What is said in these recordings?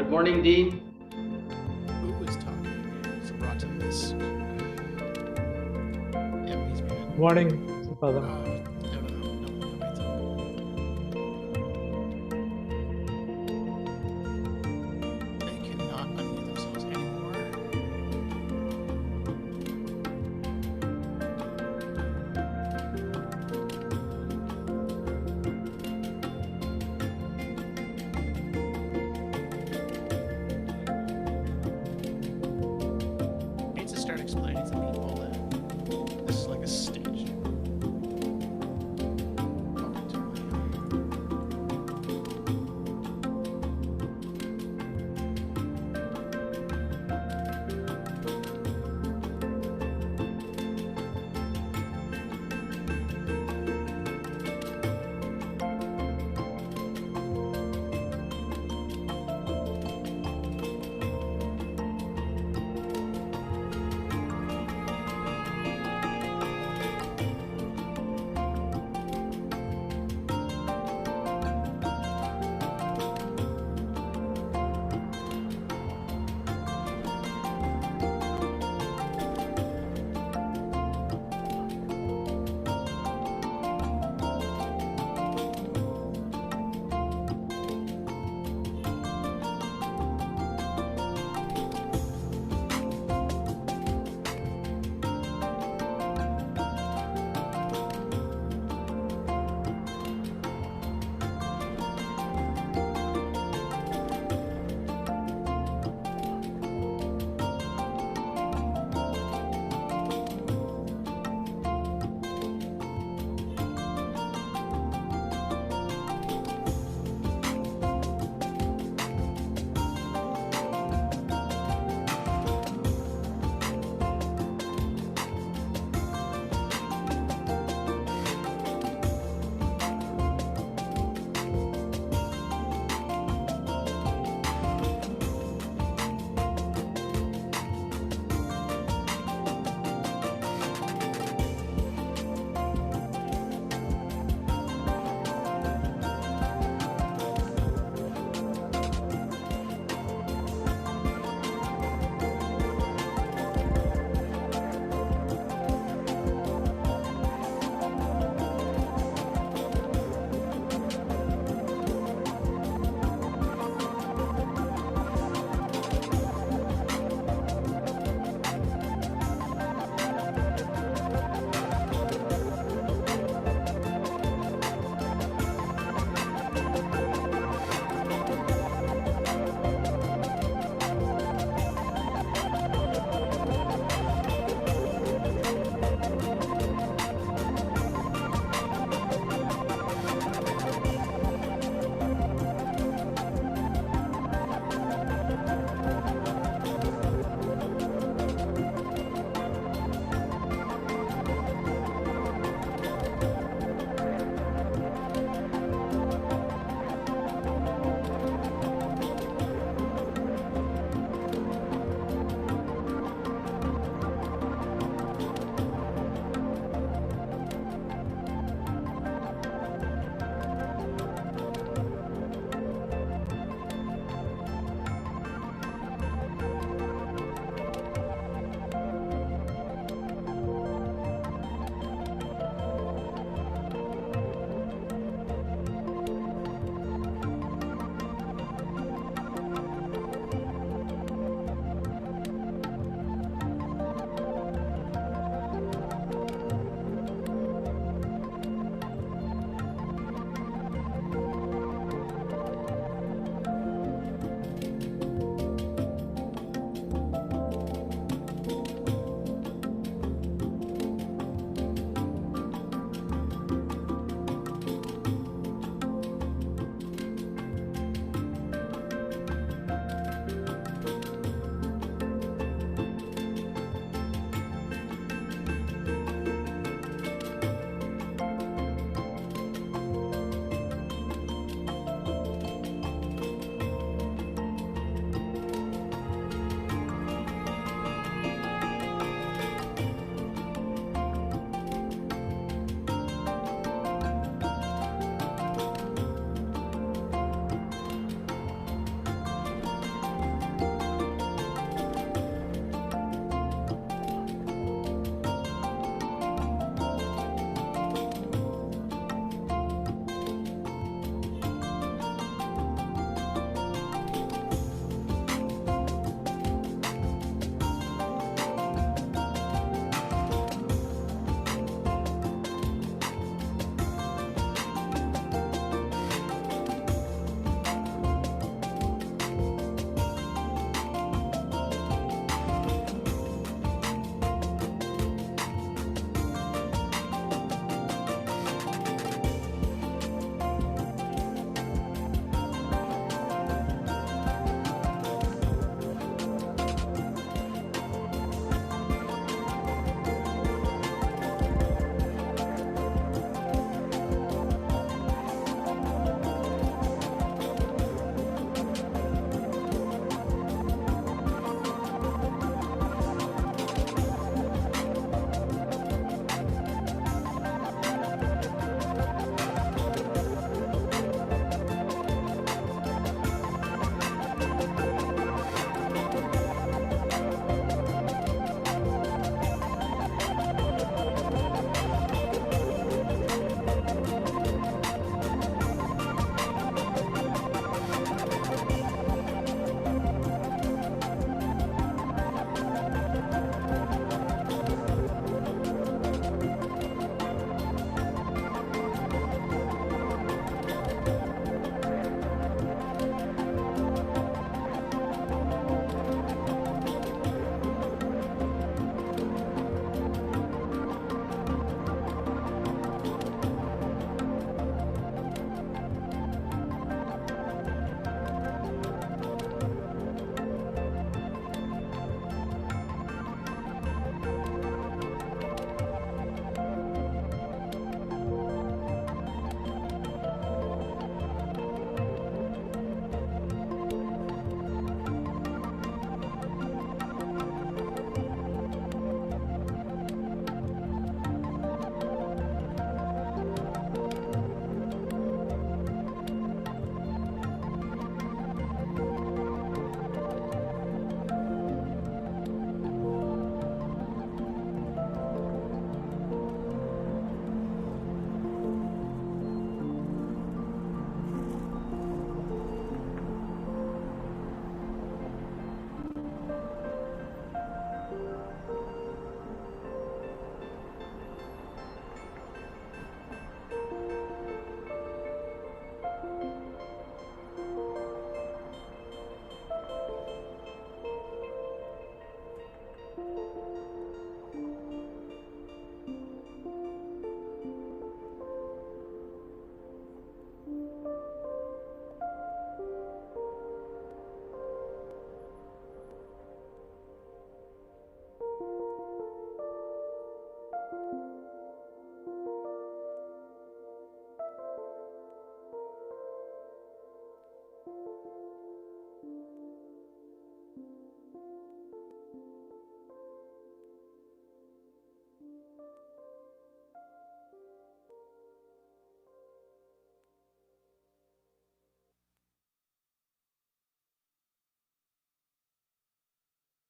Good morning, Dean. Who is talking? It's Rottenness. Yep, he's muted. Morning, Father. Nobody's up. They cannot unmute themselves anymore. Needs to start explaining to people that this is like a stage.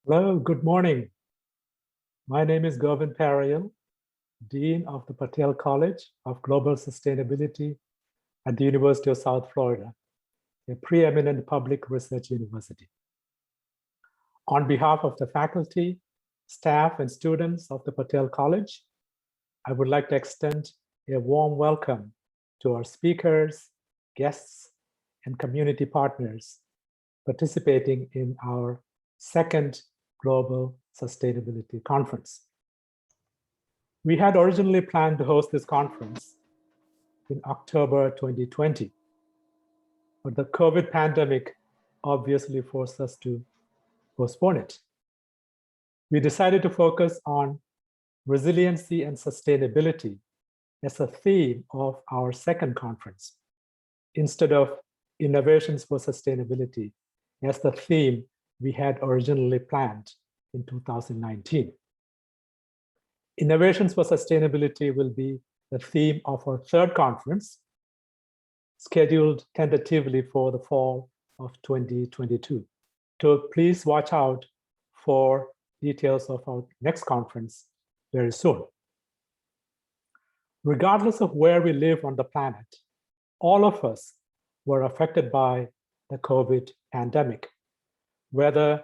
Hello, good morning. My name is Govind Parayal, Dean of the Patel College of Global Sustainability at the University of South Florida, a preeminent public research university. On behalf of the faculty, staff, and students of the Patel College, I would like to extend a warm welcome to our speakers, guests, and community partners participating in our second Global Sustainability Conference. We had originally planned to host this conference in October 2020, but the COVID pandemic obviously forced us to postpone it. We decided to focus on resiliency and sustainability as a theme of our second conference, instead of innovations for sustainability as the theme we had originally planned in 2019. Innovations for sustainability will be the theme of our third conference, scheduled tentatively for the fall of 2022. So please watch out for details of our next conference very soon. Regardless of where we live on the planet, all of us were affected by the COVID pandemic, whether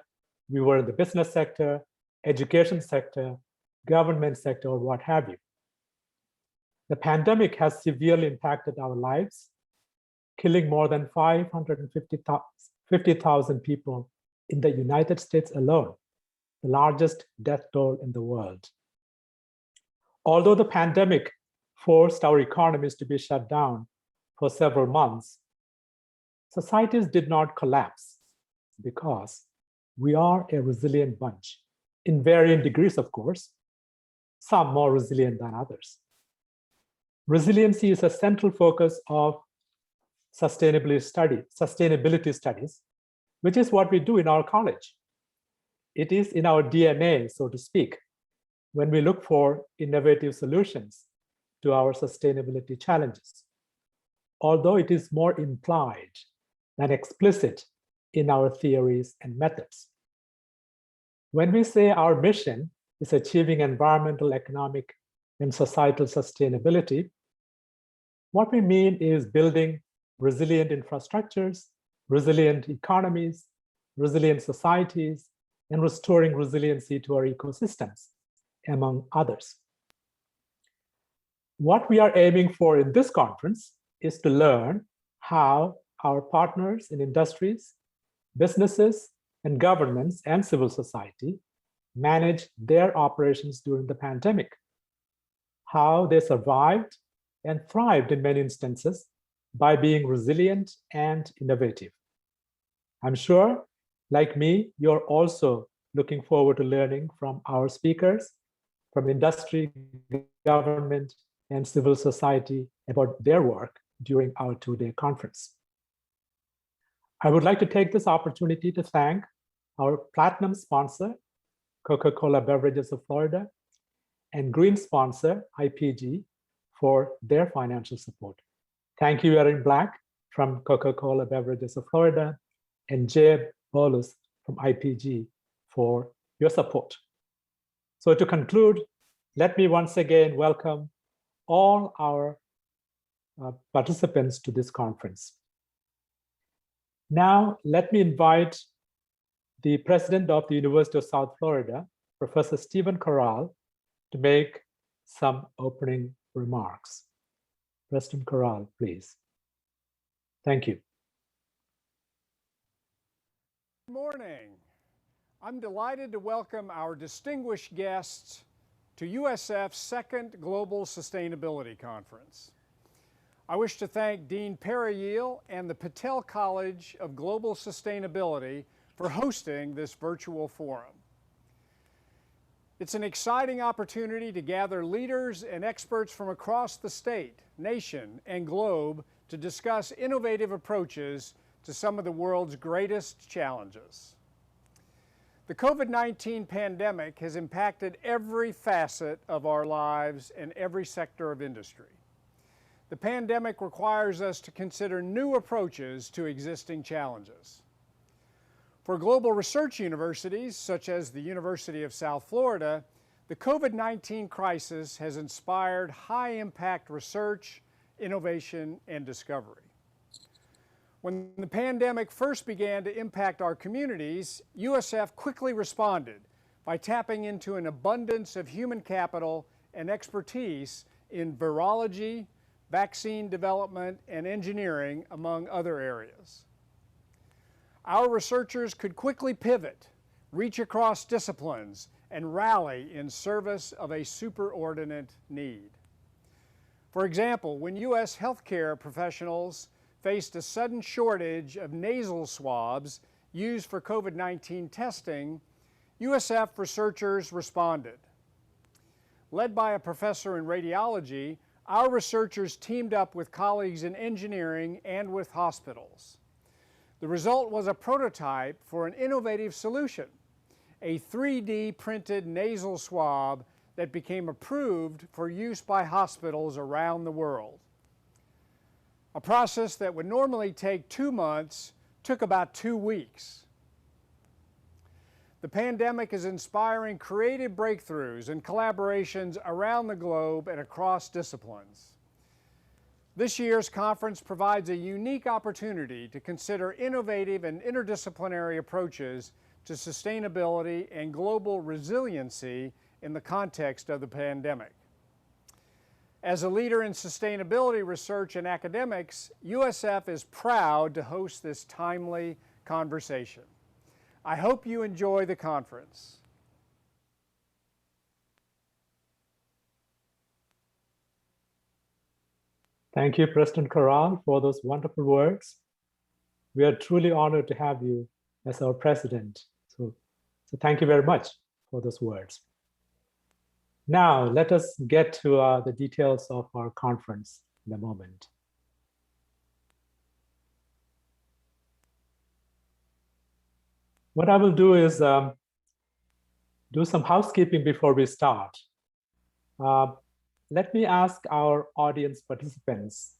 we were in the business sector, education sector, government sector, or what have you. The pandemic has severely impacted our lives, killing more than 550,000 people in the United States alone, the largest death toll in the world. Although the pandemic forced our economies to be shut down for several months, societies did not collapse because we are a resilient bunch, in varying degrees, of course, some more resilient than others. Resiliency is a central focus of sustainability studies, which is what we do in our college. It is in our DNA, so to speak, when we look for innovative solutions to our sustainability challenges, although it is more implied than explicit in our theories and methods. When we say our mission is achieving environmental, economic, and societal sustainability, what we mean is building resilient infrastructures, resilient economies, resilient societies, and restoring resiliency to our ecosystems, among others. What we are aiming for in this conference is to learn how our partners in industries, businesses, and governments and civil society manage their operations during the pandemic, how they survived and thrived in many instances by being resilient and innovative. I'm sure, like me, you're also looking forward to learning from our speakers, from industry, government, and civil society about their work during our two-day conference. I would like to take this opportunity to thank our platinum sponsor, Coca-Cola Beverages of Florida, and green sponsor, IPG, for their financial support. Thank you, Erin Black from Coca-Cola Beverages of Florida, and Jeb Bolus from IPG for your support. So to conclude, let me once again welcome all our participants to this conference. Now, let me invite the president of the University of South Florida, Professor Stephen Corral, to make some opening remarks. President Corral, please. Thank you. Good morning. I'm delighted to welcome our distinguished guests to USF's second Global Sustainability Conference. I wish to thank Dean Parayal and the Patel College of Global Sustainability for hosting this virtual forum. It's an exciting opportunity to gather leaders and experts from across the state, nation, and globe to discuss innovative approaches to some of the world's greatest challenges. The COVID-19 pandemic has impacted every facet of our lives and every sector of industry. The pandemic requires us to consider new approaches to existing challenges. For global research universities, such as the University of South Florida, the COVID-19 crisis has inspired high-impact research, innovation, and discovery. When the pandemic first began to impact our communities, USF quickly responded by tapping into an abundance of human capital and expertise in virology, vaccine development, and engineering, among other areas. Our researchers could quickly pivot, reach across disciplines, and rally in service of a superordinate need. For example, when U.S. healthcare professionals faced a sudden shortage of nasal swabs used for COVID-19 testing, USF researchers responded. Led by a professor in radiology, our researchers teamed up with colleagues in engineering and with hospitals. The result was a prototype for an innovative solution, a 3D printed nasal swab that became approved for use by hospitals around the world. A process that would normally take 2 months took about 2 weeks. The pandemic is inspiring creative breakthroughs and collaborations around the globe and across disciplines. This year's conference provides a unique opportunity to consider innovative and interdisciplinary approaches to sustainability and global resiliency in the context of the pandemic. As a leader in sustainability research and academics, USF is proud to host this timely conversation. I hope you enjoy the conference. Thank you, President Corral, for those wonderful words. We are truly honored to have you as our president. So thank you very much for those words. Now, let us get to the details of our conference in a moment. What I will do is do some housekeeping before we start. Let me ask our audience participants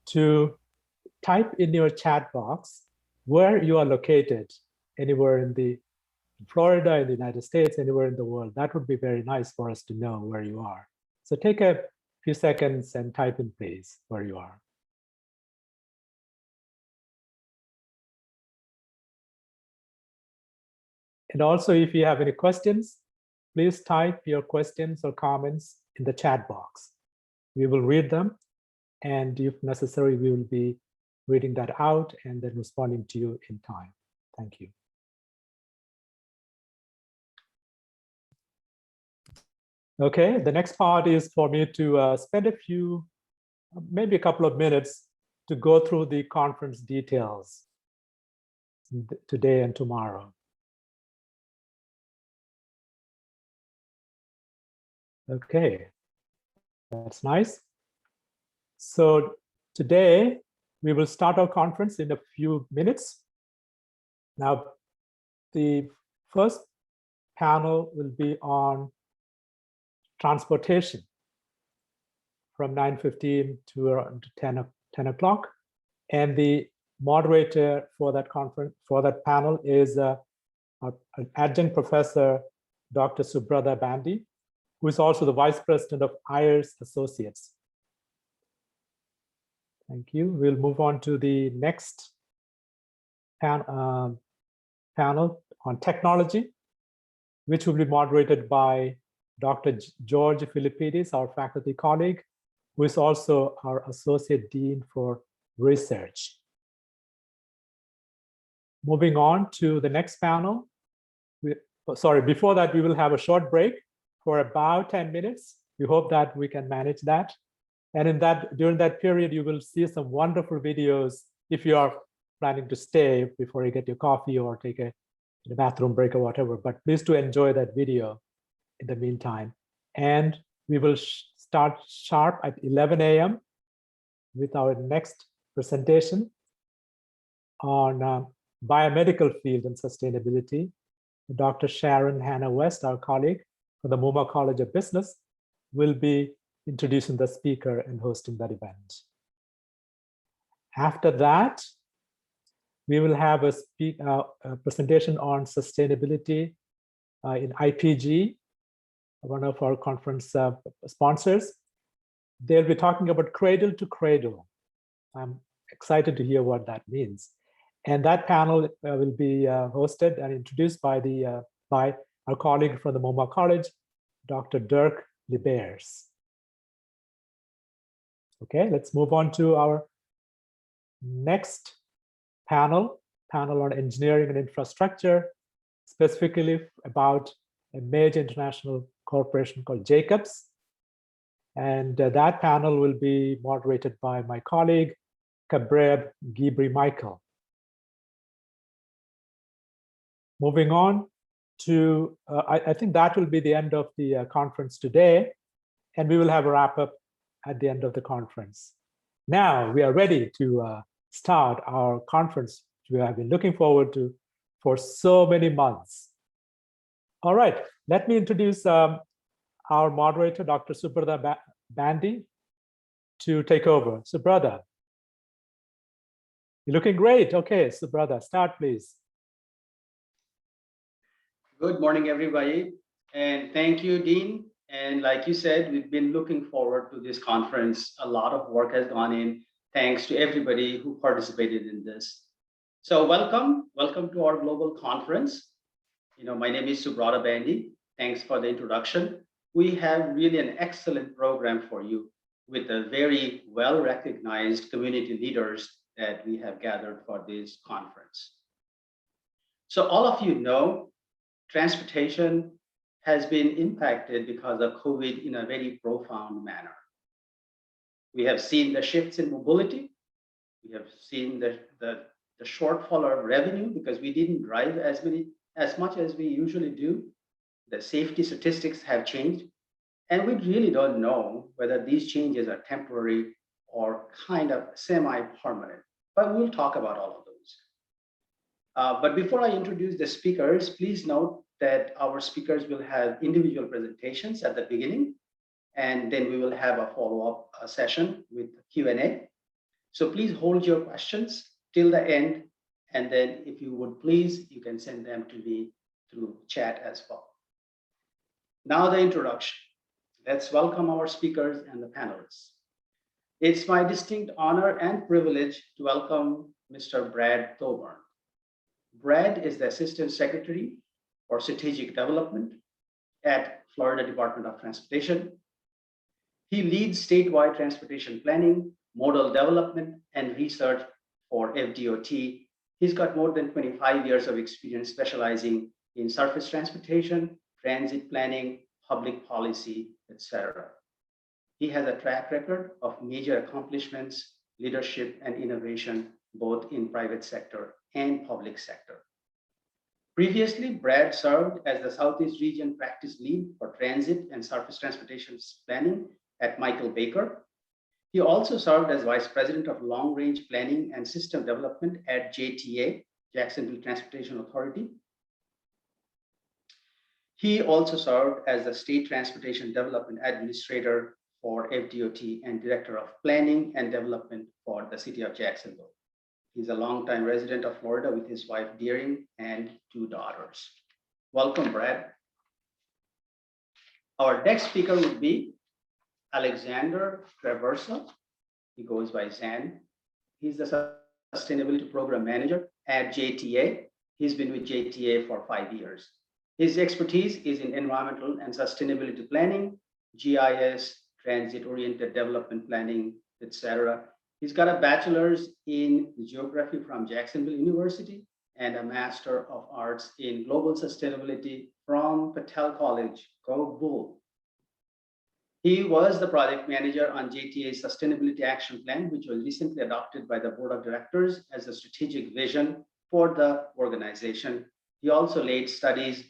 to type in your chat box where you are located, anywhere in Florida, in the United States, anywhere in the world. That would be very nice for us to know where you are. So take a few seconds and type in, please, where you are. And also, if you have any questions, please type your questions or comments in the chat box. We will read them, and if necessary, we will be reading that out and then responding to you in time. Thank you. Okay, the next part is for me to spend maybe a couple of minutes to go through the conference details today and tomorrow. Okay, that's nice. So today we will start our conference in a few minutes. Now, the first panel will be on transportation from 9:15 to around 10 o'clock. And the moderator for that conference, for that panel is an adjunct professor, Dr. Subrata Bandi, who is also the Vice President of Ayers Associates. Thank you. We'll move on to the next panel on technology, which will be moderated by Dr. George Philippidis, our faculty colleague, who is also our Associate Dean for Research. Moving on to the next panel. Before that, we will have a short break for about 10 minutes. We hope that we can manage that. And during that period, you will see some wonderful videos if you are planning to stay before you get your coffee or take a bathroom break or whatever. But please do enjoy that video in the meantime. And we will start sharp at 11 a.m. with our next presentation on biomedical field and sustainability. Dr. Sharon Hannah West, our colleague from the Muma College of Business, will be introducing the speaker and hosting that event. After that, We will have a presentation on sustainability in IPG, one of our conference sponsors. They'll be talking about cradle to cradle. I'm excited to hear what that means. And that panel will be hosted and introduced by our colleague from the MoMA College, Dr. Dirk Libeers. Okay, let's move on to our next panel on engineering and infrastructure, specifically about a major international corporation called Jacobs. And that panel will be moderated by my colleague, Kabreb Gibri-Michael. Moving on to, I think that will be the end of the conference today, and we will have a wrap up at the end of the conference. Now we are ready to start our conference, which we have been looking forward to for so many months. All right, let me introduce our moderator, Dr. Subrata Bandi, to take over. Subrata, you're looking great. Okay, Subrata, start please. Good morning, everybody. And thank you, Dean. And like you said, we've been looking forward to this conference. A lot of work has gone in. Thanks to everybody who participated in this. So welcome to our global conference. My name is Subrata Bandi. Thanks for the introduction. We have really an excellent program for you with a very well-recognized community leaders that we have gathered for this conference. So all of you know, transportation has been impacted because of COVID in a very profound manner. We have seen the shifts in mobility. We have seen the shortfall of revenue because we didn't drive as much as we usually do. The safety statistics have changed, and we really don't know whether these changes are temporary or kind of semi-permanent, but we'll talk about all of those. But before I introduce the speakers, please note that our speakers will have individual presentations at the beginning, and then we will have a follow-up session with Q&A. So please hold your questions till the end, and then if you would please, you can send them to me through chat as well. Now the introduction. Let's welcome our speakers and the panelists. It's my distinct honor and privilege to welcome Mr. Brad Thoburn. Brad is the Assistant Secretary for Strategic Development at Florida Department of Transportation. He leads statewide transportation planning, modal development, and research for Fdot. He's got more than 25 years of experience specializing in surface transportation, transit planning, public policy, etc. He has a track record of major accomplishments, leadership, and innovation, both in private sector and public sector. Previously, Brad served as the Southeast Region Practice Lead for Transit and Surface Transportation Planning at Michael Baker. He also served as Vice President of Long Range Planning and System Development at JTA, Jacksonville Transportation Authority. He also served as the State Transportation Development Administrator for Fdot and Director of Planning and Development for the City of Jacksonville. He's a longtime resident of Florida with his wife, Deering, and 2 daughters. Welcome, Brad. Our next speaker would be Alexander Traversal. He goes by Zan. He's the Sustainability Program Manager at JTA. He's been with JTA for 5 years. His expertise is in environmental and sustainability planning, GIS, transit-oriented development planning, etc. He's got a bachelor's in geography from Jacksonville University and a Master of Arts in Global Sustainability from Patel College. Go Bull. He was the project manager on JTA's Sustainability Action Plan, which was recently adopted by the Board of Directors as a strategic vision for the organization. He also led studies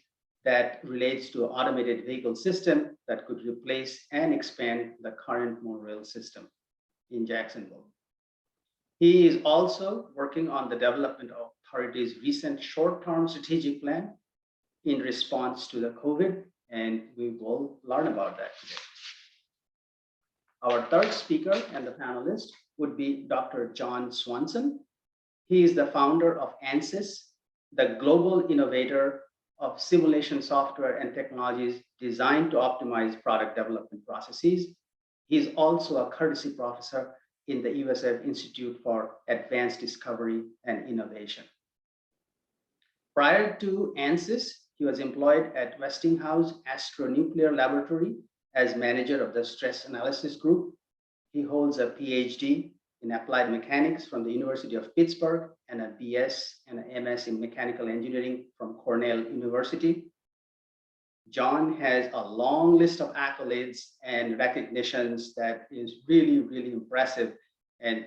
that relates to automated vehicle system that could replace and expand the current monorail system in Jacksonville. He is also working on the development of authority's recent short-term strategic plan in response to the COVID, and we will learn about that today. Our third speaker and the panelist would be Dr. John Swanson. He is the founder of ANSYS, the global innovator of simulation software and technologies designed to optimize product development processes. He's also a courtesy professor in the USF Institute for Advanced Discovery and Innovation. Prior to ANSYS, he was employed at Westinghouse Astronuclear Laboratory as manager of the stress analysis group. He holds a PhD in applied mechanics from the University of Pittsburgh and a BS and an MS in mechanical engineering from Cornell University. John has a long list of accolades and recognitions that is really, really impressive. And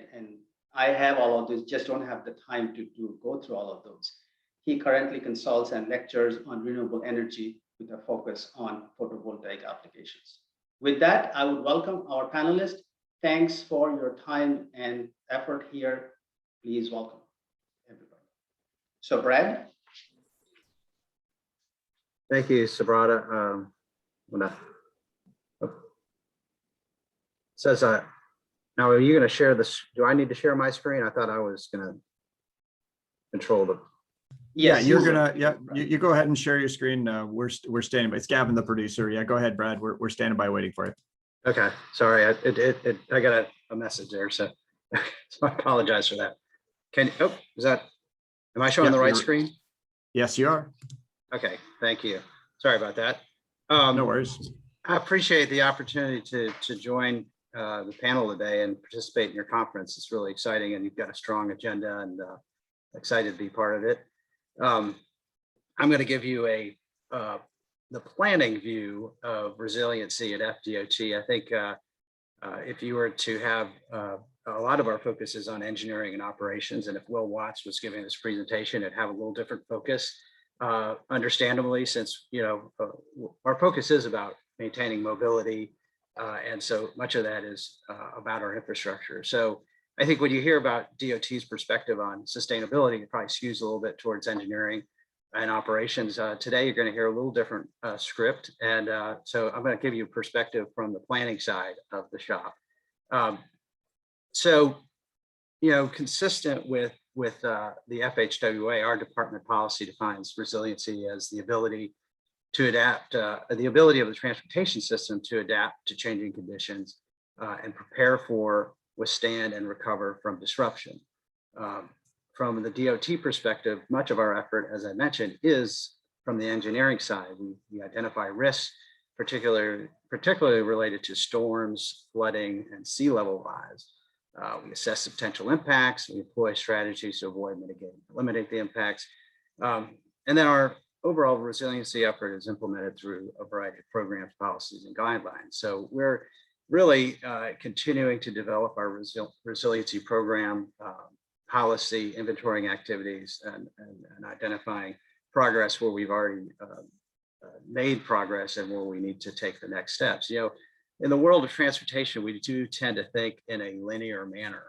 I have all of this, just don't have the time to go through all of those. He currently consults and lectures on renewable energy with a focus on photovoltaic applications. With that, I would welcome our panelists. Thanks for your time and effort here. Please welcome everybody. So Brad. Thank you, Subrata. Says, now are you going to share this? Do I need to share my screen? I thought I was going to control the. Yes, yeah, you're gonna. Yeah, you go ahead and share your screen. We're standing by. It's Gavin, the producer. Yeah, go ahead, Brad. We're standing by, waiting for you. Okay, sorry, I got a message there, so I apologize for that. Am I showing the right screen? Yes, you are. Okay, thank you. Sorry about that. No worries. I appreciate the opportunity to join the panel today and participate in your conference. It's really exciting, and you've got a strong agenda, and excited to be part of it. I'm going to give you the planning view of resiliency at FDOT. I think if you were to have a lot of our focus is on engineering and operations, and if Will Watts was giving this presentation, it'd have a little different focus. Understandably, since our focus is about maintaining mobility, and so much of that is about our infrastructure. So I think when you hear about DOT's perspective on sustainability, it probably skews a little bit towards engineering and operations. Today, you're going to hear a little different script, and so I'm going to give you a perspective from the planning side of the shop. So, consistent with the FHWA, our department policy defines resiliency as the ability to adapt, the ability of the transportation system to adapt to changing conditions and prepare for, withstand, and recover from disruption. From the DOT perspective, much of our effort, as I mentioned, is from the engineering side. We identify risks, particularly related to storms, flooding, and sea level rise. We assess the potential impacts. We employ strategies to avoid, mitigate, eliminate the impacts. And then our overall resiliency effort is implemented through a variety of programs, policies, and guidelines. So we're really continuing to develop our resiliency program, policy, inventorying activities, and identifying progress where we've already made progress and where we need to take the next steps. In the world of transportation, we do tend to think in a linear manner.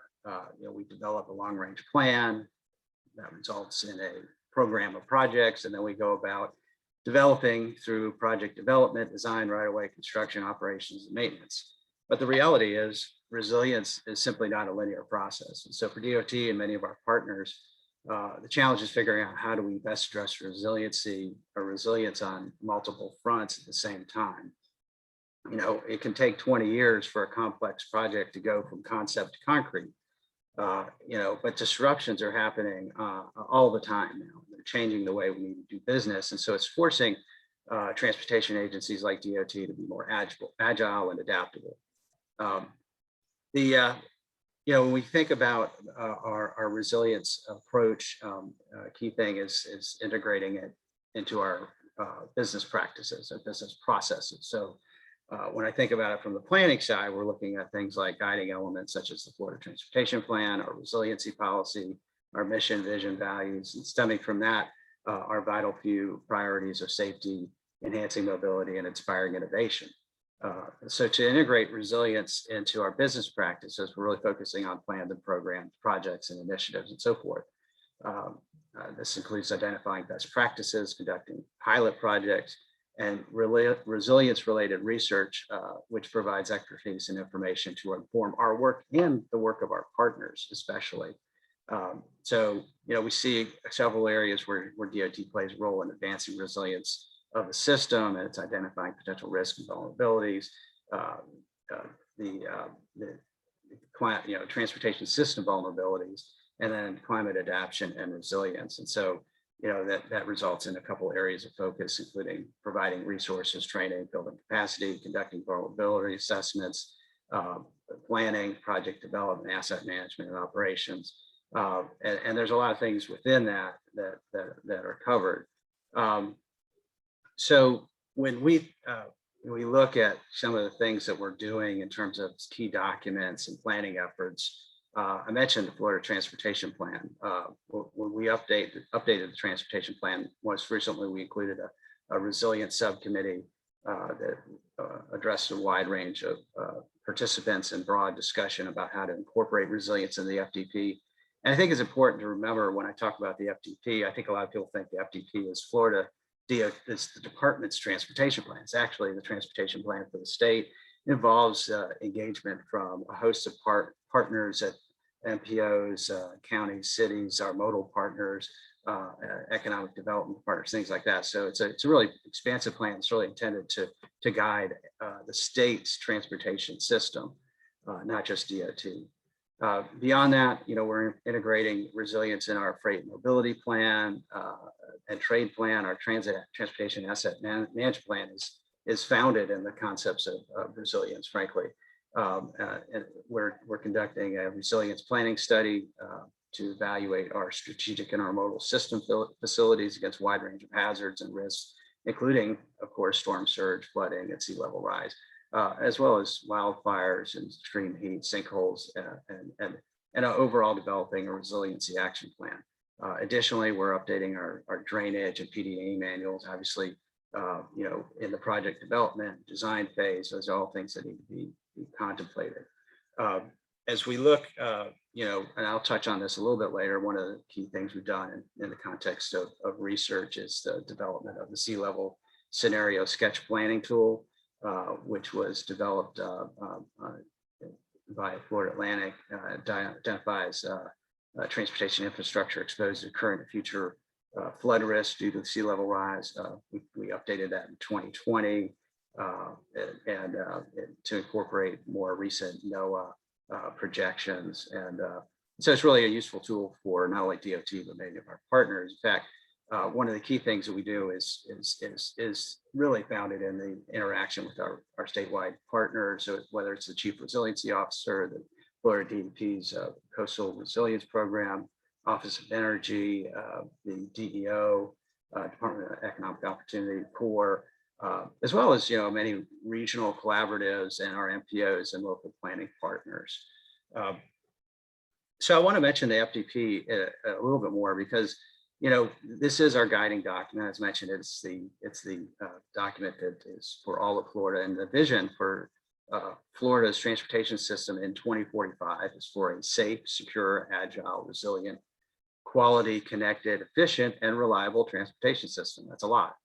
We develop a long-range plan that results in a program of projects, and then we go about developing through project development, design, right-of-way, construction, operations, and maintenance. But the reality is resilience is simply not a linear process. And so for DOT and many of our partners, the challenge is figuring out how do we best address resilience on multiple fronts at the same time. It can take 20 years for a complex project to go from concept to concrete, but disruptions are happening all the time now. They're changing the way we need to do business. And so it's forcing transportation agencies like DOT to be more agile and adaptable. When we think about our resilience approach, a key thing is integrating it into our business practices and business processes. So when I think about it from the planning side, we're looking at things like guiding elements such as the Florida Transportation Plan, our resiliency policy, our mission, vision, values, and stemming from that, our vital few priorities are safety, enhancing mobility, and inspiring innovation. So to integrate resilience into our business practices, we're really focusing on plans and programs, projects, and initiatives, and so forth. This includes identifying best practices, conducting pilot projects, and resilience-related research, which provides expertise and information to inform our work and the work of our partners, especially. So, we see several areas where DOT plays a role in advancing resilience of the system, and it's identifying potential risks and vulnerabilities, the transportation system vulnerabilities, and then climate adaptation and resilience. And so, that results in a couple areas of focus, including providing resources, training, building capacity, conducting vulnerability assessments, planning, project development, asset management, and operations. And there's a lot of things within that are covered. So when we look at some of the things that we're doing in terms of key documents and planning efforts, I mentioned the Florida Transportation Plan. When we updated the transportation plan, most recently we included a resilience subcommittee that addressed a wide range of participants and broad discussion about how to incorporate resilience in the FDP. And I think it's important to remember when I talk about the FDP, I think a lot of people think the FDP is Florida. It's the department's transportation plan. It's actually the transportation plan for the state. It involves engagement from a host of partners at MPOs, counties, cities, our modal partners, economic development partners, things like that. So it's a really expansive plan. It's really intended to guide the state's transportation system, not just DOT. Beyond that, we're integrating resilience in our freight mobility plan and trade plan. Our transportation asset management plan is founded in the concepts of resilience, frankly. And we're conducting a resilience planning study to evaluate our strategic and our modal system facilities against a wide range of hazards and risks, including, of course, storm surge, flooding, and sea level rise, as well as wildfires and extreme heat, sinkholes, and overall developing a resiliency action plan. Additionally, we're updating our drainage and PD&E manuals, obviously, in the project development design phase. Those are all things that need to be contemplated. As we look, and I'll touch on this a little bit later, one of the key things we've done in the context of research is the development of the sea level scenario sketch planning tool, which was developed by Florida Atlantic, identifies transportation infrastructure exposed to current and future flood risk due to sea level rise. We updated that in 2020 and to incorporate more recent NOAA projections. And so it's really a useful tool for not only DOT, but many of our partners. In fact, one of the key things that we do is really founded in the interaction with our statewide partners. So whether it's the Chief Resiliency Officer, the Florida DEP's Coastal Resilience Program, Office of Energy, the DEO, Department of Economic Opportunity, Corps, as well as many regional collaboratives and our MPOs and local planning partners. So I want to mention the FDP a little bit more because this is our guiding document. As mentioned, it's the document that is for all of Florida, and the vision for Florida's transportation system in 2045 is for a safe, secure, agile, resilient, quality, connected, efficient, and reliable transportation system. That's a lot.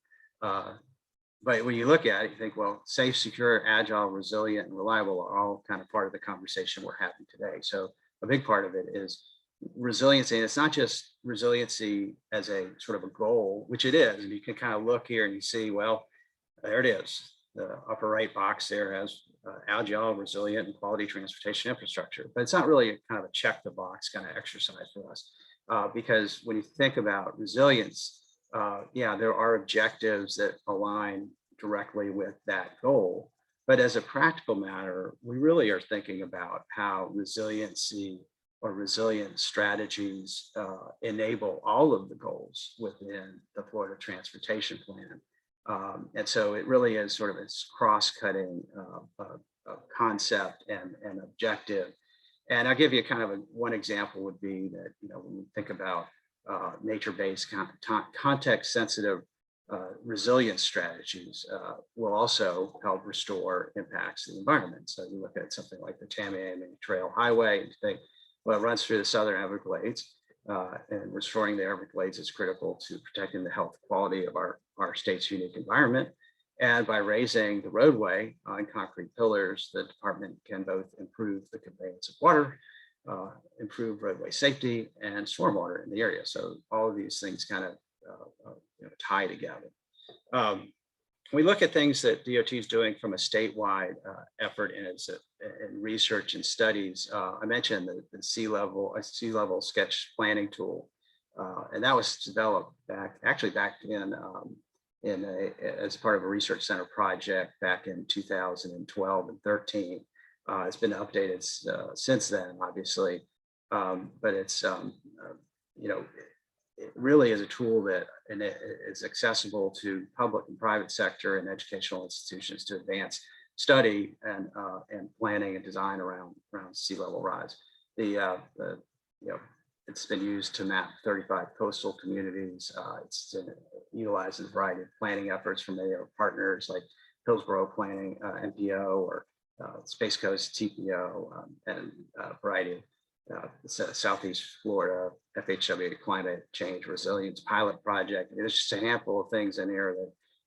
But when you look at it, you think, well, safe, secure, agile, resilient, and reliable are all kind of part of the conversation we're having today. So a big part of it is resiliency. And it's not just resiliency as a sort of a goal, which it is. And you can kind of look here and you see, well, there it is. The upper right box there has agile, resilient, and quality transportation infrastructure. But it's not really kind of a check the box kind of exercise for us. Because when you think about resilience, there are objectives that align directly with that goal. But as a practical matter, we really are thinking about how resiliency or resilient strategies enable all of the goals within the Florida Transportation Plan. And so it really is sort of this cross-cutting concept and objective. And I'll give you kind of one example would be that, when we think about nature-based, context-sensitive resilience strategies will also help restore impacts to the environment. So you look at something like the Tampa Trail Highway and you think, well, it runs through the Southern Everglades, and restoring the Everglades is critical to protecting the health quality of our state's unique environment. And by raising the roadway on concrete pillars, the department can both improve the conveyance of water improve roadway safety and stormwater in the area. So all of these things kind of tie together. We look at things that DOT is doing from a statewide effort in research and studies. I mentioned the sea level sketch planning tool, and that was developed back as part of a research center project back in 2012 and 13. It's been updated since then, obviously, but it's it really is a tool that it is accessible to public and private sector and educational institutions to advance study and planning and design around sea level rise. It's been used to map 35 coastal communities. It's utilized in a variety of planning efforts from many of our partners like Hillsborough Planning, NPO, or Space Coast TPO, and a variety of Southeast Florida FHWA Climate Change Resilience Pilot Project. There's just a handful of things in here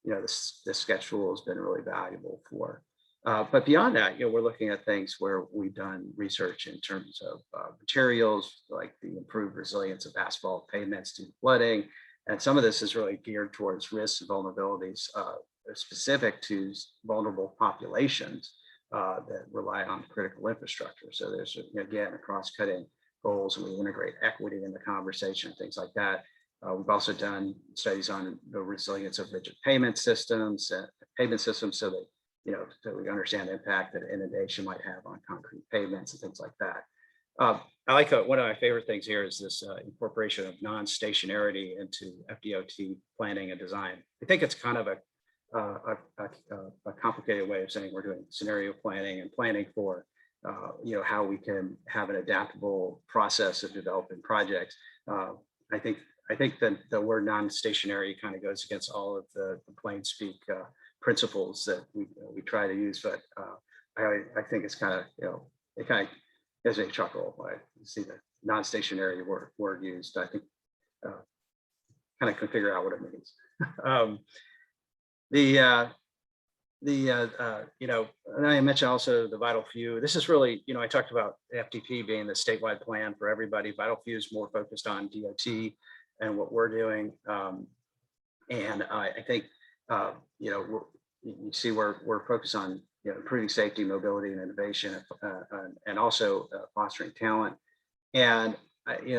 that this sketch tool has been really valuable for. But beyond that, we're looking at things where we've done research in terms of materials, like the improved resilience of asphalt pavements to flooding, and some of this is really geared towards risks and vulnerabilities specific to vulnerable populations that rely on critical infrastructure. So there's, again, a cross-cutting goals, and we integrate equity in the conversation, things like that. We've also done studies on the resilience of rigid pavement systems, so that, so we understand the impact that inundation might have on concrete pavements and things like that. I like one of my favorite things here is this incorporation of non-stationarity into FDOT planning and design. I think it's kind of a complicated way of saying we're doing scenario planning and planning for how we can have an adaptable process of developing projects. I think that the word non-stationary kind of goes against all of the plain speak principles that we try to use, but I think it's kind of it kind of gives me a chuckle when I see the non-stationary word used. I think kind of can figure out what it means. And I mentioned also the vital few. This is really, I talked about the FDP being the statewide plan for everybody. Vital few is more focused on DOT and what we're doing. And I think, you see we're focused on improving safety, mobility, and innovation, and also fostering talent. And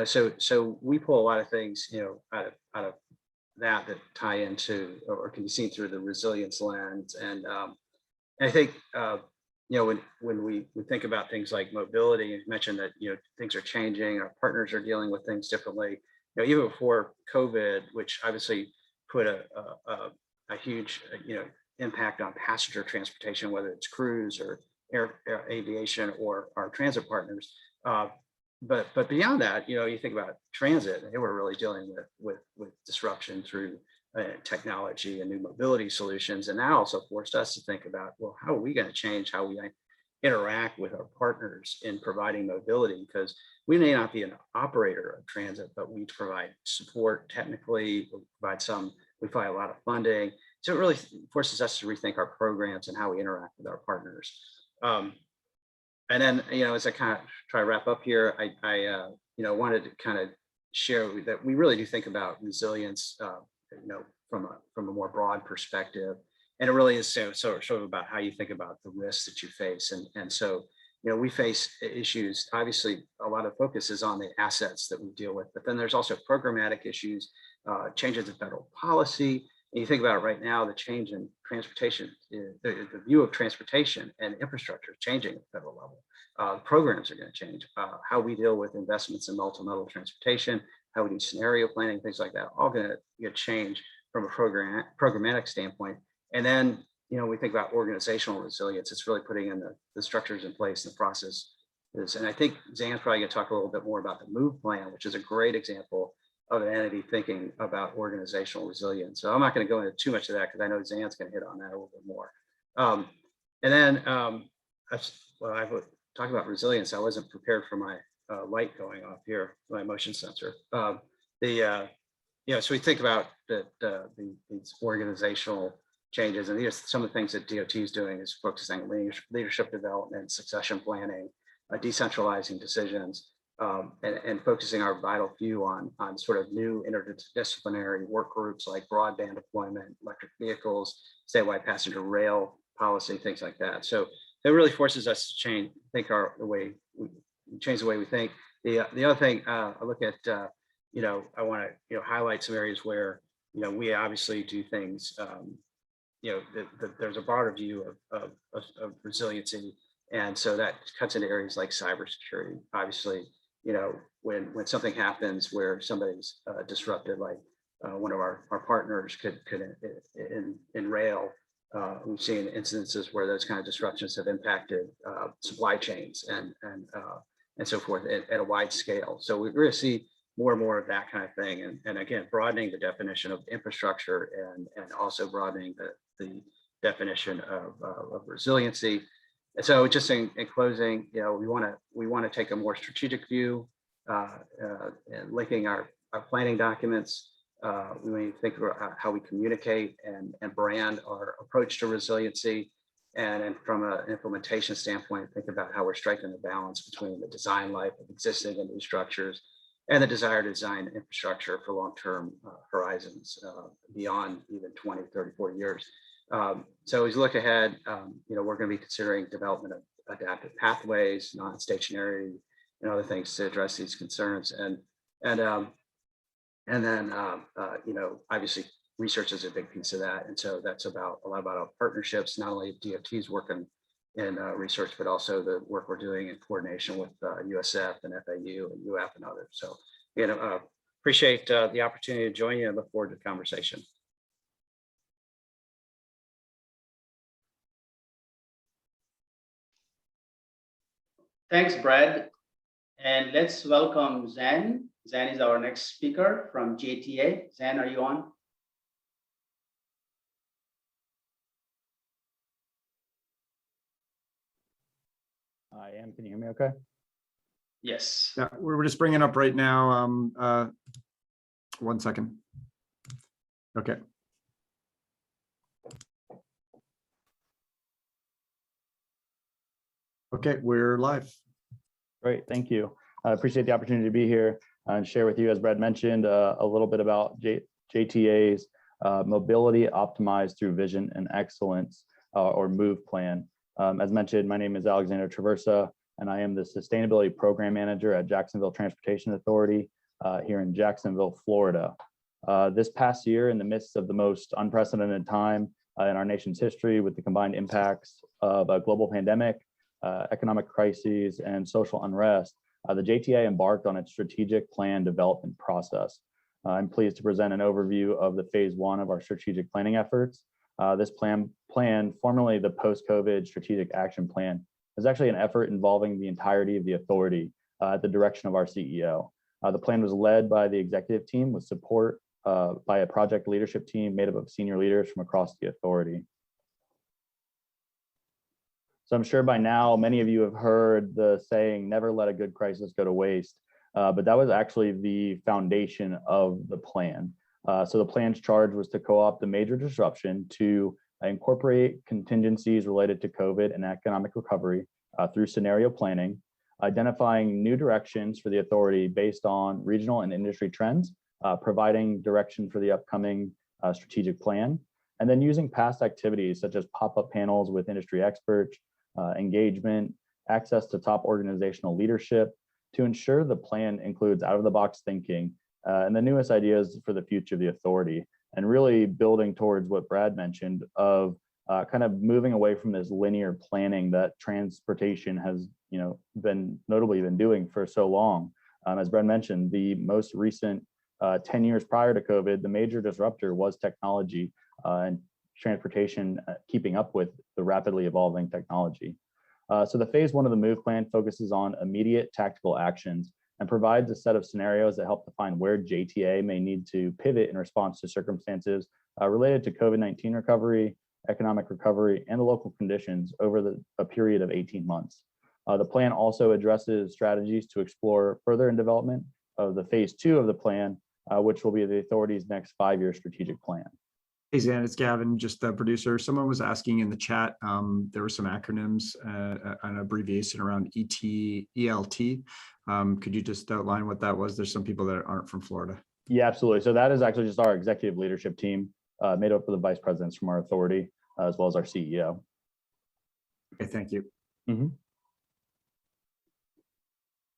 so we pull a lot of things out of that tie into or can be seen through the resilience lens. And I think when we think about things like mobility, you mentioned that things are changing, our partners are dealing with things differently. Even before COVID, which obviously put a huge impact on passenger transportation, whether it's cruise or air aviation or our transit partners. But beyond that, you think about transit, they were really dealing with disruption through technology and new mobility solutions. And that also forced us to think about, well, how are we going to change how we interact with our partners in providing mobility? Because we may not be an operator of transit, but we provide support technically, we provide a lot of funding. So it really forces us to rethink our programs and how we interact with our partners. And then, as I kind of try to wrap up here, I wanted to kind of share that we really do think about resilience, from a more broad perspective. And it really is sort of about how you think about the risks that you face. And so, we face issues. Obviously, a lot of focus is on the assets that we deal with, but then there's also programmatic issues, changes in federal policy. And you think about it right now, the change in transportation, the view of transportation and infrastructure is changing at the federal level. Programs are going to change. How we deal with investments in multimodal transportation, how we do scenario planning, things like that, all going to get changed from a programmatic standpoint. And then, we think about organizational resilience. It's really putting in the structures in place, the process. And I think Zan's probably going to talk a little bit more about the MOVE plan, which is a great example of an entity thinking about organizational resilience. So I'm not going to go into too much of that because I know Zan's going to hit on that a little bit more. And then I would talk about resilience. I wasn't prepared for my light going off here, my motion sensor. So we think about these organizational changes, and some of the things that DOT is doing is focusing on leadership development, succession planning, decentralizing decisions, and focusing our vital few on sort of new interdisciplinary work groups like broadband deployment, electric vehicles, statewide passenger rail policy, things like that. So it really forces us to change the way we think. The other thing I look at, I want to highlight some areas where we obviously do things. There's a broader view of resiliency, and so that cuts into areas like cybersecurity. Obviously, when something happens where somebody's disrupted, like one of our partners could in rail, we've seen instances where those kind of disruptions have impacted supply chains and so forth at a wide scale. So we really see more and more of that kind of thing, and again, broadening the definition of infrastructure and also broadening the definition of resiliency. And so, just in closing, we want to take a more strategic view, and linking our planning documents. We need to think about how we communicate and brand our approach to resiliency, and from an implementation standpoint, think about how we're striking the balance between the design life of existing and new structures and the desire to design infrastructure for long-term horizons beyond even 20, 30, 40 years. So as you look ahead, we're going to be considering development of adaptive pathways, non-stationary, and other things to address these concerns. And then obviously research is a big piece of that. And so that's a lot about our partnerships, not only DOT's working in research, but also the work we're doing in coordination with USF and FAU and UF and others. So, appreciate the opportunity to join you and look forward to the conversation. Thanks, Brad. And let's welcome Zan. Zan is our next speaker from JTA. Zan, are you on? I am. Can you hear me okay? Yes. Yeah, we're just bringing up right now. 1 second. Okay. Okay, we're live. Great, thank you. I appreciate the opportunity to be here and share with you, as Brad mentioned, a little bit about JTA's Mobility Optimized Through Vision and Excellence, or MOVE plan. As mentioned, my name is Alexander Traversa, and I am the Sustainability Program Manager at Jacksonville Transportation Authority here in Jacksonville, Florida. This past year, in the midst of the most unprecedented time in our nation's history, with the combined impacts of a global pandemic, economic crises, and social unrest, the JTA embarked on its strategic plan development process. I'm pleased to present an overview of the phase 1 of our strategic planning efforts. This plan, formerly the Post-COVID Strategic Action Plan, is actually an effort involving the entirety of the authority at the direction of our CEO. The plan was led by the executive team with support by a project leadership team made up of senior leaders from across the authority. So I'm sure by now, many of you have heard the saying, never let a good crisis go to waste, but that was actually the foundation of the plan. So the plan's charge was to co-opt the major disruption to incorporate contingencies related to COVID and economic recovery through scenario planning, identifying new directions for the authority based on regional and industry trends, providing direction for the upcoming strategic plan, and then using past activities such as pop-up panels with industry experts, engagement, access to top organizational leadership to ensure the plan includes out-of-the-box thinking and the newest ideas for the future of the authority, and really building towards what Brad mentioned of kind of moving away from this linear planning that transportation has been notably doing for so long. As Brad mentioned, the most recent 10 years prior to COVID, the major disruptor was technology and transportation keeping up with the rapidly evolving technology. So the phase 1 of the MOVE plan focuses on immediate tactical actions and provides a set of scenarios that help define where JTA may need to pivot in response to circumstances related to COVID-19 recovery, economic recovery, and the local conditions over a period of 18 months. The plan also addresses strategies to explore further in development of the phase 2 of the plan, which will be the authority's next 5-year strategic plan. Hey, Zan, it's Gavin, just the producer. Someone was asking in the chat, there were some acronyms, an abbreviation around ELT. Could you just outline what that was? There's some people that aren't from Florida. Yeah, absolutely. So that is actually just our executive leadership team, made up of the vice presidents from our authority, as well as our CEO. Okay, thank you.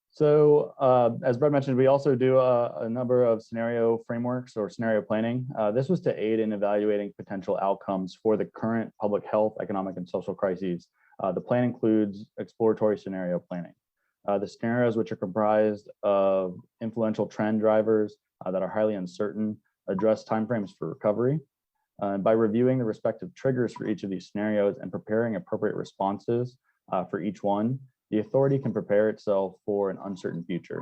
So as Brett mentioned, we also do a number of scenario frameworks or scenario planning. This was to aid in evaluating potential outcomes for the current public health, economic, and social crises. The plan includes exploratory scenario planning. The scenarios, which are comprised of influential trend drivers that are highly uncertain, address timeframes for recovery. By reviewing the respective triggers for each of these scenarios and preparing appropriate responses for each one, the authority can prepare itself for an uncertain future.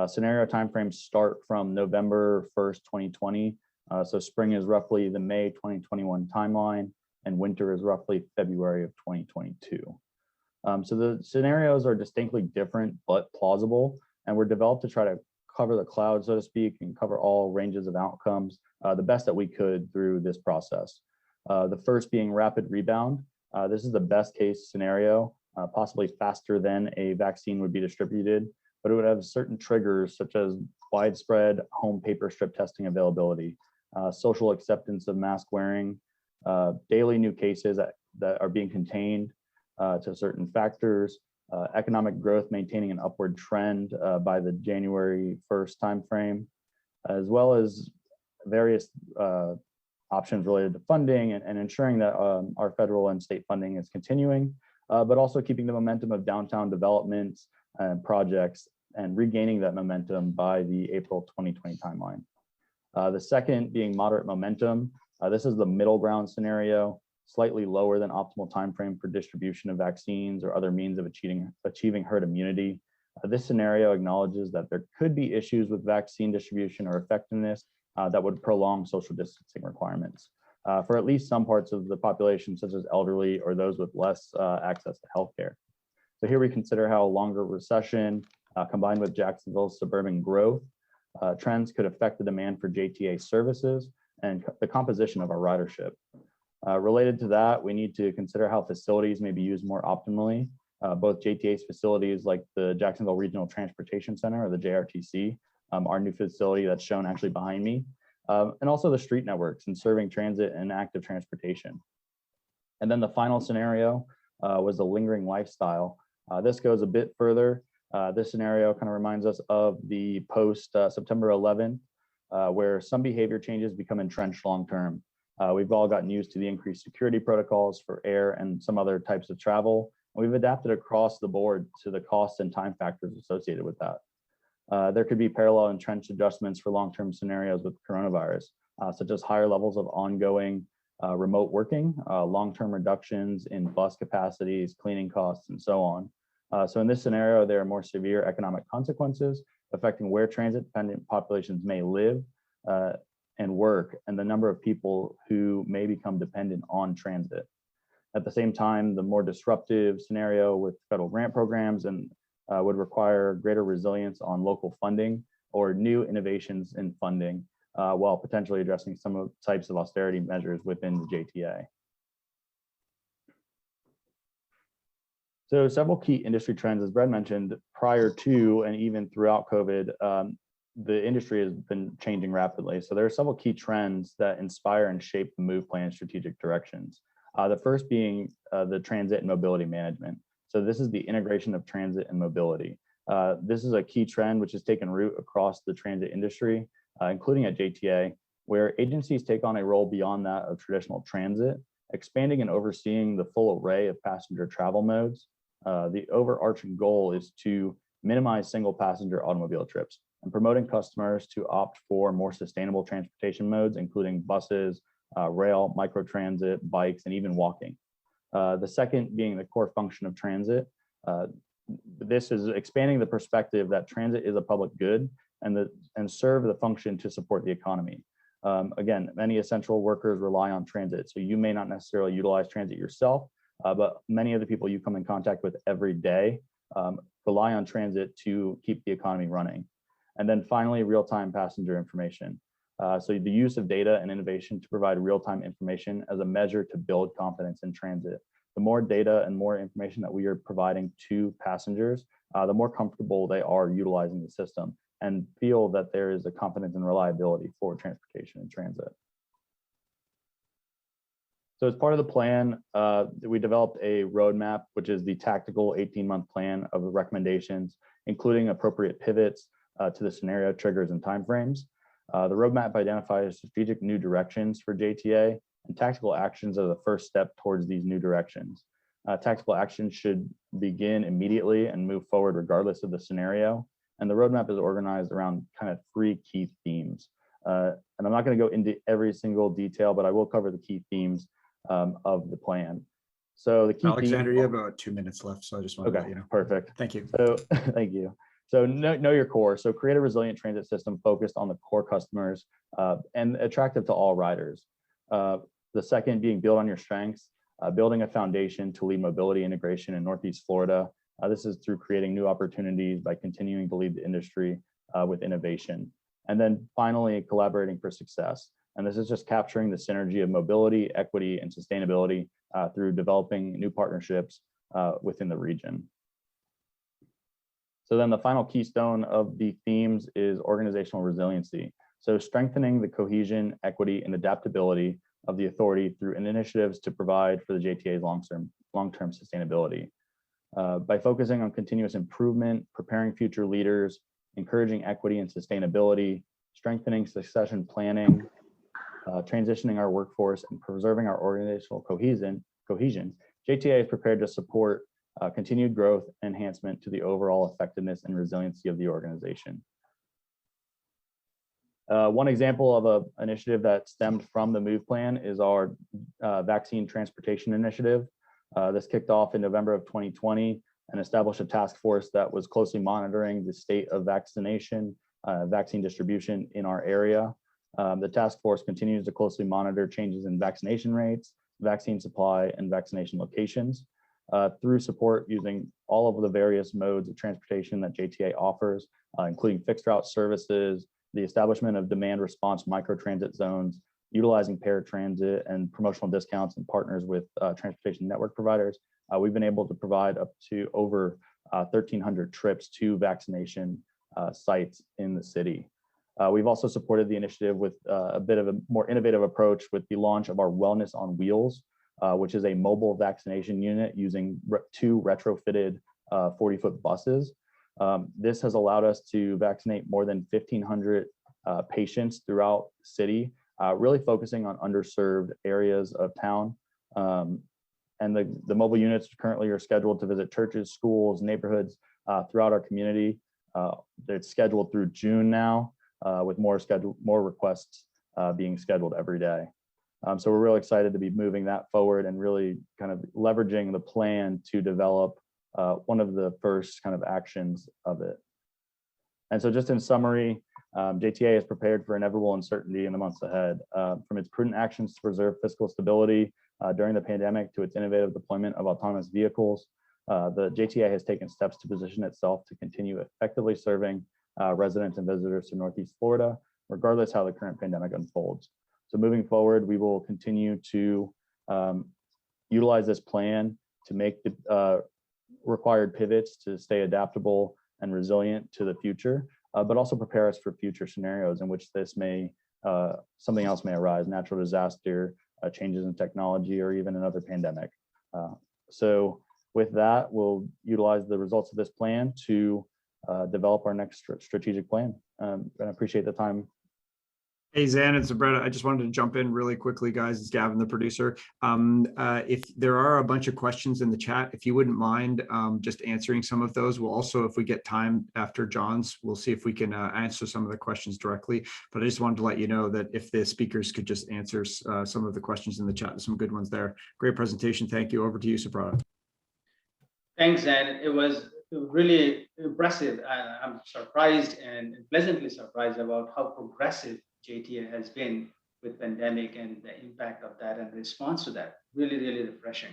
Scenario timeframes start from November 1st, 2020. So spring is roughly the May 2021 timeline, and winter is roughly February of 2022. So the scenarios are distinctly different but plausible, and were developed to try to cover the cloud, so to speak, and cover all ranges of outcomes the best that we could through this process. The first being rapid rebound. This is the best case scenario, possibly faster than a vaccine would be distributed, but it would have certain triggers such as widespread home paper strip testing availability, social acceptance of mask wearing, daily new cases that are being contained to certain factors, economic growth maintaining an upward trend by the January 1st timeframe, as well as various options related to funding and ensuring that our federal and state funding is continuing, but also keeping the momentum of downtown developments and projects and regaining that momentum by the April 2020 timeline. The second being moderate momentum. This is the middle ground scenario, slightly lower than optimal timeframe for distribution of vaccines or other means of achieving herd immunity. This scenario acknowledges that there could be issues with vaccine distribution or effectiveness that would prolong social distancing requirements for at least some parts of the population, such as elderly or those with less access to healthcare. So here we consider how a longer recession combined with Jacksonville's suburban growth trends could affect the demand for JTA services and the composition of our ridership. Related to that, we need to consider how facilities may be used more optimally. Both JTA's facilities like the Jacksonville Regional Transportation Center, or the JRTC, our new facility that's shown actually behind me, and also the street networks and serving transit and active transportation. And then the final scenario was the lingering lifestyle. This goes a bit further. This scenario kind of reminds us of the post September 11th, where some behavior changes become entrenched long-term. We've all gotten used to the increased security protocols for air and some other types of travel. And we've adapted across the board to the costs and time factors associated with that. There could be parallel entrenched adjustments for long-term scenarios with coronavirus, such as higher levels of ongoing remote working, long-term reductions in bus capacities, cleaning costs, and so on. So in this scenario, there are more severe economic consequences affecting where transit-dependent populations may live and work, and the number of people who may become dependent on transit. At the same time, the more disruptive scenario with federal grant programs and would require greater resilience on local funding or new innovations in funding, while potentially addressing some of the types of austerity measures within the JTA. So several key industry trends, as Brett mentioned, prior to and even throughout COVID, the industry has been changing rapidly. So there are several key trends that inspire and shape the move plan strategic directions. The first being the transit and mobility management. So this is the integration of transit and mobility. This is a key trend which has taken root across the transit industry, including at JTA, where agencies take on a role beyond that of traditional transit, expanding and overseeing the full array of passenger travel modes. The overarching goal is to minimize single passenger automobile trips and promoting customers to opt for more sustainable transportation modes, including buses, rail, microtransit, bikes, and even walking. The second being the core function of transit. This is expanding the perspective that transit is a public good and serve the function to support the economy. Again, many essential workers rely on transit, so you may not necessarily utilize transit yourself, but many of the people you come in contact with every day rely on transit to keep the economy running. And then finally, real-time passenger information. So the use of data and innovation to provide real-time information as a measure to build confidence in transit. The more data and more information that we are providing to passengers, the more comfortable they are utilizing the system and feel that there is a confidence and reliability for transportation and transit. So as part of the plan, we developed a roadmap, which is the tactical 18-month plan of recommendations, including appropriate pivots to the scenario triggers and timeframes. The roadmap identifies strategic new directions for JTA, and tactical actions are the first step towards these new directions. Tactical actions should begin immediately and move forward regardless of the scenario. And the roadmap is organized around kind of 3 key themes. And I'm not going to go into every single detail, but I will cover the key themes of the plan. So the key Alexander, you have about 2 minutes left, so I just want to let you know. Perfect. Thank you. So thank you. So know your core. So create a resilient transit system focused on the core customers and attractive to all riders. The second being build on your strengths, building a foundation to lead mobility integration in Northeast Florida. This is through creating new opportunities by continuing to lead the industry with innovation. And then finally, collaborating for success. And this is just capturing the synergy of mobility, equity, and sustainability through developing new partnerships within the region. So then the final keystone of the themes is organizational resiliency. So strengthening the cohesion, equity, and adaptability of the authority through initiatives to provide for the JTA's long-term sustainability. By focusing on continuous improvement, preparing future leaders, encouraging equity and sustainability, strengthening succession planning, transitioning our workforce, and preserving our organizational cohesion, JTA is prepared to support continued growth and enhancement to the overall effectiveness and resiliency of the organization. One example of an initiative that stemmed from the MOVE plan is our vaccine transportation initiative. This kicked off in November of 2020 and established a task force that was closely monitoring the state of vaccination, vaccine distribution in our area. The task force continues to closely monitor changes in vaccination rates, vaccine supply, and vaccination locations through support using all of the various modes of transportation that JTA offers, including fixed route services, the establishment of demand response microtransit zones, utilizing paratransit and promotional discounts and partners with transportation network providers. We've been able to provide up to over 1,300 trips to vaccination sites in the city. We've also supported the initiative with a bit of a more innovative approach with the launch of our Wellness on Wheels, which is a mobile vaccination unit using 2 retrofitted 40-foot buses. This has allowed us to vaccinate more than 1,500 patients throughout the city, really focusing on underserved areas of town. And the mobile units currently are scheduled to visit churches, schools, neighborhoods throughout our community. It's scheduled through June now, with more requests being scheduled every day. So we're really excited to be moving that forward and really kind of leveraging the plan to develop one of the first kind of actions of it. And so just in summary, JTA is prepared for inevitable uncertainty in the months ahead. From its prudent actions to preserve fiscal stability during the pandemic to its innovative deployment of autonomous vehicles, the JTA has taken steps to position itself to continue effectively serving residents and visitors to Northeast Florida, regardless how the current pandemic unfolds. So moving forward, we will continue to utilize this plan to make the required pivots to stay adaptable and resilient to the future, but also prepare us for future scenarios in which this may, something else may arise, natural disaster, changes in technology, or even another pandemic. So with that, we'll utilize the results of this plan to develop our next strategic plan. And I appreciate the time. Hey, Zan and Sabrina, I just wanted to jump in really quickly, guys. It's Gavin, the producer. If there are a bunch of questions in the chat, if you wouldn't mind just answering some of those. We'll also, if we get time after John's, we'll see if we can answer some of the questions directly. But I just wanted to let you know that if the speakers could just answer some of the questions in the chat, some good ones there. Great presentation. Thank you. Over to you, Sabrina. Thanks, Zan. It was really impressive. I'm surprised and pleasantly surprised about how progressive JTA has been with pandemic and the impact of that and response to that. Really, really refreshing.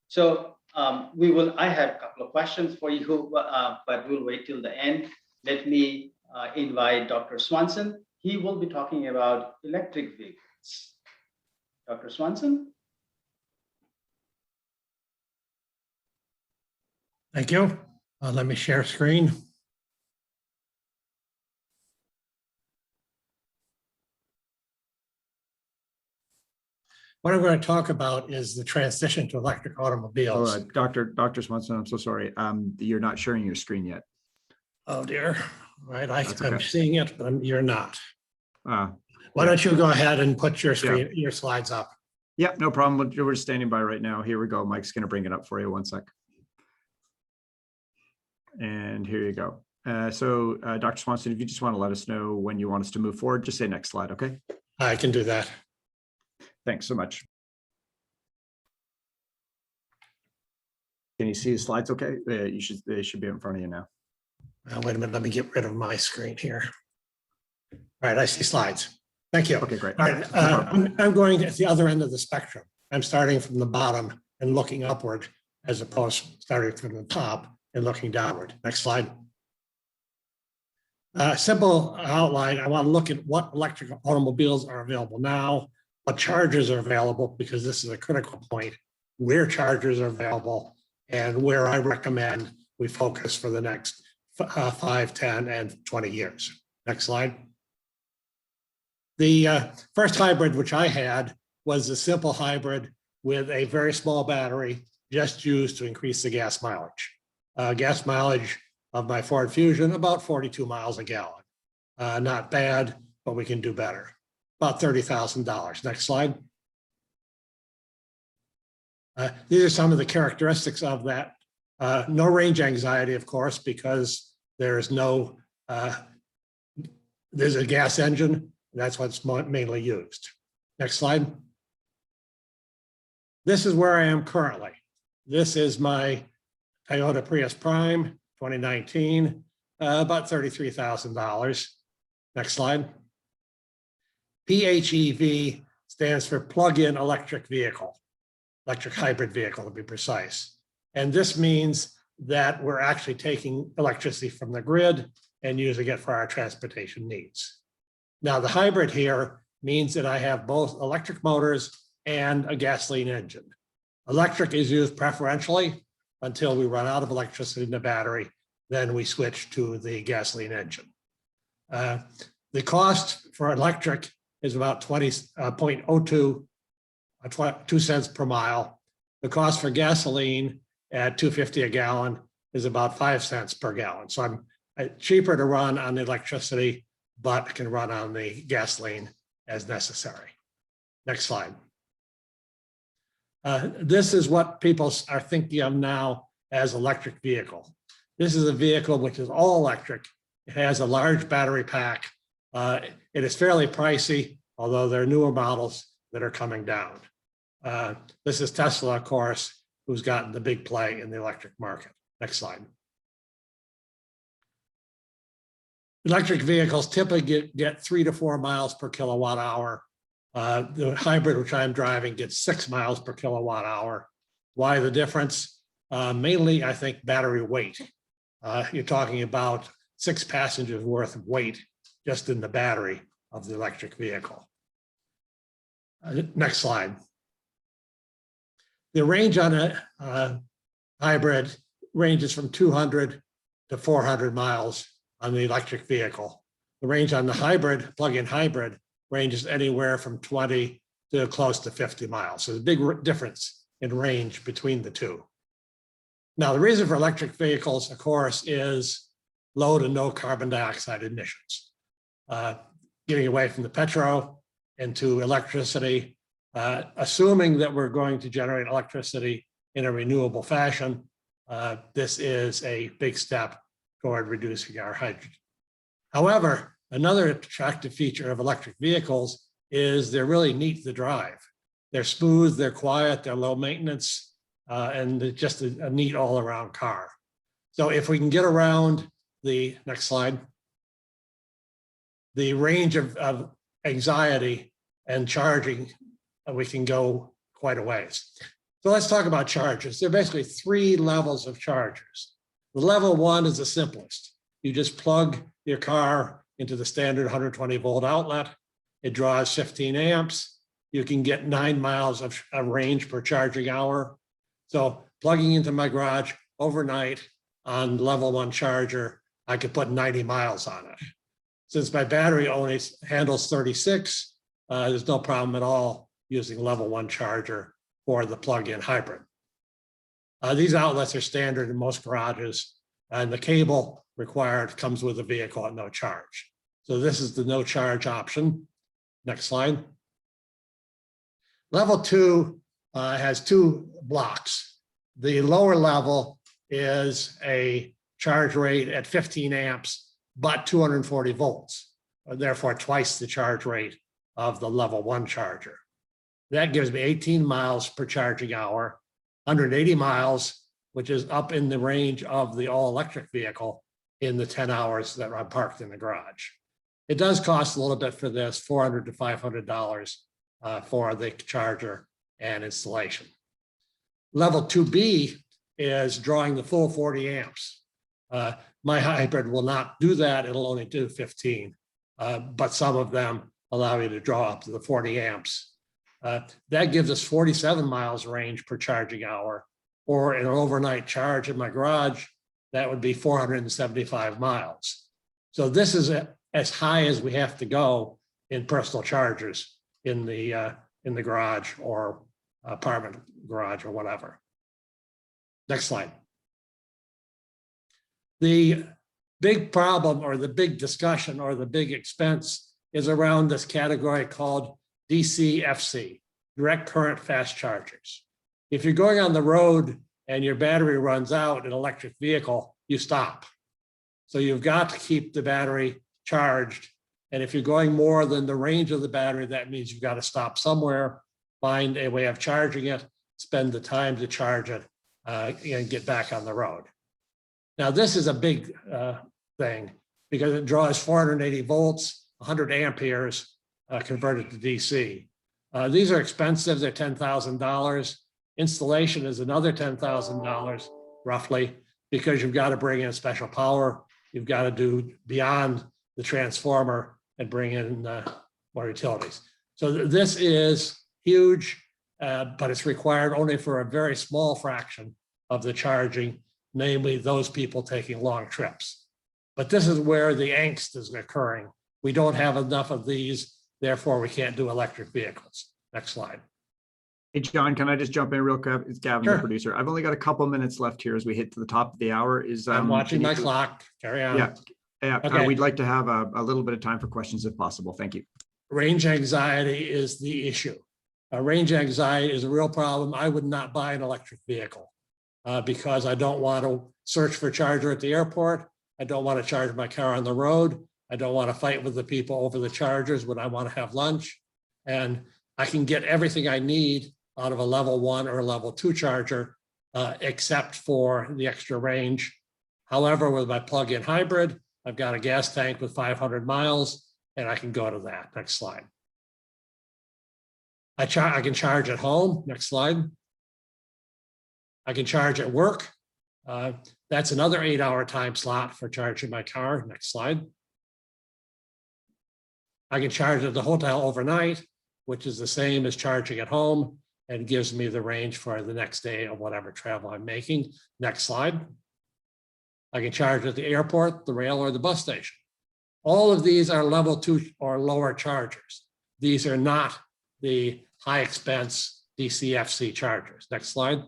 So I have a couple of questions for you, but we'll wait till the end. Let me invite Dr. Swanson he will be talking about electric vehicles. Dr. Swanson? Thank you. Let me share screen. What I'm going to talk about is the transition to electric automobiles. Dr. Swanson, I'm so sorry. You're not sharing your screen yet. Oh dear. Right, That's I'm okay. seeing it, but you're not. Uh, Why don't you go ahead and put your screen, your slides up? yeah, no problem. We're standing by right now. Here we go. Mike's going to bring it up for you. One sec. And here you go. So Dr. Swanson, if you just want to let us know when you want us to move forward, just say next slide, okay? I can do that. Thanks so much. Can you see the slides okay? They should be in front of you now. Wait a minute, let me get rid of my screen here. All right, I see slides. Thank you. Okay, great. All right, I'm going at the other end of the spectrum. I'm starting from the bottom and looking upward as opposed to starting from the top and looking downward. Next slide. Simple outline. I want to look at what electric automobiles are available now, what chargers are available, because this is a critical point, where chargers are available, and where I recommend we focus for the next 5, 10, and 20 years. Next slide. The first hybrid, which I had, was a simple hybrid with a very small battery, just used to increase the gas mileage. Gas mileage of my Ford Fusion, about 42 miles a gallon. Not bad, but we can do better. About $30,000. Next slide. These are some of the characteristics of that. No range anxiety, of course, because there's no, there's a gas engine. That's what's mainly used. Next slide. This is where I am currently. This is my Toyota Prius Prime 2019, about $33,000. Next slide. PHEV stands for plug-in electric vehicle, electric hybrid vehicle to be precise. And this means that we're actually taking electricity from the grid and using it for our transportation needs. Now, the hybrid here means that I have both electric motors and a gasoline engine. Electric is used preferentially until we run out of electricity in the battery, then we switch to the gasoline engine. The cost for electric is about 20.02 2 cents per mile. The cost for gasoline at $2.50 a gallon is about 5 cents per gallon. So I'm cheaper to run on the electricity, but can run on the gasoline as necessary. Next slide. This is what people are thinking of now as electric vehicle. This is a vehicle which is all electric. It has a large battery pack. It is fairly pricey, although there are newer models that are coming down. This is Tesla, of course, who's gotten the big play in the electric market. Next slide. Electric vehicles typically get 3 to 4 miles per kilowatt hour. The hybrid, which I'm driving, gets 6 miles per kilowatt hour. Why the difference? Mainly, I think, battery weight. You're talking about 6 passengers worth of weight just in the battery of the electric vehicle. Next slide. The range on a hybrid ranges from 200 to 400 miles on the electric vehicle. The range on the hybrid, plug-in hybrid, ranges anywhere from 20 to close to 50 miles. So there's a big difference in range between the two. Now, the reason for electric vehicles, of course, is low to no carbon dioxide emissions. Getting away from the petrol into electricity, assuming that we're going to generate electricity in a renewable fashion, this is a big step toward reducing our hydrogen. However, another attractive feature of electric vehicles is they're really neat to drive. They're smooth, they're quiet, they're low maintenance, and they're just a neat all-around car. So if we can get around the next slide, the range of anxiety and charging, we can go quite a ways. So let's talk about chargers. There are basically 3 levels of chargers. The level 1 is the simplest. You just plug your car into the standard 120 volt outlet. It draws 15 amps. You can get 9 miles of range per charging hour. So plugging into my garage overnight on level 1 charger, I could put 90 miles on it. Since my battery only handles 36, there's no problem at all using level 1 charger for the plug-in hybrid. These outlets are standard in most garages, and the cable required comes with the vehicle at no charge. So this is the no charge option. Next slide. Level 2 has 2 blocks. The lower level is a charge rate at 15 amps, but 240 volts, therefore twice the charge rate of the level 1 charger. That gives me 18 miles per charging hour, 180 miles, which is up in the range of the all-electric vehicle in the 10 hours that I'm parked in the garage. It does cost a little bit for this, $400 to $500 for the charger and installation. Level 2B is drawing the full 40 amps. My hybrid will not do that. It'll only do 15, but some of them allow you to draw up to the 40 amps. That gives us 47 miles range per charging hour, or an overnight charge in my garage, that would be 475 miles. So this is as high as we have to go in personal chargers in the garage or apartment garage or whatever. Next slide. The big problem or the big discussion or the big expense is around this category called DCFC, direct current fast chargers. If you're going on the road and your battery runs out in an electric vehicle, you stop. So you've got to keep the battery charged. And if you're going more than the range of the battery, that means you've got to stop somewhere, find a way of charging it, spend the time to charge it, and get back on the road. Now, this is a big thing because it draws 480 volts, 100 amperes converted to DC. These are expensive. They're $10,000. Installation is another $10,000 roughly, because you've got to bring in special power. You've got to do beyond the transformer and bring in more utilities. So this is huge, but it's required only for a very small fraction of the charging, namely those people taking long trips. But this is where the angst is occurring. We don't have enough of these, therefore we can't do electric vehicles. Next slide. Hey, John, can I just jump in real quick? It's Gavin, Sure. the producer. I've only got a couple minutes left here as we hit to the top of the hour. I'm watching my clock. Carry on. Yeah, Okay. we'd like to have a little bit of time for questions if possible. Thank you. Range anxiety is the issue. Range anxiety is a real problem. I would not buy an electric vehicle because I don't want to search for a charger at the airport. I don't want to charge my car on the road. I don't want to fight with the people over the chargers when I want to have lunch. And I can get everything I need out of a level 1 or level 2 charger, except for the extra range. However, with my plug-in hybrid, I've got a gas tank with 500 miles, and I can go to that. Next slide. I can charge at home. Next slide. I can charge at work. That's another 8-hour time slot for charging my car. Next slide. I can charge at the hotel overnight, which is the same as charging at home and gives me the range for the next day of whatever travel I'm making. Next slide. I can charge at the airport, the rail, or the bus station. All of these are level 2 or lower chargers. These are not the high expense DCFC chargers. Next slide.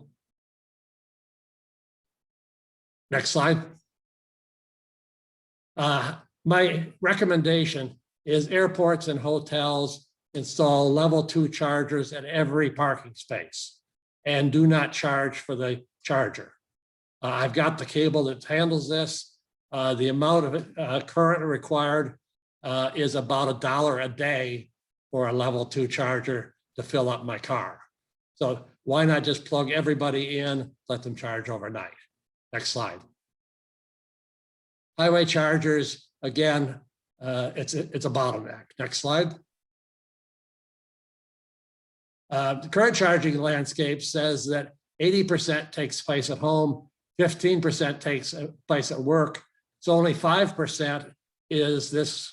Next slide. My recommendation is airports and hotels install level 2 chargers at every parking space and do not charge for the charger. I've got the cable that handles this. The amount of current required is about $1 a day for a level 2 charger to fill up my car. So why not just plug everybody in, let them charge overnight? Next slide. Highway chargers, again, it's a bottleneck. Next slide. The current charging landscape says that 80% takes place at home, 15% takes place at work. So only 5% is this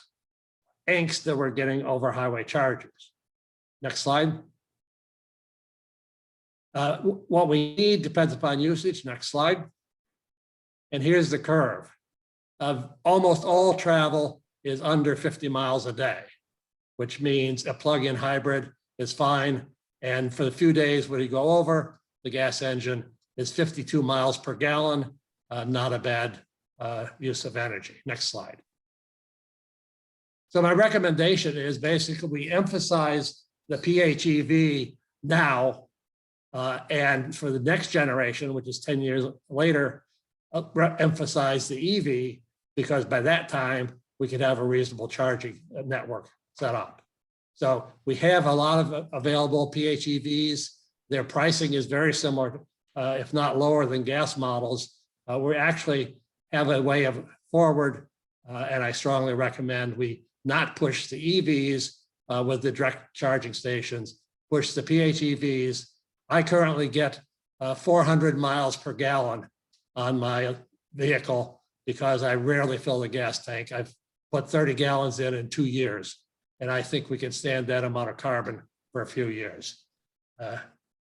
angst that we're getting over highway charges. Next slide. What we need depends upon usage. Next slide. And here's the curve. Almost all travel is under 50 miles a day, which means a plug-in hybrid is fine. And for the few days when you go over, the gas engine is 52 miles per gallon, not a bad use of energy. Next slide. So my recommendation is basically we emphasize the PHEV now, and for the next generation, which is 10 years later, emphasize the EV, because by that time we could have a reasonable charging network set up. So we have a lot of available PHEVs. Their pricing is very similar, if not lower than gas models. We actually have a way of forward, and I strongly recommend we not push the EVs with the direct charging stations, push the PHEVs. I currently get 400 miles per gallon on my vehicle because I rarely fill the gas tank. I've put 30 gallons in 2 years, and I think we can stand that amount of carbon for a few years.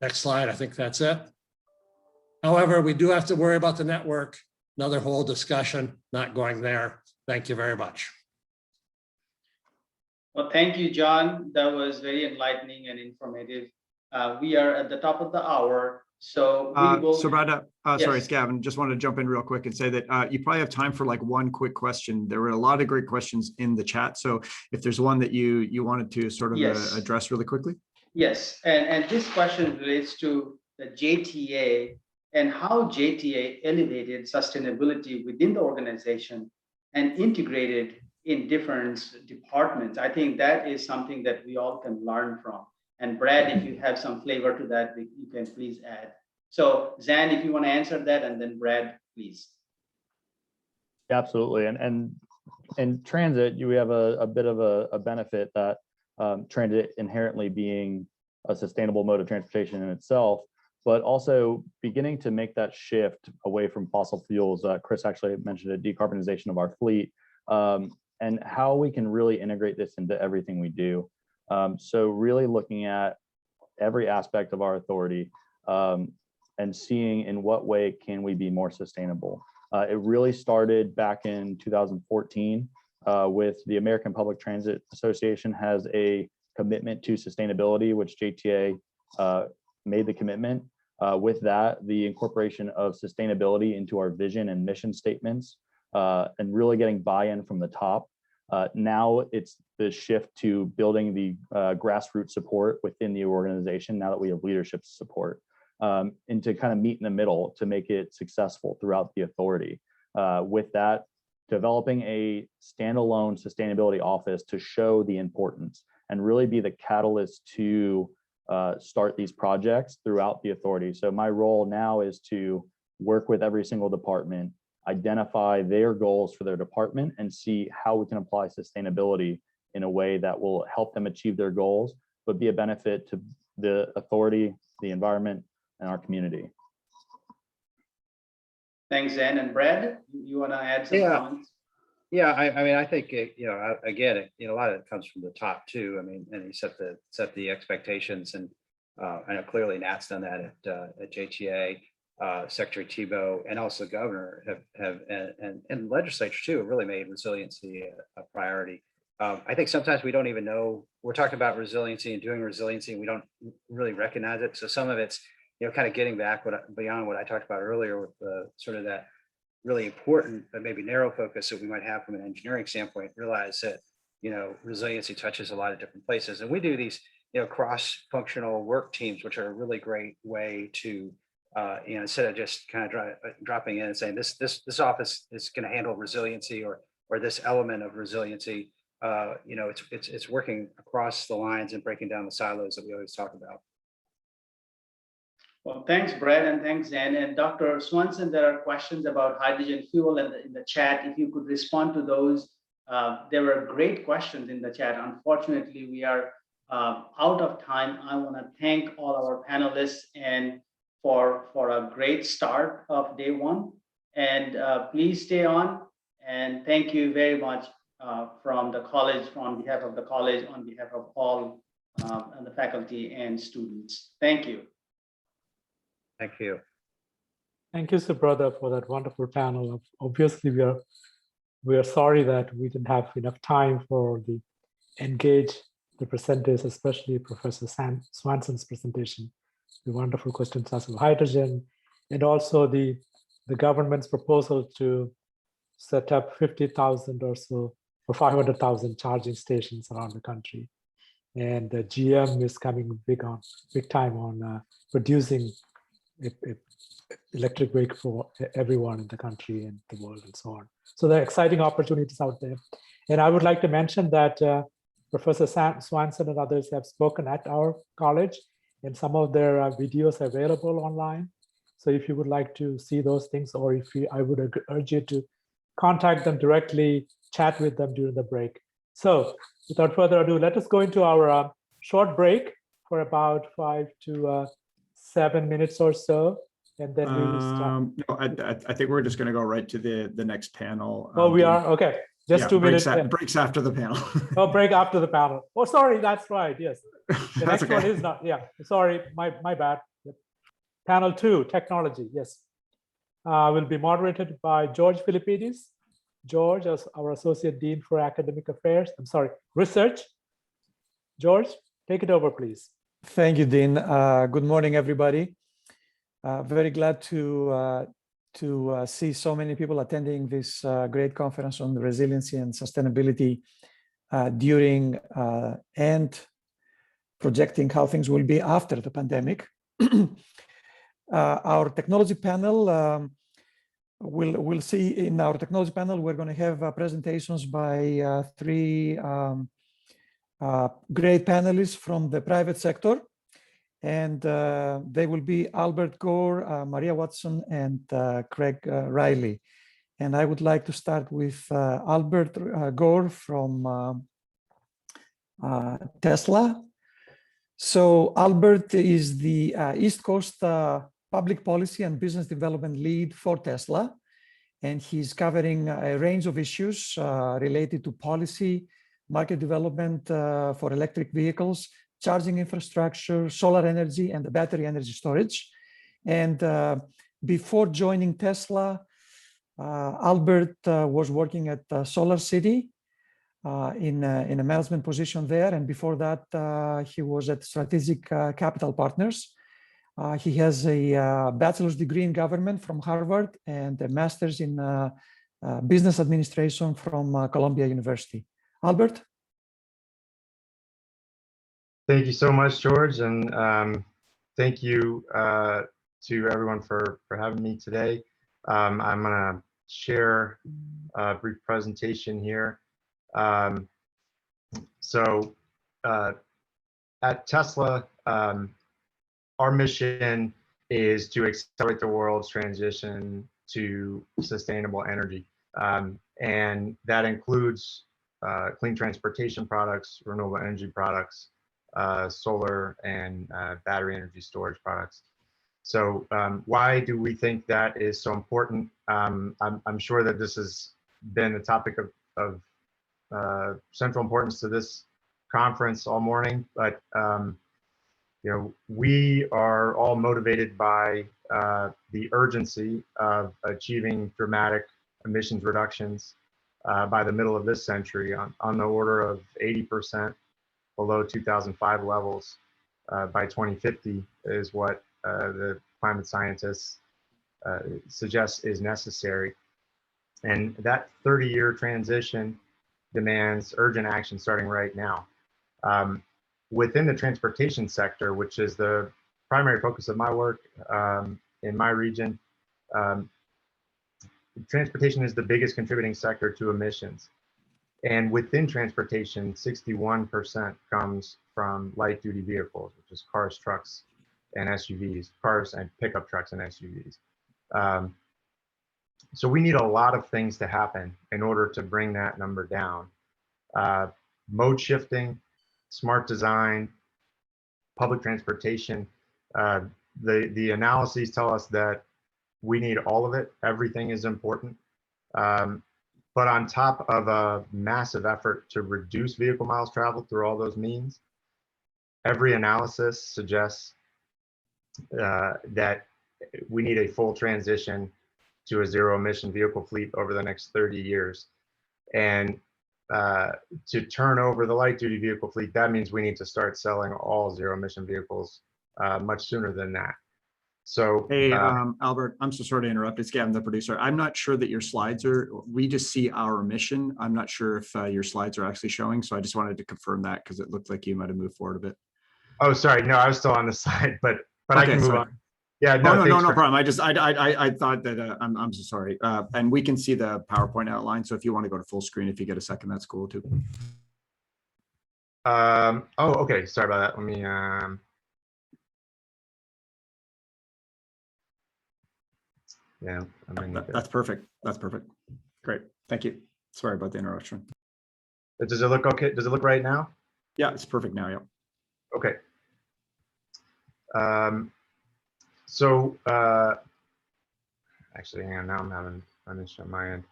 Next slide, I think that's it. However, we do have to worry about the network. Another whole discussion, not going there. Thank you very much. Well, thank you, John. That was very enlightening and informative. We are at the top of the hour, so we will. So Brad, sorry, Yes. it's Gavin. Just wanted to jump in real quick and say that you probably have time for like one quick question. There were a lot of great questions in the chat. So if there's one that you wanted to sort of Yes. address really quickly. Yes, and this question relates to the JTA and how JTA elevated sustainability within the organization and integrated in different departments. I think that is something that we all can learn from. And Brad, if you have some flavor to that, you can please add. So Zan, if you want to answer that, and then Brad, please. Absolutely. And in transit, we have a bit of a benefit that transit inherently being a sustainable mode of transportation in itself, but also beginning to make that shift away from fossil fuels. Chris actually mentioned it, decarbonization of our fleet, and how we can really integrate this into everything we do. So really looking at every aspect of our authority and seeing in what way can we be more sustainable. It really started back in 2014 with the American Public Transit Association has a commitment to sustainability, which JTA made the commitment. With that, the incorporation of sustainability into our vision and mission statements and really getting buy-in from the top. Now it's the shift to building the grassroots support within the organization now that we have leadership support, and to kind of meet in the middle to make it successful throughout the authority. With that, developing a standalone sustainability office to show the importance and really be the catalyst to start these projects throughout the authority. So my role now is to work with every single department, identify their goals for their department, and see how we can apply sustainability in a way that will help them achieve their goals, but be a benefit to the authority, the environment, and our community. Thanks, Zan. And Brad, you want to add some comments? Yeah, I mean, I think again, a lot of it comes from the top too. I mean, and he set the expectations, and I know clearly Nat's done that at JTA. Secretary Tebow and also the governor and legislature too have really made resiliency a priority. I think sometimes we don't even know we're talking about resiliency and doing resiliency, and we don't really recognize it. So some of it's kind of getting back beyond what I talked about earlier with sort of that really important but maybe narrow focus that we might have from an engineering standpoint. Realize that resiliency touches a lot of different places, and we do these cross-functional work teams, which are a really great way to instead of just kind of dropping in and saying this office is going to handle resiliency or this element of resiliency. It's working across the lines and breaking down the silos that we always talk about. Well, thanks, Brad, and thanks, Zan. And Dr. Swanson, there are questions about hydrogen fuel in the chat. If you could respond to those. There were great questions in the chat. Unfortunately, we are out of time. I want to thank all our panelists and for a great start of day one. And please stay on. And thank you very much. from the college, on behalf of the college, on behalf of all and the faculty and students. Thank you. Thank you. Thank you, Subrata, for that wonderful panel. Obviously, we are sorry that we didn't have enough time for engage the presenters, especially Professor Swanson's presentation. The wonderful questions asked of hydrogen, and also the government's proposal to set up 50,000 or so or 500,000 charging stations around the country. And the GM is coming big time on producing electric vehicle for everyone in the country and the world and so on. So there are exciting opportunities out there. And I would like to mention that Professor Swanson and others have spoken at our college, and some of their videos are available online. So if you would like to see those things, or if I would urge you to contact them directly, chat with them during the break. So without further ado, let us go into our short break for about 5 to 7 minutes or so. And then we will start. No, I think we're just going to go right to the next panel. Oh, we are? Okay. Just 2 minutes. Breaks after the panel. Oh, break after the panel. Oh, sorry. That's right. Yes. The next one is not. Yeah. Sorry. My bad. Yep. Panel 2, technology. Yes. Will be moderated by George Philippides. George, as our Associate Dean for Academic Affairs. Research. George, take it over, please. Thank you, Dean. Good morning, everybody. Very glad to see so many people attending this great conference on resiliency and sustainability during and projecting how things will be after the pandemic. Our technology panel, we'll see in our technology panel, we're going to have presentations by 3 great panelists from the private sector. And they will be Albert Gore, Maria Watson, and Craig Reilly. And I would like to start with Albert Gore from Tesla. So Albert is the East Coast Public Policy and Business Development Lead for Tesla. And he's covering a range of issues related to policy, market development for electric vehicles, charging infrastructure, solar energy, and the battery energy storage. And before joining Tesla, Albert was working at Solar City in a management position there. And before that, he was at Strategic Capital Partners. He has a bachelor's degree in government from Harvard and a master's in business administration from Columbia University. Albert? Thank you so much, George, and thank you to everyone for having me today. I'm going to share a brief presentation here. So at Tesla, our mission is to accelerate the world's transition to sustainable energy. And that includes clean transportation products, renewable energy products, solar and battery energy storage products. So why do we think that is so important? I'm sure that this has been a topic of central importance to this conference all morning, but you know, we are all motivated by the urgency of achieving dramatic emissions reductions by the middle of this century on the order of 80% below 2005 levels by 2050 is what the climate scientists suggest is necessary. And that 30-year transition demands urgent action starting right now. Within the transportation sector, which is the primary focus of my work in my region, transportation is the biggest contributing sector to emissions. And within transportation, 61% comes from light duty vehicles, which is cars, trucks, and SUVs, cars and pickup trucks and SUVs. So we need a lot of things to happen in order to bring that number down. Mode shifting, smart design, public transportation. The analyses tell us that we need all of it. Everything is important. But But on top of a massive effort to reduce vehicle miles traveled through all those means, every analysis suggests that we need a full transition to a zero emission vehicle fleet over the next 30 years. And to turn over the light duty vehicle fleet, that means we need to start selling all zero emission vehicles much sooner than that. So, hey, Albert, I'm so sorry to interrupt. It's Gavin, the producer. I'm not sure that your slides we just see our mission. I'm not sure if your slides are actually showing. So I just wanted to confirm that because it looked like you might have moved forward a bit. Oh, sorry. No, I was still on the slide, but okay, I can move on. Yeah, no, no problem. I thought that I'm so sorry. And we can see the PowerPoint outline. So if you want to go to full screen, if you get a second, that's cool too. Oh, okay. Sorry about that. Let me, yeah, that's perfect. That's perfect. Great. Thank you. Sorry about the interruption. Does it look okay? Does it look right now? Yeah, it's perfect now. Yeah. Okay. So actually, hang on. Now I'm having an issue on my end.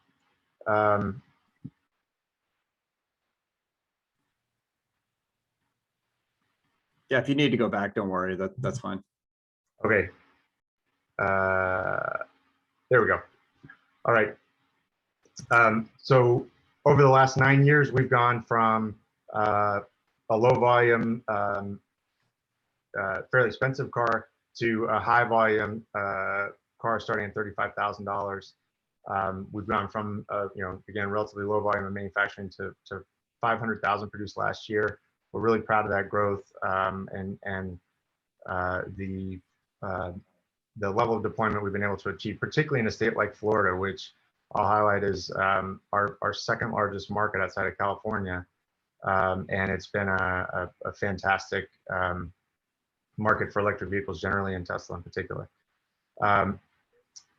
Yeah, if you need to go back, don't worry. That's fine. Okay. There we go. All right. So over the last 9 years, we've gone from a low volume, fairly expensive car to a high volume car starting at $35,000. We've gone from, again, relatively low volume of manufacturing to 500,000 produced last year. We're really proud of that growth and the level of deployment we've been able to achieve, particularly in a state like Florida, which I'll highlight is our second largest market outside of California. And it's been a fantastic market for electric vehicles generally, and Tesla in particular.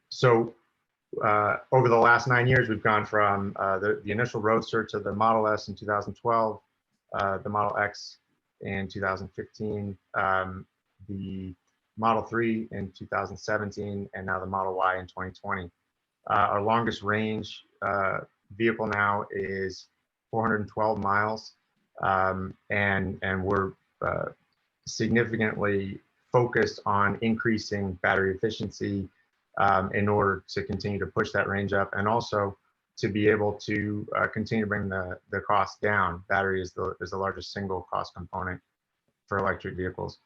So over the last 9 years, we've gone from the initial Roadster to the Model S in 2012, the Model X in 2015, the Model 3 in 2017, and now the Model Y in 2020. Our longest range vehicle now is 412 miles, and we're significantly focused on increasing battery efficiency in order to continue to push that range up, and also to be able to continue to bring the cost down. Battery is the largest single cost component for electric vehicles.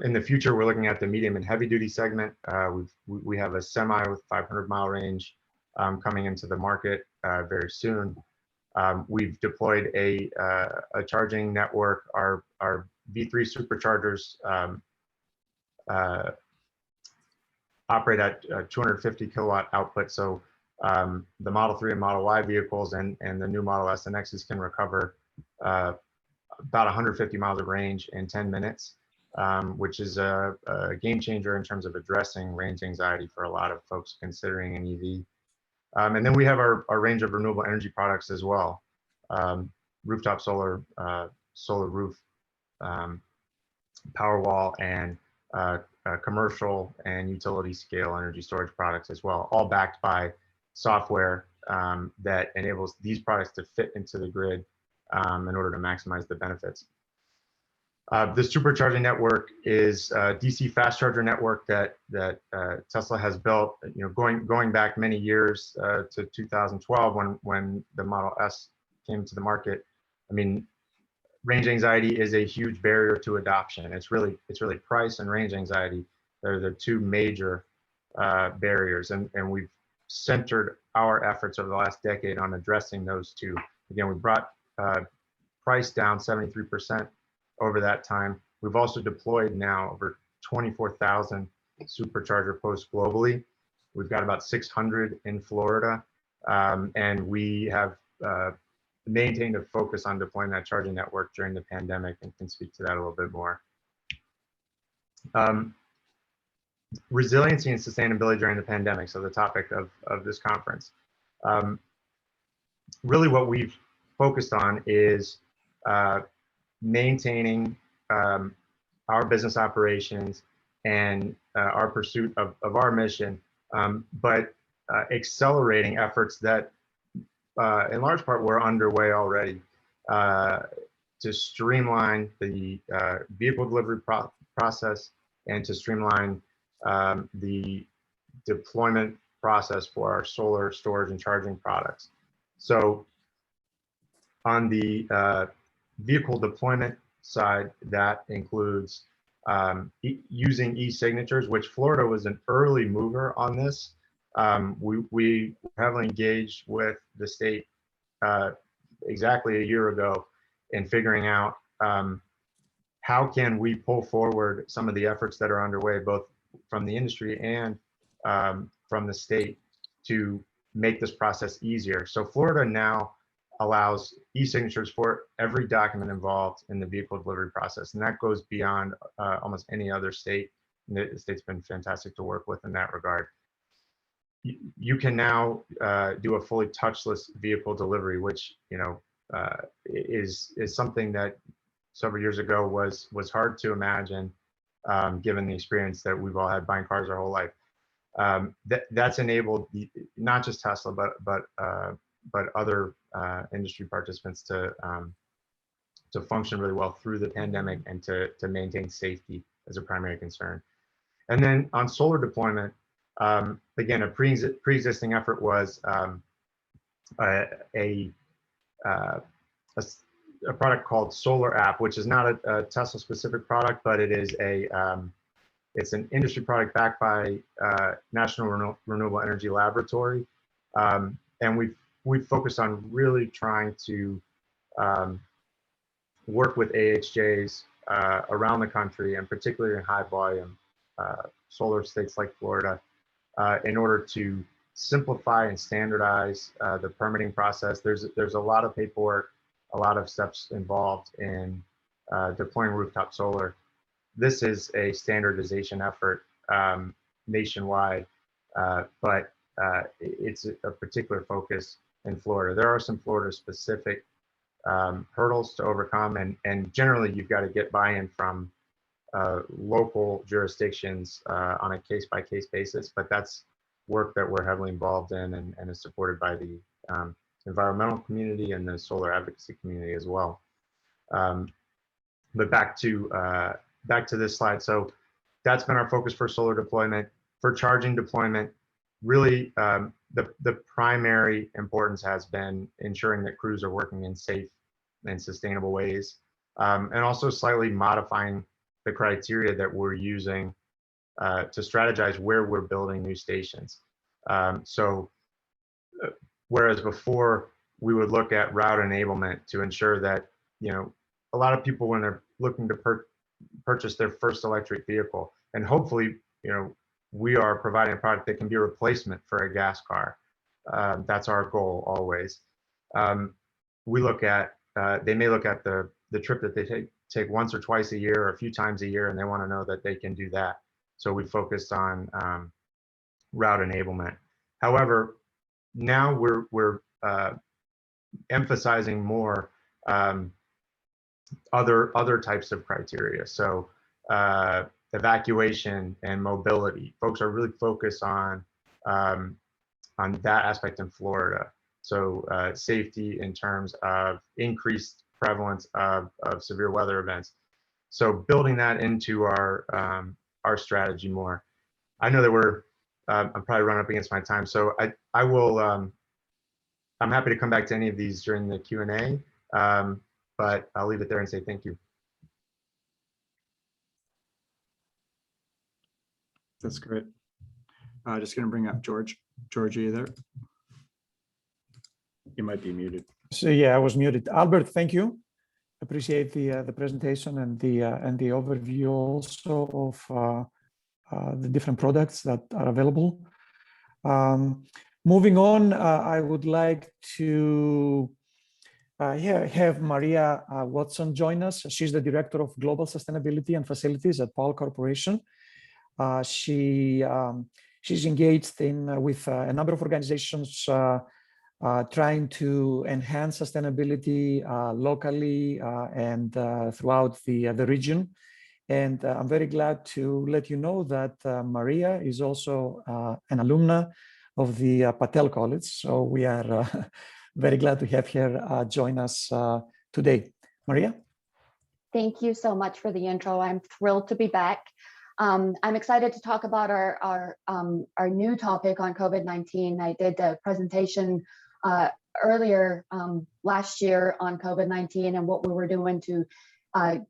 In the future, we're looking at the medium and heavy duty segment. We have a semi with 500-mile range coming into the market very soon. We've deployed a charging network. Our V3 superchargers operate at 250 kilowatt output. So the Model 3 and Model Y vehicles and the new Model S and X's can recover about 150 miles of range in 10 minutes. Which is a game changer in terms of addressing range anxiety for a lot of folks considering an EV. And then we have our range of renewable energy products as well. Rooftop solar, solar roof, Powerwall, and commercial and utility scale energy storage products as well, all backed by software that enables these products to fit into the grid in order to maximize the benefits. The supercharging network is a DC fast charger network that Tesla has built, going back many years to 2012 when the Model S came to the market. I mean, range anxiety is a huge barrier to adoption. It's really price and range anxiety. They're the two major barriers, and we've centered our efforts over the last decade on addressing those two. Again, we brought price down 73%. Over that time. We've also deployed now over 24,000 supercharger posts globally. We've got about 600 in Florida, and we have maintained a focus on deploying that charging network during the pandemic, and can speak to that a little bit more. Resiliency and sustainability during the pandemic, so the topic of this conference. Really what we've focused on is maintaining our business operations and our pursuit of our mission, but accelerating efforts that in large part, were underway already to streamline the vehicle delivery process and to streamline the deployment process for our solar storage and charging products. So on the vehicle deployment side, that includes using e-signatures, which Florida was an early mover on this. We heavily engaged with the state exactly a year ago in figuring out how can we pull forward some of the efforts that are underway, both from the industry and from the state, to make this process easier. So Florida now allows e-signatures for every document involved in the vehicle delivery process, and that goes beyond almost any other state. The state's been fantastic to work with in that regard. You can now do a fully touchless vehicle delivery, which is something that several years ago was hard to imagine, given the experience that we've all had buying cars our whole life. That's enabled not just Tesla, but other industry participants to function really well through the pandemic and to maintain safety as a primary concern. And then on solar deployment, again, a pre-existing effort was a product called Solar App, which is not a Tesla specific product, but it is it's an industry product backed by National Renewable Energy Laboratory. And we've focused on really trying to work with AHJs around the country, and particularly in high volume solar states like Florida, in order to simplify and standardize the permitting process. There's a lot of paperwork, a lot of steps involved in deploying rooftop solar. This is a standardization effort nationwide, but it's a particular focus in Florida. There are some Florida specific hurdles to overcome, and generally you've got to get buy-in from local jurisdictions on a case-by-case basis, but that's work that we're heavily involved in and is supported by the environmental community and the solar advocacy community as well. But back to this slide. So that's been our focus for solar deployment. For charging deployment, really the primary importance has been ensuring that crews are working in safe and sustainable ways, and also slightly modifying the criteria that we're using to strategize where we're building new stations. So whereas before we would look at route enablement to ensure that, a lot of people, when they're looking to purchase their first electric vehicle, and hopefully, we are providing a product that can be a replacement for a gas car. That's our goal always. We look at, they may look at the trip that they take once or twice a year or a few times a year, and they want to know that they can do that. So we focused on route enablement. However, now we're emphasizing more other types of criteria. So evacuation and mobility. Folks are really focused on that aspect in Florida. So safety in terms of increased prevalence of severe weather events. So building that into our strategy more. I know that I'm probably running up against my time, so I will. I'm happy to come back to any of these during the Q&A, but I'll leave it there and say thank you. That's great. Just going to bring up George. George, are you there? You might be muted. So yeah, I was muted. Albert, thank you. Appreciate the presentation and the overview also of the different products that are available. Moving on, I would like to have Maria Watson join us. She's the Director of Global Sustainability and Facilities at Powell Corporation. She's engaged with a number of organizations trying to enhance sustainability locally and throughout the region. And I'm very glad to let you know that Maria is also an alumna of the Patel College. So we are Very glad to have her join us today. Maria? Thank you so much for the intro. I'm thrilled to be back. I'm excited to talk about our new topic on COVID-19. I did a presentation earlier last year on COVID-19 and what we were doing to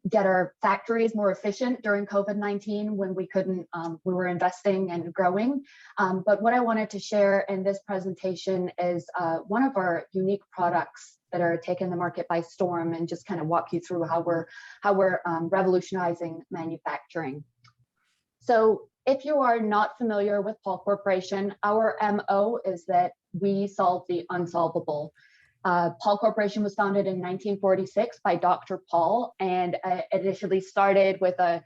get our factories more efficient during COVID-19 when we couldn't, we were investing and growing. But what I wanted to share in this presentation is one of our unique products that are taking the market by storm, and just kind of walk you through how we're revolutionizing manufacturing. So if you are not familiar with Paul Corporation, our MO is that we solve the unsolvable. Paul Corporation was founded in 1946 by Dr. Paul, and initially started with a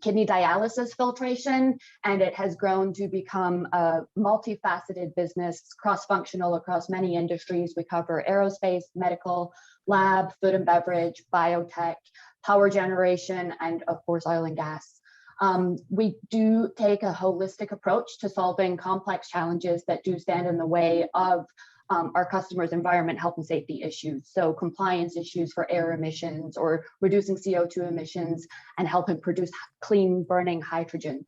kidney dialysis filtration, and it has grown to become a multifaceted business, cross-functional across many industries. We cover aerospace, medical, lab, food and beverage, biotech, power generation, and of course, oil and gas. We do take a holistic approach to solving complex challenges that do stand in the way of our customers' environment, health and safety issues. So compliance issues for air emissions or reducing CO2 emissions and helping produce clean burning hydrogen.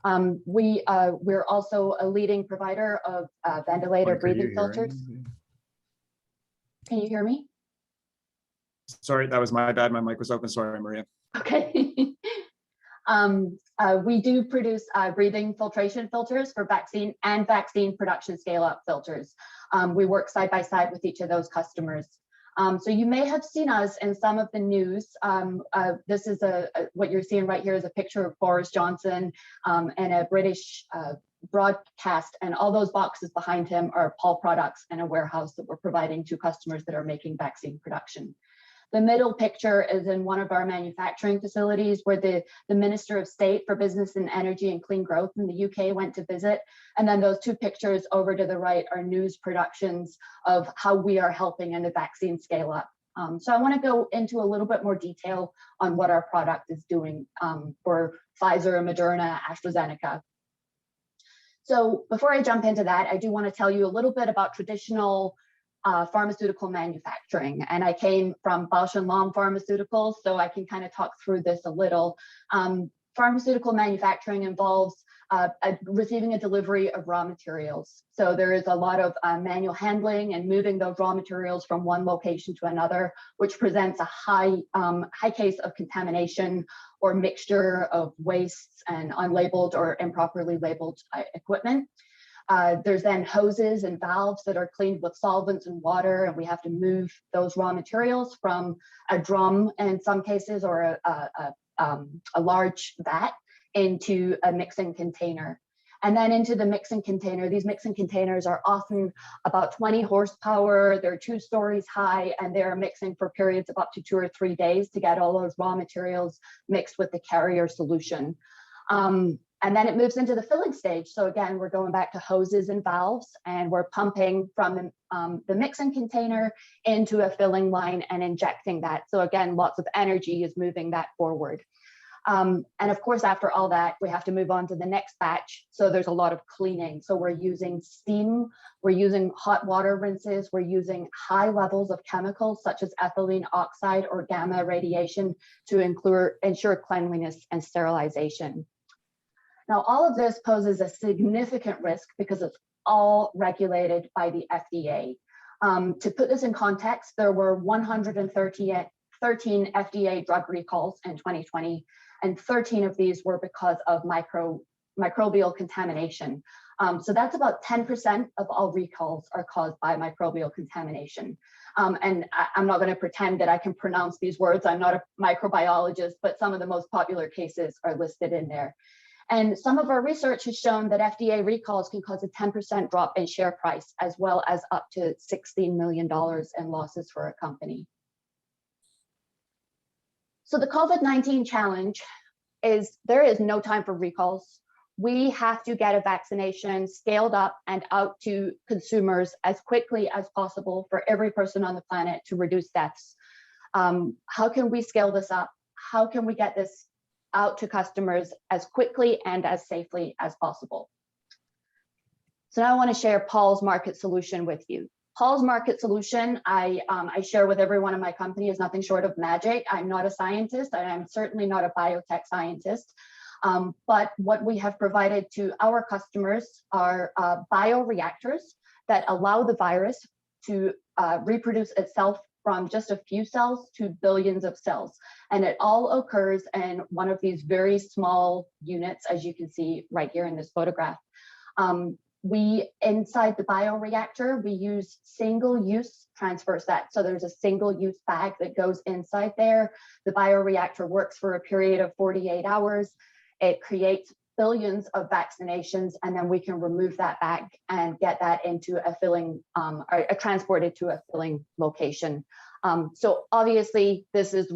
We're also a leading provider of ventilator breathing filters. Can you hear me? Sorry, that was my bad. My mic was open. Sorry, Maria. Okay. We do produce breathing filtration filters for vaccine and vaccine production scale-up filters. We work side by side with each of those customers. So you may have seen us in some of the news. This is what you're seeing right here is a picture of Boris Johnson and a British broadcast, and all those boxes behind him are Paul products and a warehouse that we're providing to customers that are making vaccine production. The middle picture is in one of our manufacturing facilities where the Minister of State for Business and Energy and Clean Growth in the UK went to visit. And then those two pictures over to the right are news productions of how we are helping in the vaccine scale up. So I want to go into a little bit more detail on what our product is doing for Pfizer, Moderna, AstraZeneca. So before I jump into that, I do want to tell you a little bit about traditional pharmaceutical manufacturing. And I came from Bausch & Lomb Pharmaceuticals, so I can kind of talk through this a little. Pharmaceutical manufacturing involves receiving a delivery of raw materials. So there is a lot of manual handling and moving those raw materials from one location to another, which presents a high case of contamination or mixture of wastes and unlabeled or improperly labeled equipment. There's then hoses and valves that are cleaned with solvents and water, and we have to move those raw materials from a drum in some cases or a large vat into a mixing container. And then into the mixing container. These mixing containers are often about 20 horsepower, they're 2 stories high, and they're mixing for periods of up to 2 or 3 days to get all those raw materials mixed with the carrier solution. And then it moves into the filling stage. So again, we're going back to hoses and valves, and we're pumping from the mixing container into a filling line and injecting that. So again, lots of energy is moving that forward. And of course, after all that, we have to move on to the next batch. So there's a lot of cleaning. So we're using steam, we're using hot water rinses, we're using high levels of chemicals such as ethylene oxide or gamma radiation to ensure cleanliness and sterilization. Now, all of this poses a significant risk because it's all regulated by the FDA. To put this in context, there were 113 FDA drug recalls in 2020, and 13 of these were because of microbial contamination. So that's about 10% of all recalls are caused by microbial contamination. And I'm not going to pretend that I can pronounce these words. I'm not a microbiologist, but some of the most popular cases are listed in there. And some of our research has shown that FDA recalls can cause a 10% drop in share price, as well as up to $16 million in losses for a company. So the COVID-19 challenge is there is no time for recalls. We have to get a vaccination scaled up and out to consumers as quickly as possible for every person on the planet to reduce deaths. How can we scale this up? How can we get this out to customers as quickly and as safely as possible? So now I want to share Paul's market solution with you. Paul's market solution, I share with everyone in my company, is nothing short of magic. I'm not a scientist, and I'm certainly not a biotech scientist. But what we have provided to our customers are bioreactors that allow the virus to reproduce itself from just a few cells to billions of cells. And it all occurs in one of these very small units, as you can see right here in this photograph. Inside the bioreactor, we use single-use transfer sets. So there's a single-use bag that goes inside there. The bioreactor works for a period of 48 hours. It creates billions of vaccinations, and then we can remove that bag and get that into a filling, or transported to a filling location. So obviously, this is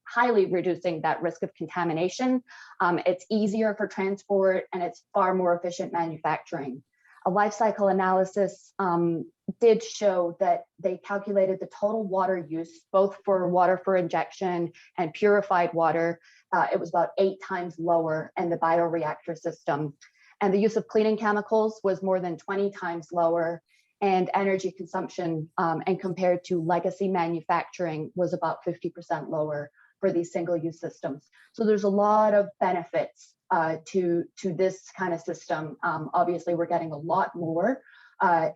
highly reducing that risk of contamination. It's easier for transport, and it's far more efficient manufacturing. A life cycle analysis did show that they calculated the total water use, both for water for injection and purified water. It was about 8 times lower in the bioreactor system. And the use of cleaning chemicals was more than 20 times lower. And energy consumption, and compared to legacy manufacturing, was about 50% lower for these single-use systems. So there's a lot of benefits to this kind of system. Obviously, we're getting a lot more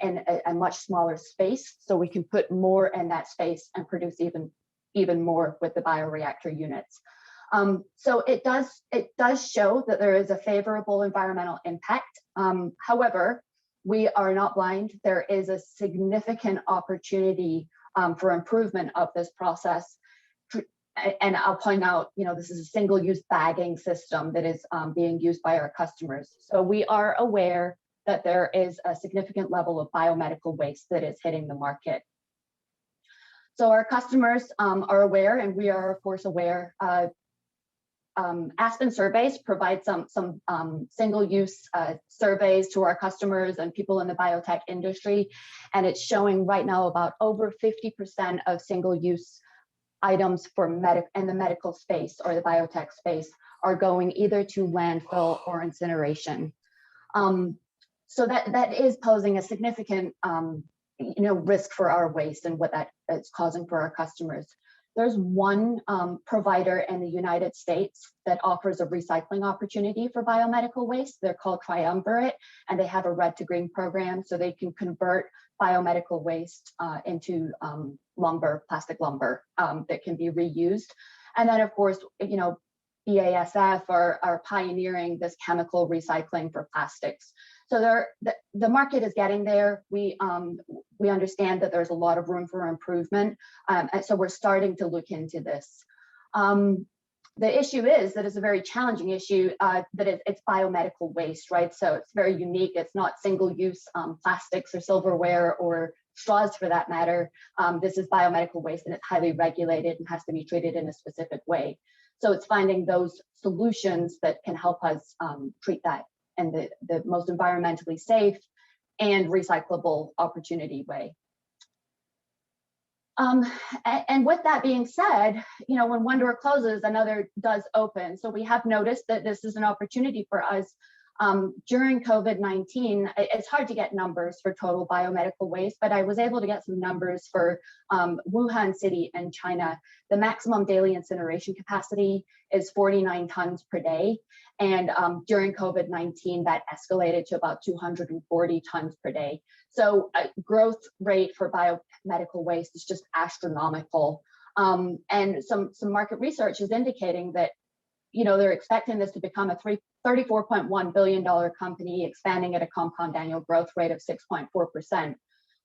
in a much smaller space, so we can put more in that space and produce even more with the bioreactor units. So it does show that there is a favorable environmental impact. However, we are not blind. There is a significant opportunity for improvement of this process. And I'll point out, this is a single-use bagging system that is being used by our customers. So we are aware that there is a significant level of biomedical waste that is hitting the market. So our customers are aware, and we are, of course, aware. Aspen Surveys provide some single-use surveys to our customers and people in the biotech industry, and it's showing right now about over 50% of single-use items in the medical space or the biotech space are going either to landfill or incineration. So that is posing a significant risk for our waste and what that is causing for our customers. There's one provider in the United States that offers a recycling opportunity for biomedical waste. They're called Triumvirate, and they have a red to green program, so they can convert biomedical waste into plastic lumber that can be reused. And then, of course, BASF are pioneering this chemical recycling for plastics. So the market is getting there. We understand that there's a lot of room for improvement, and so we're starting to look into this. The issue is that it's a very challenging issue, that it's biomedical waste, right? So it's very unique. It's not single-use plastics or silverware or straws for that matter. This is biomedical waste, and it's highly regulated and has to be treated in a specific way. So it's finding those solutions that can help us treat that in the most environmentally safe and recyclable opportunity way. And with that being said, when one door closes, another does open. So we have noticed that this is an opportunity for us. During COVID-19, it's hard to get numbers for total biomedical waste, but I was able to get some numbers for Wuhan City in China. The maximum daily incineration capacity is 49 tons per day. And during COVID-19, that escalated to about 240 tons per day. So growth rate for biomedical waste is just astronomical. And some market research is indicating that they're expecting this to become a $34.1 billion company, expanding at a compound annual growth rate of 6.4%.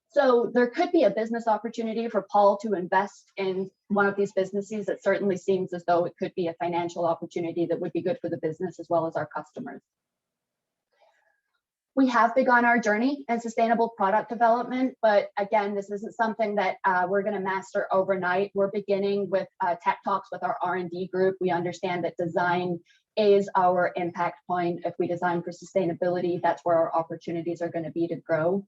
So there could be a business opportunity for Paul to invest in one of these businesses. It certainly seems as though it could be a financial opportunity that would be good for the business as well as our customers. We have begun our journey in sustainable product development, but again, this isn't something that we're going to master overnight. We're beginning with tech talks with our R&D group. We understand that design is our impact point. If we design for sustainability, that's where our opportunities are going to be to grow.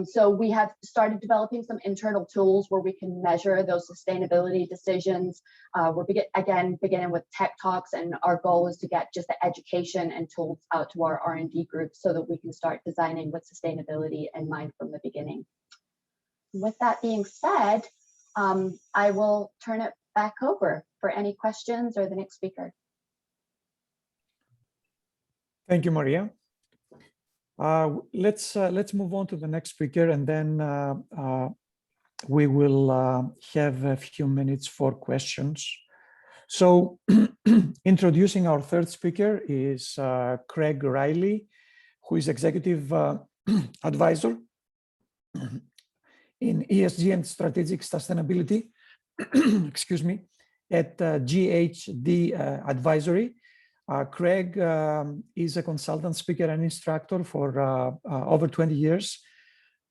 So we have started developing some internal tools where we can measure those sustainability decisions. We're beginning with tech talks, and our goal is to get just the education and tools out to our R&D group so that we can start designing with sustainability in mind from the beginning. With that being said, I will turn it back over for any questions or the next speaker. Thank you, Maria. Let's move on to the next speaker, and then we will have a few minutes for questions. So introducing our third speaker is Craig Reilly, who is executive advisor in ESG and strategic sustainability, excuse me, at GHD Advisory. Craig is a consultant, speaker, and instructor for over 20 years.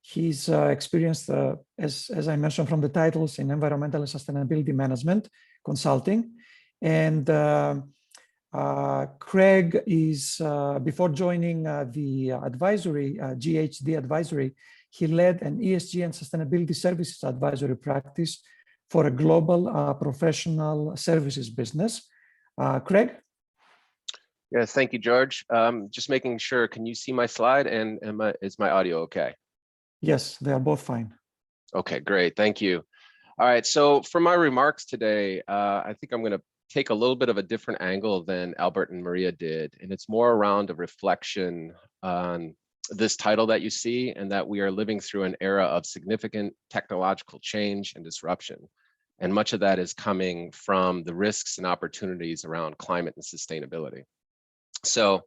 He's experienced, as I mentioned from the titles, in environmental and sustainability management consulting. And Craig is, before joining the advisory, GHD Advisory, he led an ESG and sustainability services advisory practice for a global professional services business. Craig? Yes, thank you, George. Just making sure, can you see my slide, and is my audio okay? Yes, they are both fine. Okay, great, thank you. All right, so for my remarks today, I think I'm gonna take a little bit of a different angle than Albert and Maria did, and it's more around a reflection on this title that you see, and that we are living through an era of significant technological change and disruption. And much of that is coming from the risks and opportunities around climate and sustainability. So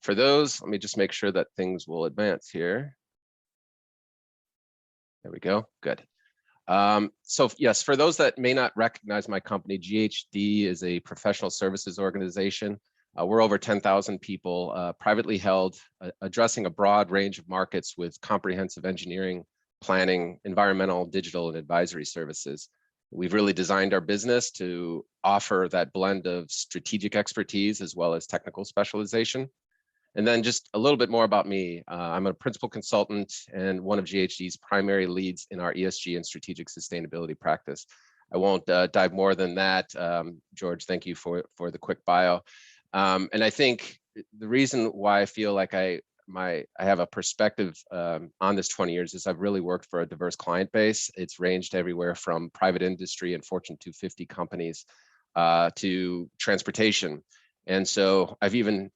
for those, let me just make sure that things will advance here. There we go, good. So yes, for those that may not recognize my company, GHD is a professional services organization. We're over 10,000 people, privately held, addressing a broad range of markets with comprehensive engineering, planning, environmental, digital, and advisory services. We've really designed our business to offer that blend of strategic expertise as well as technical specialization. And then just a little bit more about me. I'm a principal consultant and one of GHD's primary leads in our ESG and strategic sustainability practice. I won't dive more than that. George, thank you for the quick bio. And I think the reason why I feel like I have a perspective on this 20 years is I've really worked for a diverse client base. It's ranged everywhere from private industry and Fortune 250 companies to transportation. And so I've even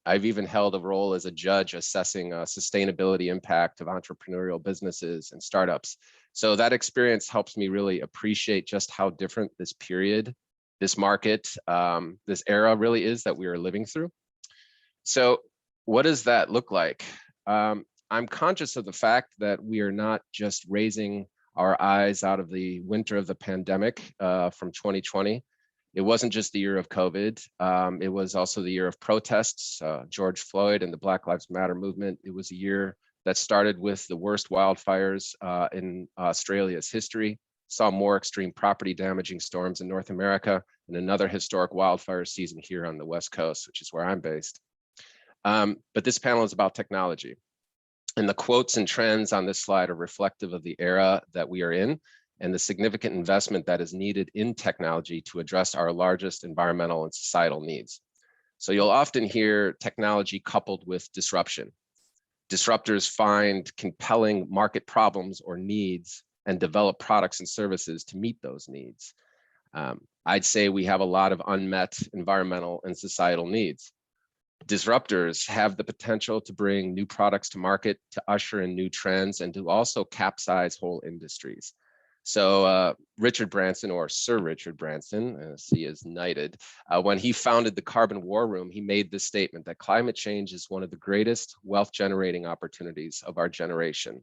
held a role as a judge assessing sustainability impact of entrepreneurial businesses and startups. So that experience helps me really appreciate just how different this period, this market, this era really is that we are living through. So what does that look like? I'm conscious of the fact that we are not just raising our eyes out of the winter of the pandemic from 2020. It wasn't just the year of COVID. It was also the year of protests, George Floyd and the Black Lives Matter movement. It was a year that started with the worst wildfires in Australia's history, saw more extreme property damaging storms in North America, and another historic wildfire season here on the West Coast, which is where I'm based. But this panel is about technology. And the quotes and trends on this slide are reflective of the era that we are in and the significant investment that is needed in technology to address our largest environmental and societal needs. So you'll often hear technology coupled with disruption. Disruptors find compelling market problems or needs and develop products and services to meet those needs. I'd say we have a lot of unmet environmental and societal needs. Disruptors have the potential to bring new products to market, to usher in new trends, and to also capsize whole industries. So Richard Branson, or Sir Richard Branson, as he is knighted, when he founded the Carbon War Room, he made this statement that climate change is one of the greatest wealth generating opportunities of our generation.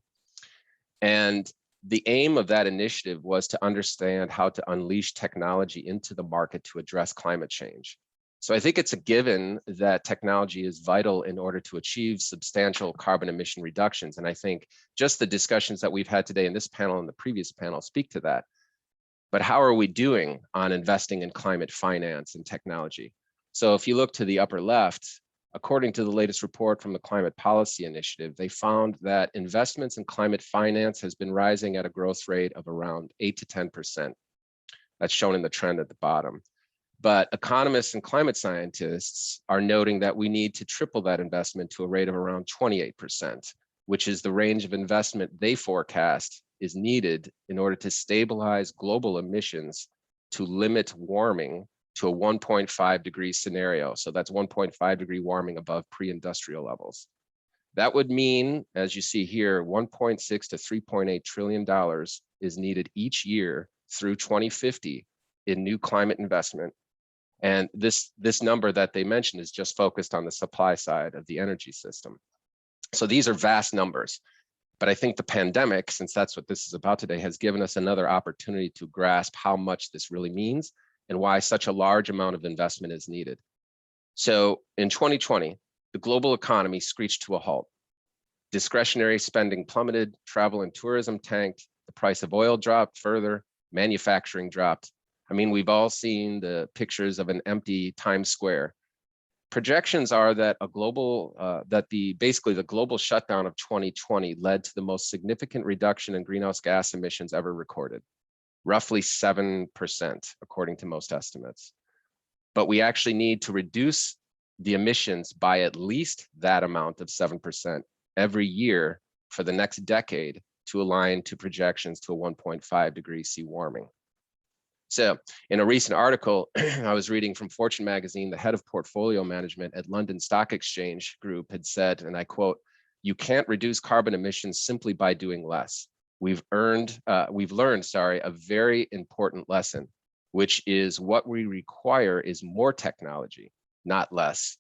And the aim of that initiative was to understand how to unleash technology into the market to address climate change. So I think it's a given that technology is vital in order to achieve substantial carbon emission reductions. And I think just the discussions that we've had today in this panel and the previous panel speak to that. But how are we doing on investing in climate finance and technology? So if you look to the upper left, according to the latest report from the Climate Policy Initiative, they found that investments in climate finance has been rising at a growth rate of around 8 to 10%. That's shown in the trend at the bottom. But economists and climate scientists are noting that we need to triple that investment to a rate of around 28%, which is the range of investment they forecast is needed in order to stabilize global emissions to limit warming to a 1.5 degree scenario. So that's 1.5 degree warming above pre-industrial levels. That would mean, as you see here, 1.6 to $3.8 trillion is needed each year through 2050 in new climate investment. And this number that they mentioned is just focused on the supply side of the energy system. So these are vast numbers. But I think the pandemic, since that's what this is about today, has given us another opportunity to grasp how much this really means and why such a large amount of investment is needed. So in 2020, the global economy screeched to a halt. Discretionary spending plummeted, travel and tourism tanked, the price of oil dropped further, manufacturing dropped. I mean, we've all seen the pictures of an empty Times Square. Projections are that basically the global shutdown of 2020 led to the most significant reduction in greenhouse gas emissions ever recorded, roughly 7%, according to most estimates. But we actually need to reduce the emissions by at least that amount of 7% every year for the next decade to align to projections to a 1.5 degree C warming. So in a recent article I was reading from Fortune magazine, the head of portfolio management at London Stock Exchange Group had said, and I quote, "You can't reduce carbon emissions simply by doing less. We've learned a very important lesson, which is what we require is more technology, not less,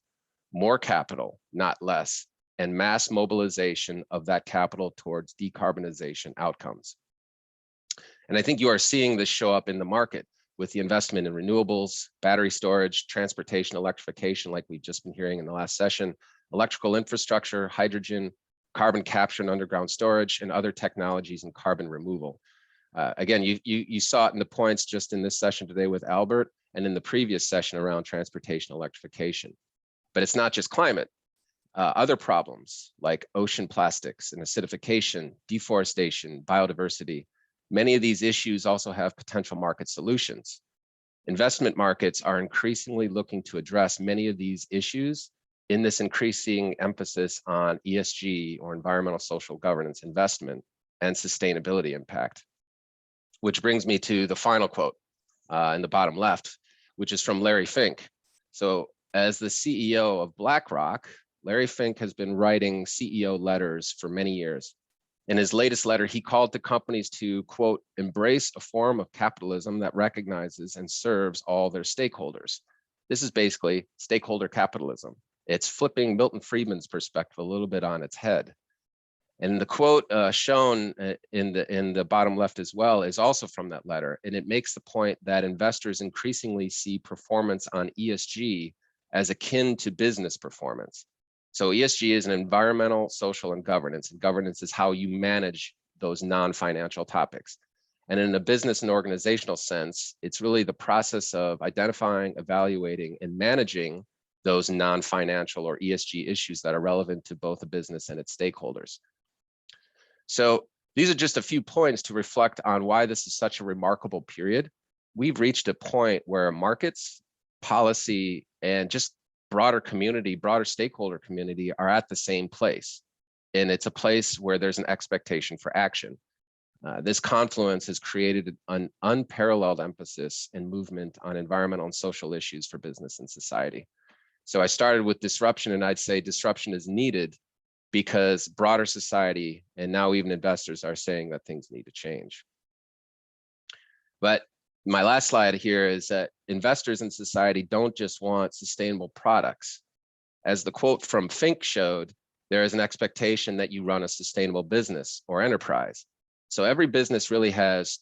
more capital, not less, and mass mobilization of that capital towards decarbonization outcomes." And I think you are seeing this show up in the market with the investment in renewables, battery storage, transportation, electrification, like we've just been hearing in the last session, electrical infrastructure, hydrogen, carbon capture and underground storage, and other technologies in carbon removal. Again, you saw it in the points just in this session today with Albert and in the previous session around transportation electrification. But it's not just climate. Other problems like ocean plastics and acidification, deforestation, biodiversity, many of these issues also have potential market solutions. Investment markets are increasingly looking to address many of these issues in this increasing emphasis on ESG, or environmental social governance investment, and sustainability impact. Which brings me to the final quote in the bottom left, which is from Larry Fink. So as the CEO of BlackRock, Larry Fink has been writing CEO letters for many years. In his latest letter, he called to companies to, quote, "embrace a form of capitalism that recognizes and serves all their stakeholders." This is basically stakeholder capitalism. It's flipping Milton Friedman's perspective a little bit on its head. And the quote shown in the bottom left as well is also from that letter. And it makes the point that investors increasingly see performance on ESG as akin to business performance. So ESG is an environmental, social, and governance is how you manage those non-financial topics. And in a business and organizational sense, it's really the process of identifying, evaluating, and managing those non-financial or ESG issues that are relevant to both a business and its stakeholders. So these are just a few points to reflect on why this is such a remarkable period. We've reached a point where markets, policy, and just broader community, broader stakeholder community are at the same place. And it's a place where there's an expectation for action. This confluence has created an unparalleled emphasis and movement on environmental and social issues for business and society. So I started with disruption, and I'd say disruption is needed because broader society and now even investors are saying that things need to change. But my last slide here is that investors in society don't just want sustainable products. As the quote from Fink showed, there is an expectation that you run a sustainable business or enterprise. So every business really has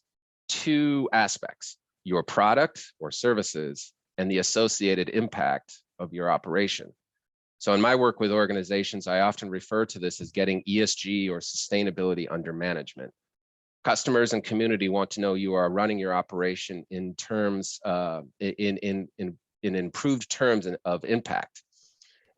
two aspects: your product or services and the associated impact of your operation. So in my work with organizations, I often refer to this as getting ESG or sustainability under management. Customers and community want to know you are running your operation in terms in improved terms of impact,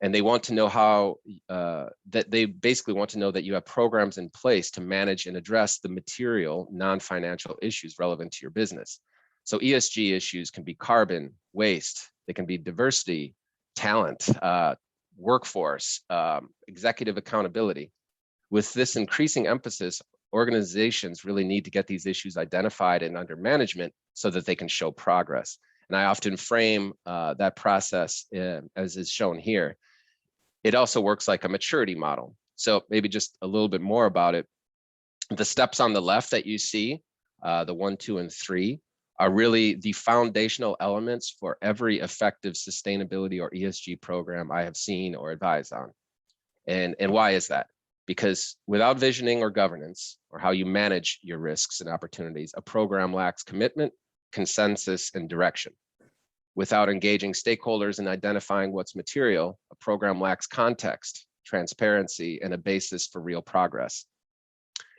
and they want to know how that they basically want to know that you have programs in place to manage and address the material non-financial issues relevant to your business. So ESG issues can be carbon, waste, they can be diversity, talent, workforce, executive accountability. With this increasing emphasis organizations really need to get these issues identified and under management so that they can show progress. And I often frame that process as is shown here. It also works like a maturity model. So maybe just a little bit more about it. The steps on the left that you see, the 1, 2, and 3, are really the foundational elements for every effective sustainability or ESG program I have seen or advised on. And why is that? Because without visioning or governance, or how you manage your risks and opportunities, a program lacks commitment, consensus, and direction. Without engaging stakeholders and identifying what's material, a program lacks context, transparency, and a basis for real progress.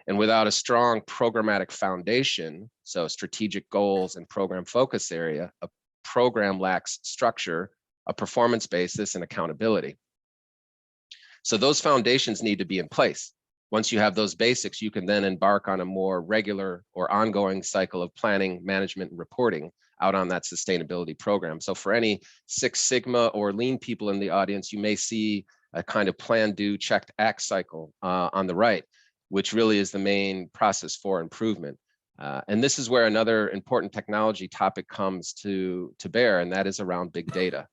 And without a strong programmatic foundation, so strategic goals and program focus area, a program lacks structure, a performance basis, and accountability. So those foundations need to be in place. Once you have those basics, you can then embark on a more regular or ongoing cycle of planning, management, and reporting out on that sustainability program. So for any Six Sigma or Lean people in the audience, you may see a kind of plan, do, checked, act cycle on the right, which really is the main process for improvement. And this is where another important technology topic comes to bear, and that is around big data.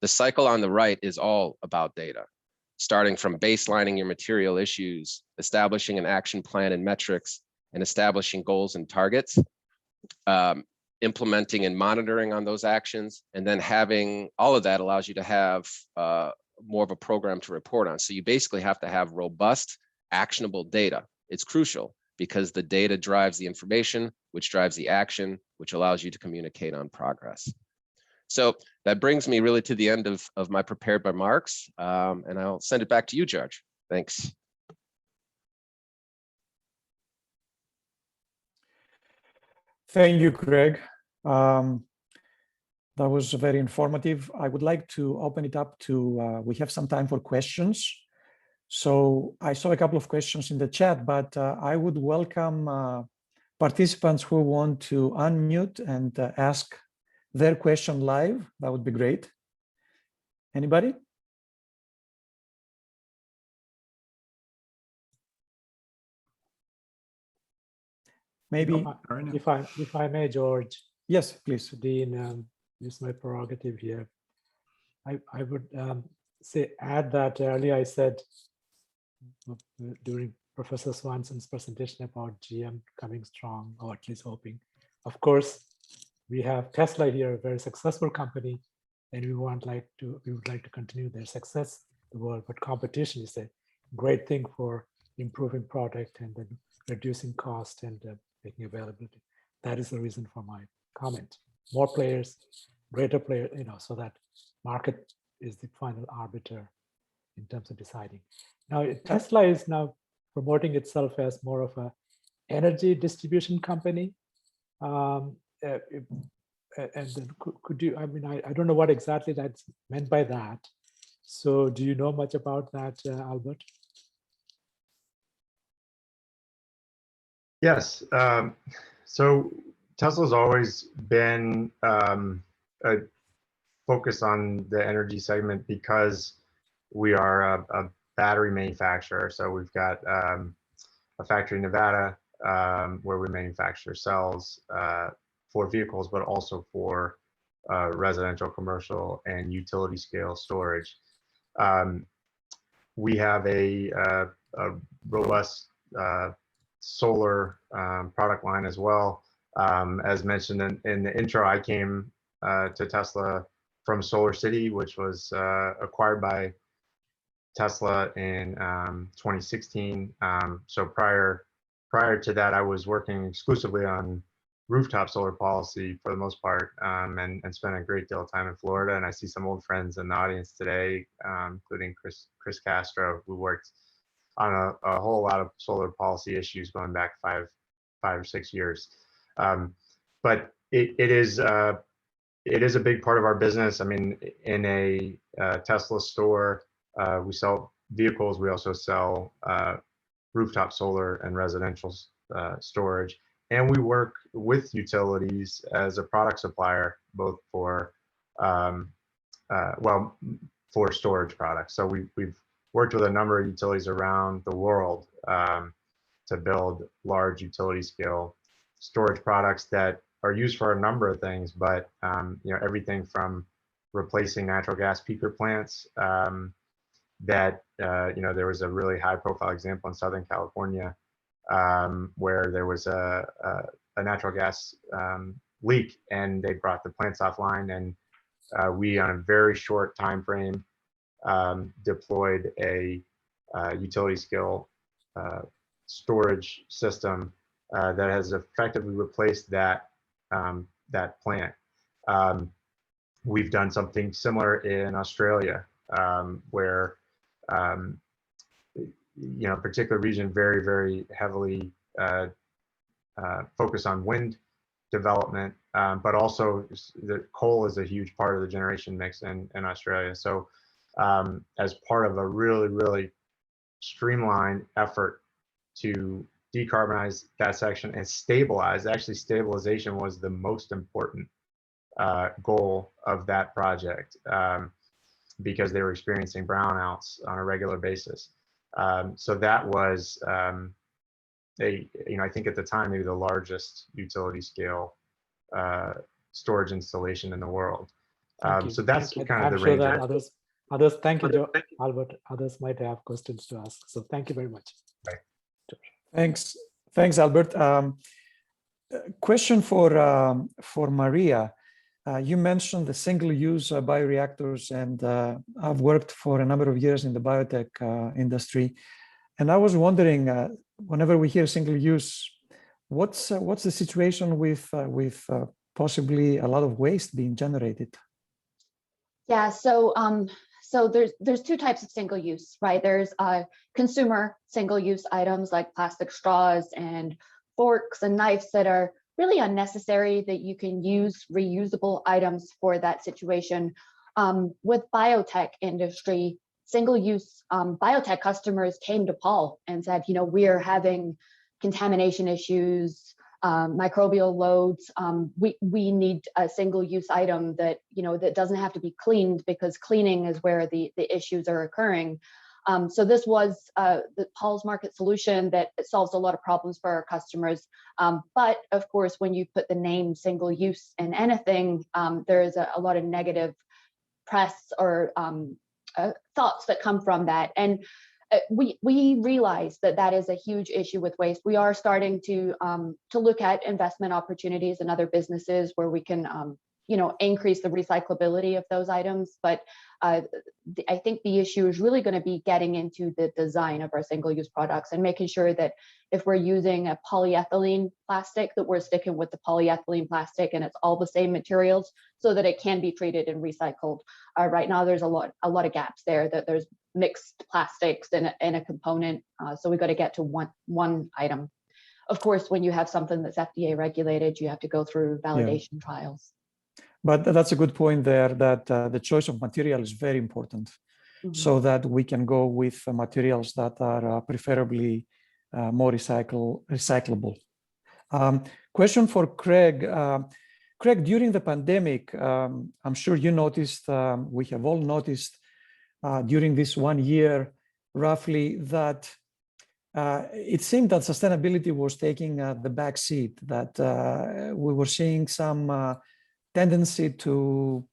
The cycle on the right is all about data, starting from baselining your material issues, establishing an action plan and metrics, and establishing goals and targets, implementing and monitoring on those actions, and then having all of that allows you to have more of a program to report on. So you basically have to have robust, actionable data. It's crucial because the data drives the information, which drives the action, which allows you to communicate on progress. So that brings me really to the end of my prepared remarks, and I'll send it back to you, George. Thanks. Thank you, Greg. That was very informative. I would like to open it up to, we have some time for questions. So I saw a couple of questions in the chat, but I would welcome participants who want to unmute and ask their question live. That would be great. Anybody? Maybe. If I may, George. Yes, please. Dean, use my prerogative here. I would add that earlier I said during Professor Swanson's presentation about GM coming strong, or at least hoping. Of course, we have Tesla here, a very successful company, and we would like to continue their success in the world. But competition is a great thing for improving product and then reducing cost and making availability. That is the reason for my comment. More players, greater player, so that market is the final arbiter in terms of deciding. Now, Tesla is now promoting itself as more of a energy distribution company. And then could you, I don't know what exactly that's meant by that. So do you know much about that, Albert? Yes. So Tesla's always been a focus on the energy segment because we are a battery manufacturer. So we've got a factory in Nevada where we manufacture cells for vehicles, but also for residential, commercial, and utility scale storage. We have a robust solar product line as well. As mentioned in the intro, I came to Tesla from Solar City, which was acquired by Tesla in 2016. So prior to that, I was working exclusively on rooftop solar policy for the most part, and spent a great deal of time in Florida. And I see some old friends in the audience today, including Chris Castro, who worked on a whole lot of solar policy issues going back five or 6 years. But it is a big part of our business. I mean, in a Tesla store, we sell vehicles. We also sell rooftop solar and residential storage. And we work with utilities as a product supplier, both for, for storage products. So we've worked with a number of utilities around the world. to build large utility scale storage products that are used for a number of things, but everything from replacing natural gas peaker plants that there was a really high profile example in Southern California where there was a natural gas leak and they brought the plants offline, and we on a very short time frame deployed a utility scale storage system that has effectively replaced that plant. We've done something similar in Australia, where a particular region very, very heavily focused on wind development, but also the coal is a huge part of the generation mix in Australia. So as part of a really, really streamlined effort to decarbonize that section and stabilize, actually stabilization was the most important goal of that project because they were experiencing brownouts on a regular basis. So that was I think at the time, maybe the largest utility scale storage installation in the world. So that's kind of the sure range. That others, thank you, Albert. Others might have questions to ask. So thank you very much. Right. Thanks, Albert. Question for Maria. You mentioned the single-use bioreactors, and I've worked for a number of years in the biotech industry, and I was wondering, whenever we hear single-use, what's the situation with possibly a lot of waste being generated? Yeah, so there's two types of single use, right? There's consumer single use items like plastic straws and forks and knives that are really unnecessary, that you can use reusable items for that situation. With biotech industry, single use biotech customers came to Paul and said, we are having contamination issues, microbial loads. We need a single-use item that that doesn't have to be cleaned, because cleaning is where the issues are occurring. So this was the Paul's market solution that solves a lot of problems for our customers. But of course, when you put the name single-use in anything, there is a lot of negative press or thoughts that come from that. And we realize that is a huge issue with waste. We are starting to look at investment opportunities in other businesses where we can increase the recyclability of those items. But I think the issue is really going to be getting into the design of our single-use products and making sure that if we're using a polyethylene plastic, that we're sticking with the polyethylene plastic and it's all the same materials so that it can be treated and recycled. Right now, there's a lot of gaps there, that there's mixed plastics in a component. So we got to get to one item. Of course, when you have something that's FDA regulated, you have to go through validation trials. But that's a good point there, that the choice of material is very important, so that we can go with materials that are preferably more recyclable. Question for Craig. Craig, during the pandemic, I'm sure you noticed, we have all noticed during this 1 year, roughly, that it seemed that sustainability was taking the back seat, that we were seeing some tendency to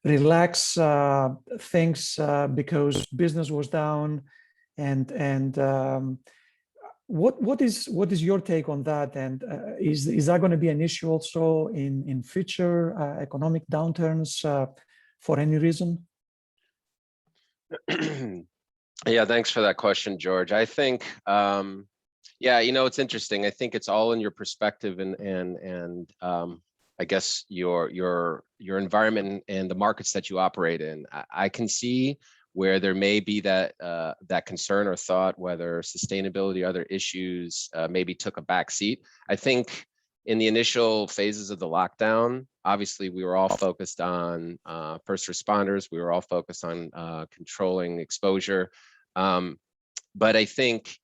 relax things because business was down, and what is your take on that? And is that going to be an issue also in future economic downturns for any reason? Yeah, thanks for that question, George. I think, yeah, it's interesting. I think it's all in your perspective and I guess your environment and the markets that you operate in. I can see where there may be that concern or thought whether sustainability or other issues maybe took a back seat. I think in the initial phases of the lockdown, obviously we were all focused on first responders. We were all focused on controlling exposure. But I think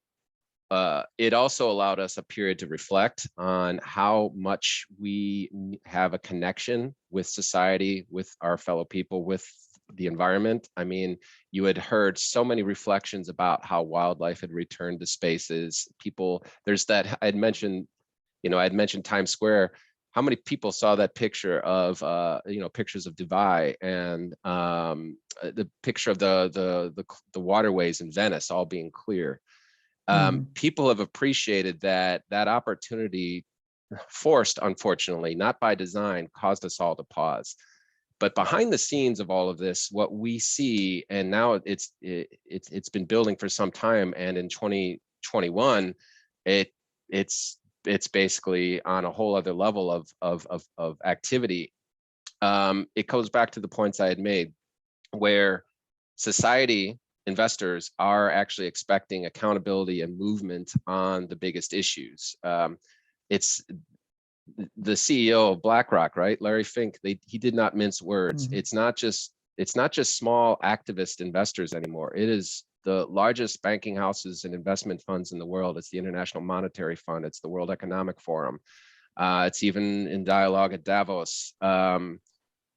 it also allowed us a period to reflect on how much we have a connection with society, with our fellow people, with the environment. I mean, you had heard so many reflections about how wildlife had returned to spaces. People, there's that, I'd mentioned Times Square. How many people saw that picture of, pictures of Dubai and the picture of the waterways in Venice all being clear? People have appreciated that opportunity, forced, unfortunately, not by design, caused us all to pause. But behind the scenes of all of this, what we see, and now it's been building for some time, and in 2021, it's basically on a whole other level of activity. It goes back to the points I had made, where society, investors are actually expecting accountability and movement on the biggest issues. It's the CEO of BlackRock, right? Larry Fink, he did not mince words. It's not just small activist investors anymore. It is the largest banking houses and investment funds in the world. It's the International Monetary Fund. It's the World Economic Forum. It's even in dialogue at Davos.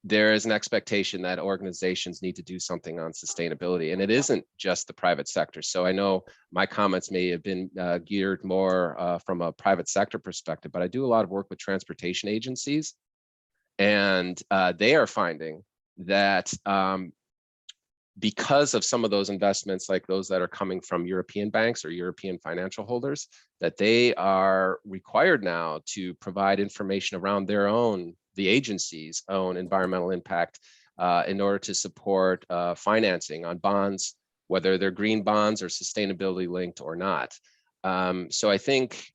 There is an expectation that organizations need to do something on sustainability, and it isn't just the private sector. So I know my comments may have been geared more from a private sector perspective, but I do a lot of work with transportation agencies, and they are finding that because of some of those investments, like those that are coming from European banks or European financial holders, that they are required now to provide information around the agency's own environmental impact in order to support financing on bonds, whether they're green bonds or sustainability linked or not. So I think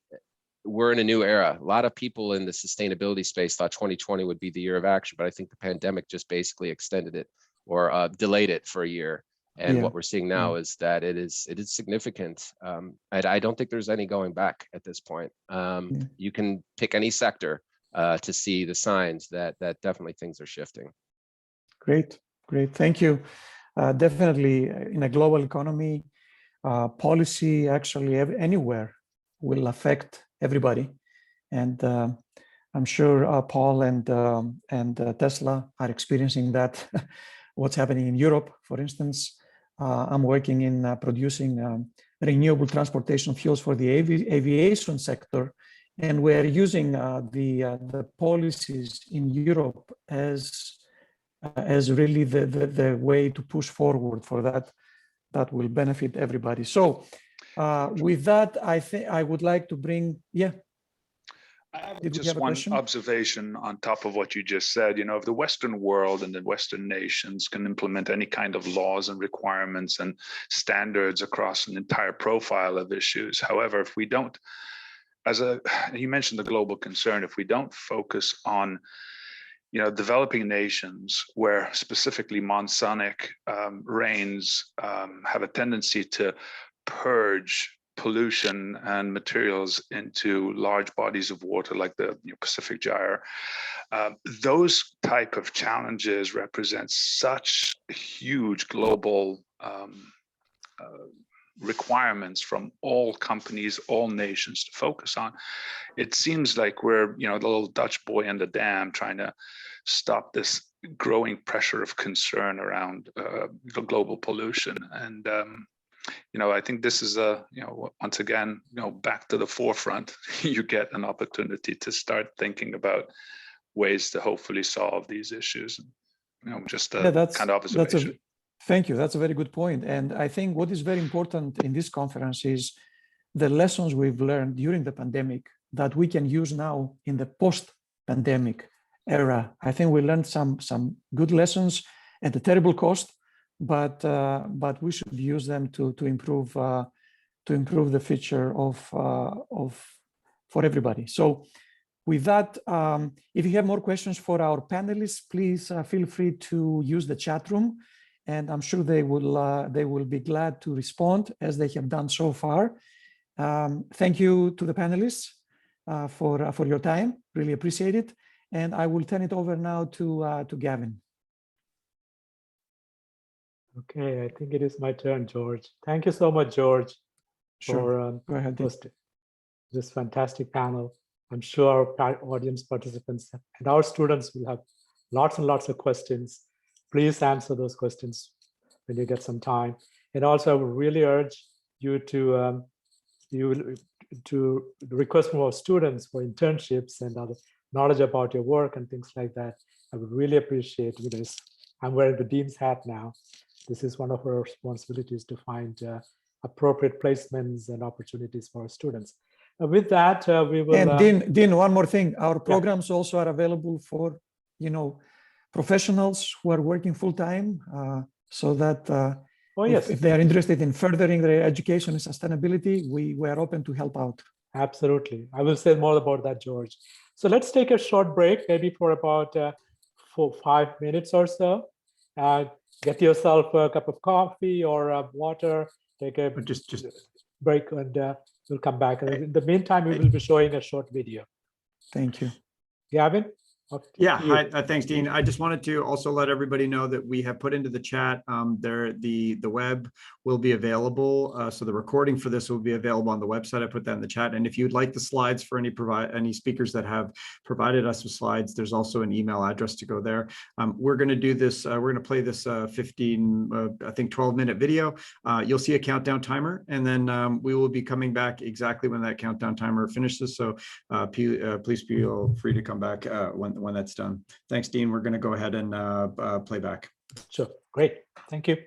we're in a new era. A lot of people in the sustainability space thought 2020 would be the year of action, but I think the pandemic just basically extended it or delayed it for a year. And what we're seeing now is that it is significant. And I don't think there's any going back at this point. You can pick any sector to see the signs that definitely things are shifting. Great. Thank you. Definitely in a global economy, policy actually anywhere will affect everybody. And I'm sure Paul and Tesla are experiencing that. What's happening in Europe, for instance. I'm working in producing renewable transportation fuels for the aviation sector. And we're using the policies in Europe as really the way to push forward for that will benefit everybody. So with that, I think I would like to bring, I have just one observation on top of what you just said. You know, if the Western world and the Western nations can implement any kind of laws and requirements and standards across an entire profile of issues, however, if we don't, you mentioned the global concern, if we don't focus on, developing nations where specifically monsonic rains have a tendency to purge pollution and materials into large bodies of water like the Pacific Gyre. Those type of challenges represent such huge global requirements from all companies, all nations to focus on. It seems like we're, the little Dutch boy in the dam trying to stop this growing pressure of concern around the global pollution. And I think this is once again, back to the forefront. You get an opportunity to start thinking about ways to hopefully solve these issues. Just a kind of observation. Thank you. That's a very good point. And I think what is very important in this conference is the lessons we've learned during the pandemic that we can use now in the post-pandemic era. I think we learned some good lessons at a terrible cost, but we should use them to improve the future for everybody. So with that, if you have more questions for our panelists, please feel free to use the chat room, and I'm sure they will be glad to respond as they have done so far. Thank you to the panelists for your time. Really appreciate it. And I will turn it over now to Gavin. Okay, I think it is my turn, George. Thank you so much, George, for hosting this fantastic panel. I'm sure our audience participants and our students will have lots and lots of questions. please answer those questions when you get some time. And also, I would really urge you to request from our students for internships and other knowledge about your work and things like that. I would really appreciate this. I'm wearing the dean's hat now. This is one of our responsibilities to find appropriate placements and opportunities for our students. With that, we will. And Dean, one more thing. Our programs also are available for, professionals who are working full time, so that if they are interested in furthering their education and sustainability, we are open to help out. Absolutely. I will say more about that, George. So let's take a short break, maybe for about 5 minutes or so. Get yourself a cup of coffee or water, take a just break, and we'll come back. And in the meantime, we will be showing a short video. Thank you. Gavin? Yeah, hi, thanks, Dean. I just wanted to also let everybody know that we have put into the chat the web will be available. So the recording for this will be available on the website. I put that in the chat. And if you'd like the slides for any speakers that have provided us with slides, there's also an email address to go there. We're going to do this. We're going to play this 12-minute video. You'll see a countdown timer, and then we will be coming back exactly when that countdown timer finishes. So please feel free to come back when that's done. Thanks, Dean. We're going to go ahead and play back. Sure. Great. Thank you.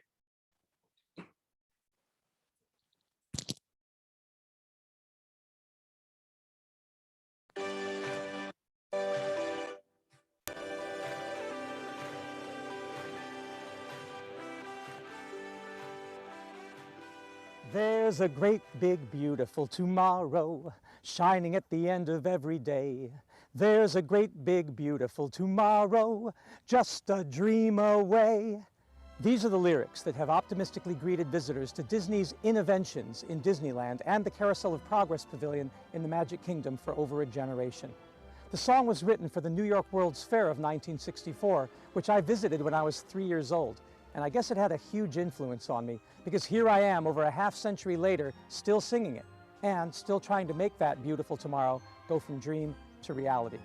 There's a great, big, beautiful tomorrow shining at the end of every day. There's a great, big, beautiful tomorrow, just a dream away. These are the lyrics that have optimistically greeted visitors to Disney's Innoventions in Disneyland and the Carousel of Progress Pavilion in the Magic Kingdom for over a generation. The song was written for the New York World's Fair of 1964, which I visited when I was 3 years old. And I guess it had a huge influence on me, because here I am over a half-century later, still singing it, and still trying to make that beautiful tomorrow go from dream to reality.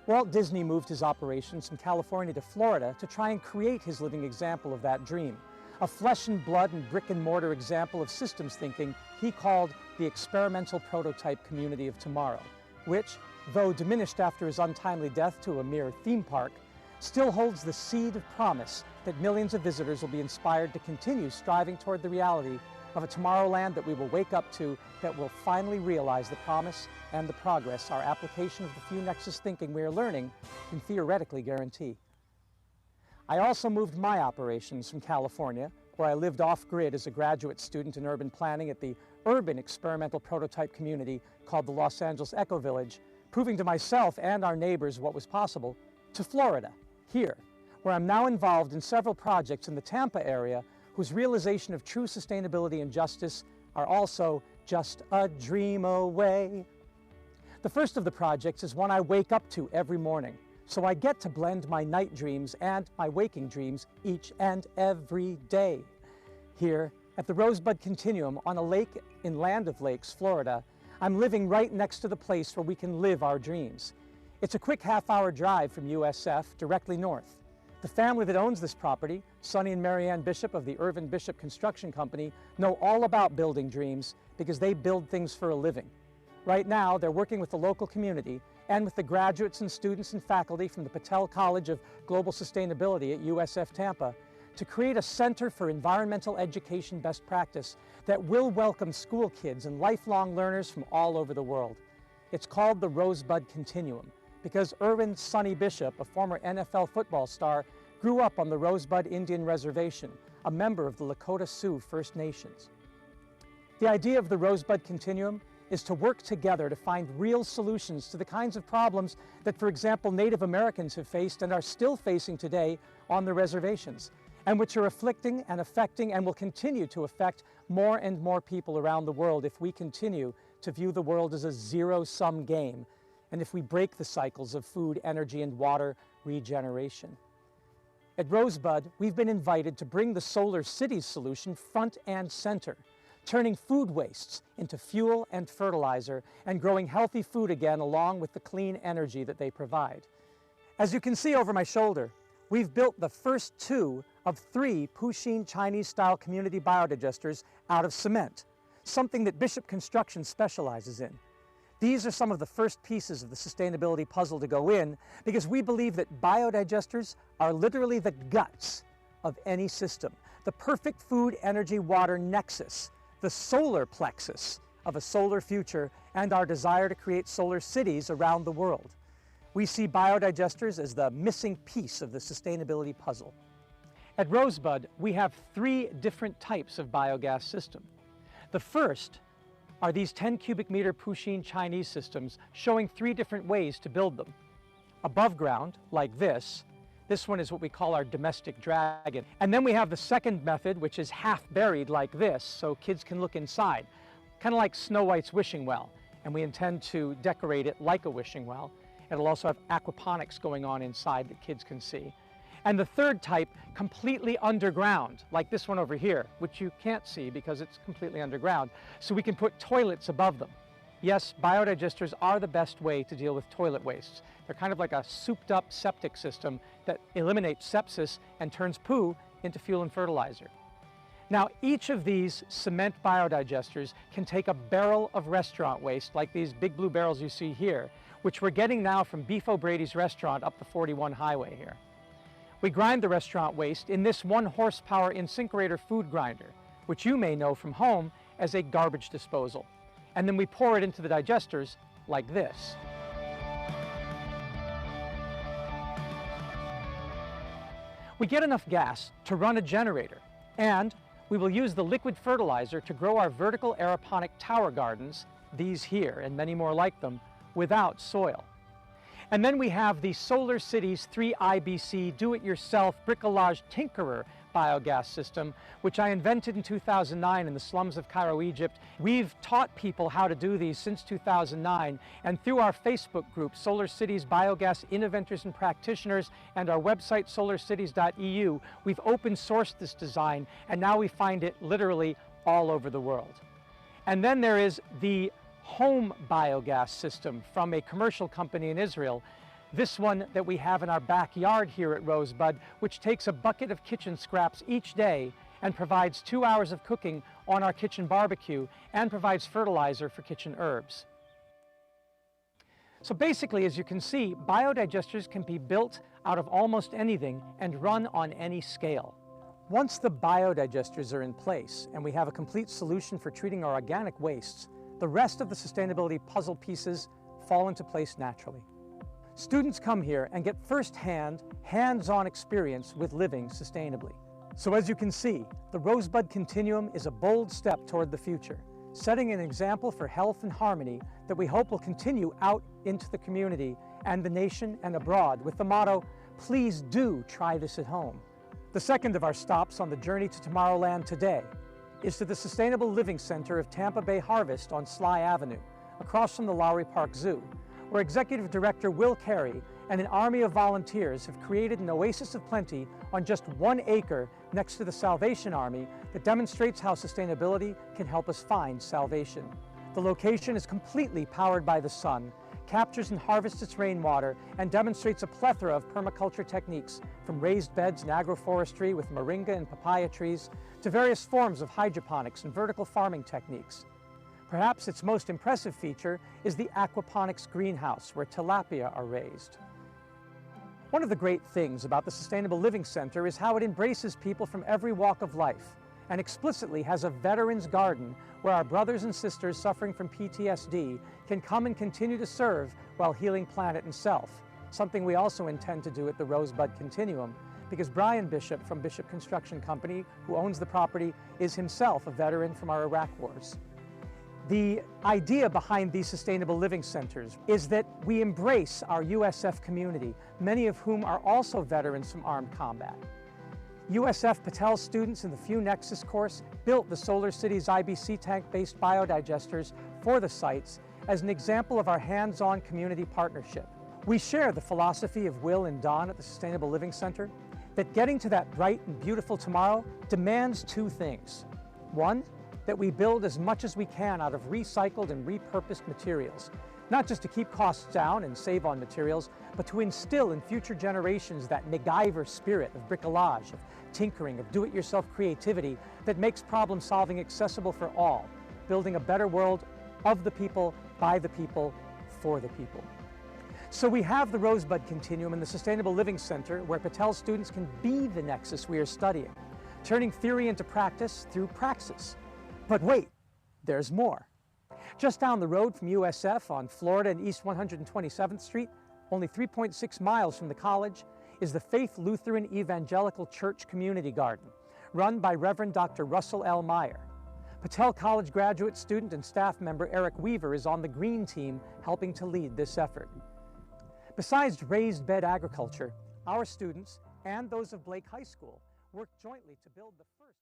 Walt Disney moved his operations from California to Florida to try and create his living example of that dream, a flesh and blood and brick and mortar example of systems thinking he called the experimental prototype community of tomorrow, which, though diminished after his untimely death to a mere theme park, still holds the seed of promise that millions of visitors will be inspired to continue striving toward the reality of a Tomorrowland that we will wake up to, that will finally realize the promise and the progress our application of the few nexus thinking we are learning can theoretically guarantee. I also moved my operations from California, where I lived off-grid as a graduate student in urban planning at the urban experimental prototype community called the Los Angeles Eco Village, proving to myself and our neighbors what was possible, to Florida, here, where I'm now involved in several projects in the Tampa area whose realization of true sustainability and justice are also just a dream away. The first of the projects is one I wake up to every morning, so I get to blend my night dreams and my waking dreams each and every day. Here at the Rosebud Continuum on a lake in Land of Lakes, Florida, I'm living right next to the place where we can live our dreams. It's a quick half-hour drive from USF directly north. The family that owns this property, Sonny and Marianne Bishop of the Irvin Bishop Construction Company, know all about building dreams because they build things for a living. Right now, they're working with the local community and with the graduates and students and faculty from the Patel College of Global Sustainability at USF Tampa to create a center for environmental education best practice that will welcome school kids and lifelong learners from all over the world. It's called the Rosebud Continuum, because Irvin Sonny Bishop, a former NFL football star, grew up on the Rosebud Indian Reservation, a member of the Lakota Sioux First Nations. The idea of the Rosebud Continuum is to work together to find real solutions to the kinds of problems that, for example, Native Americans have faced and are still facing today on the reservations, and which are afflicting and affecting and will continue to affect more and more people around the world if we continue to view the world as a zero-sum game, and if we break the cycles of food, energy, and water regeneration. At Rosebud, we've been invited to bring the Solar Cities solution front and center, turning food wastes into fuel and fertilizer and growing healthy food again along with the clean energy that they provide. As you can see over my shoulder, We've built the first 2 of 3 Puxin Chinese-style community biodigesters out of cement, something that Bishop Construction specializes in. These are some of the first pieces of the sustainability puzzle to go in, because we believe that biodigesters are literally the guts of any system, the perfect food, energy, water nexus, the solar plexus of a solar future, and our desire to create solar cities around the world. We see biodigesters as the missing piece of the sustainability puzzle. At Rosebud, we have 3 different types of biogas system. The first are these 10 cubic meter Puxin Chinese systems, showing 3 different ways to build them. Above ground, like this. This one is what we call our domestic dragon. And then we have the second method, which is half buried like this, so kids can look inside, kind of like Snow White's wishing well. And we intend to decorate it like a wishing well. It'll also have aquaponics going on inside that kids can see. And the third type, completely underground, like this one over here, which you can't see because it's completely underground, so we can put toilets above them. Yes, biodigesters are the best way to deal with toilet wastes. They're kind of like a souped-up septic system that eliminates sepsis and turns poo into fuel and fertilizer. Now, each of these cement biodigesters can take a barrel of restaurant waste, like these big blue barrels you see here, which we're getting now from Beef O'Brady's restaurant up the 41 highway here. We grind the restaurant waste in this 1 horsepower InSinkErator food grinder, which you may know from home as a garbage disposal. And then we pour it into the digesters like this. We get enough gas to run a generator, and we will use the liquid fertilizer to grow our vertical aeroponic tower gardens, these here and many more like them, without soil. And then we have the Solar Cities 3 IBC do-it-yourself bricolage tinkerer biogas system, which I invented in 2009 in the slums of Cairo, Egypt. We've taught people how to do these since 2009, and through our Facebook group, Solar Cities Biogas Innovators and Practitioners, and our website, solarcities.eu, we've open sourced this design, and now we find it literally all over the world. And then there is the home biogas system from a commercial company in Israel. This one that we have in our backyard here at Rosebud, which takes a bucket of kitchen scraps each day and provides 2 hours of cooking on our kitchen barbecue and provides fertilizer for kitchen herbs. So basically, as you can see, biodigesters can be built out of almost anything and run on any scale. Once the biodigesters are in place and we have a complete solution for treating our organic wastes, the rest of the sustainability puzzle pieces fall into place naturally. Students come here and get firsthand, hands-on experience with living sustainably. So as you can see, the Rosebud Continuum is a bold step toward the future, setting an example for health and harmony that we hope will continue out into the community and the nation and abroad with the motto, "Please do try this at home." The second of our stops on the journey to Tomorrowland today is to the Sustainable Living Center of Tampa Bay Harvest on Sly Avenue, across from the Lowry Park Zoo, where Executive Director Will Carey and an army of volunteers have created an oasis of plenty on just 1 acre next to the Salvation Army that demonstrates how sustainability can help us find salvation. The location is completely powered by the sun, captures and harvests its rainwater, and demonstrates a plethora of permaculture techniques, from raised beds and agroforestry with moringa and papaya trees to various forms of hydroponics and vertical farming techniques. Perhaps its most impressive feature is the Aquaponics Greenhouse, where tilapia are raised. One of the great things about the Sustainable Living Center is how it embraces people from every walk of life and explicitly has a veterans garden where our brothers and sisters suffering from PTSD can come and continue to serve while healing planet and self, something we also intend to do at the Rosebud Continuum, because Brian Bishop from Bishop Construction Company, who owns the property, is himself a veteran from our Iraq wars. The idea behind these sustainable living centers is that we embrace our USF community, many of whom are also veterans from armed combat. USF Patel students in the Few Nexus course built the Solar Cities IBC tank-based biodigesters for the sites as an example of our hands-on community partnership. We share the philosophy of Will and Don at the Sustainable Living Center, that getting to that bright and beautiful tomorrow demands 2 things. 1, that we build as much as we can out of recycled and repurposed materials, not just to keep costs down and save on materials, but to instill in future generations that MacGyver spirit of bricolage, of tinkering, of do-it-yourself creativity that makes problem solving accessible for all, building a better world of the people, by the people, for the people. So we have the Rosebud Continuum and the Sustainable Living Center, where Patel students can be the nexus we are studying, turning theory into practice through praxis. But wait, there's more. Just down the road from USF on Florida and East 127th Street, only 3.6 miles from the college, is the Faith Lutheran Evangelical Church Community Garden, run by Reverend Dr. Russell L. Meyer. Patel College graduate student and staff member Eric Weaver is on the green team helping to lead this effort. Besides raised bed agriculture, our students and those of Blake High School work jointly to build the first.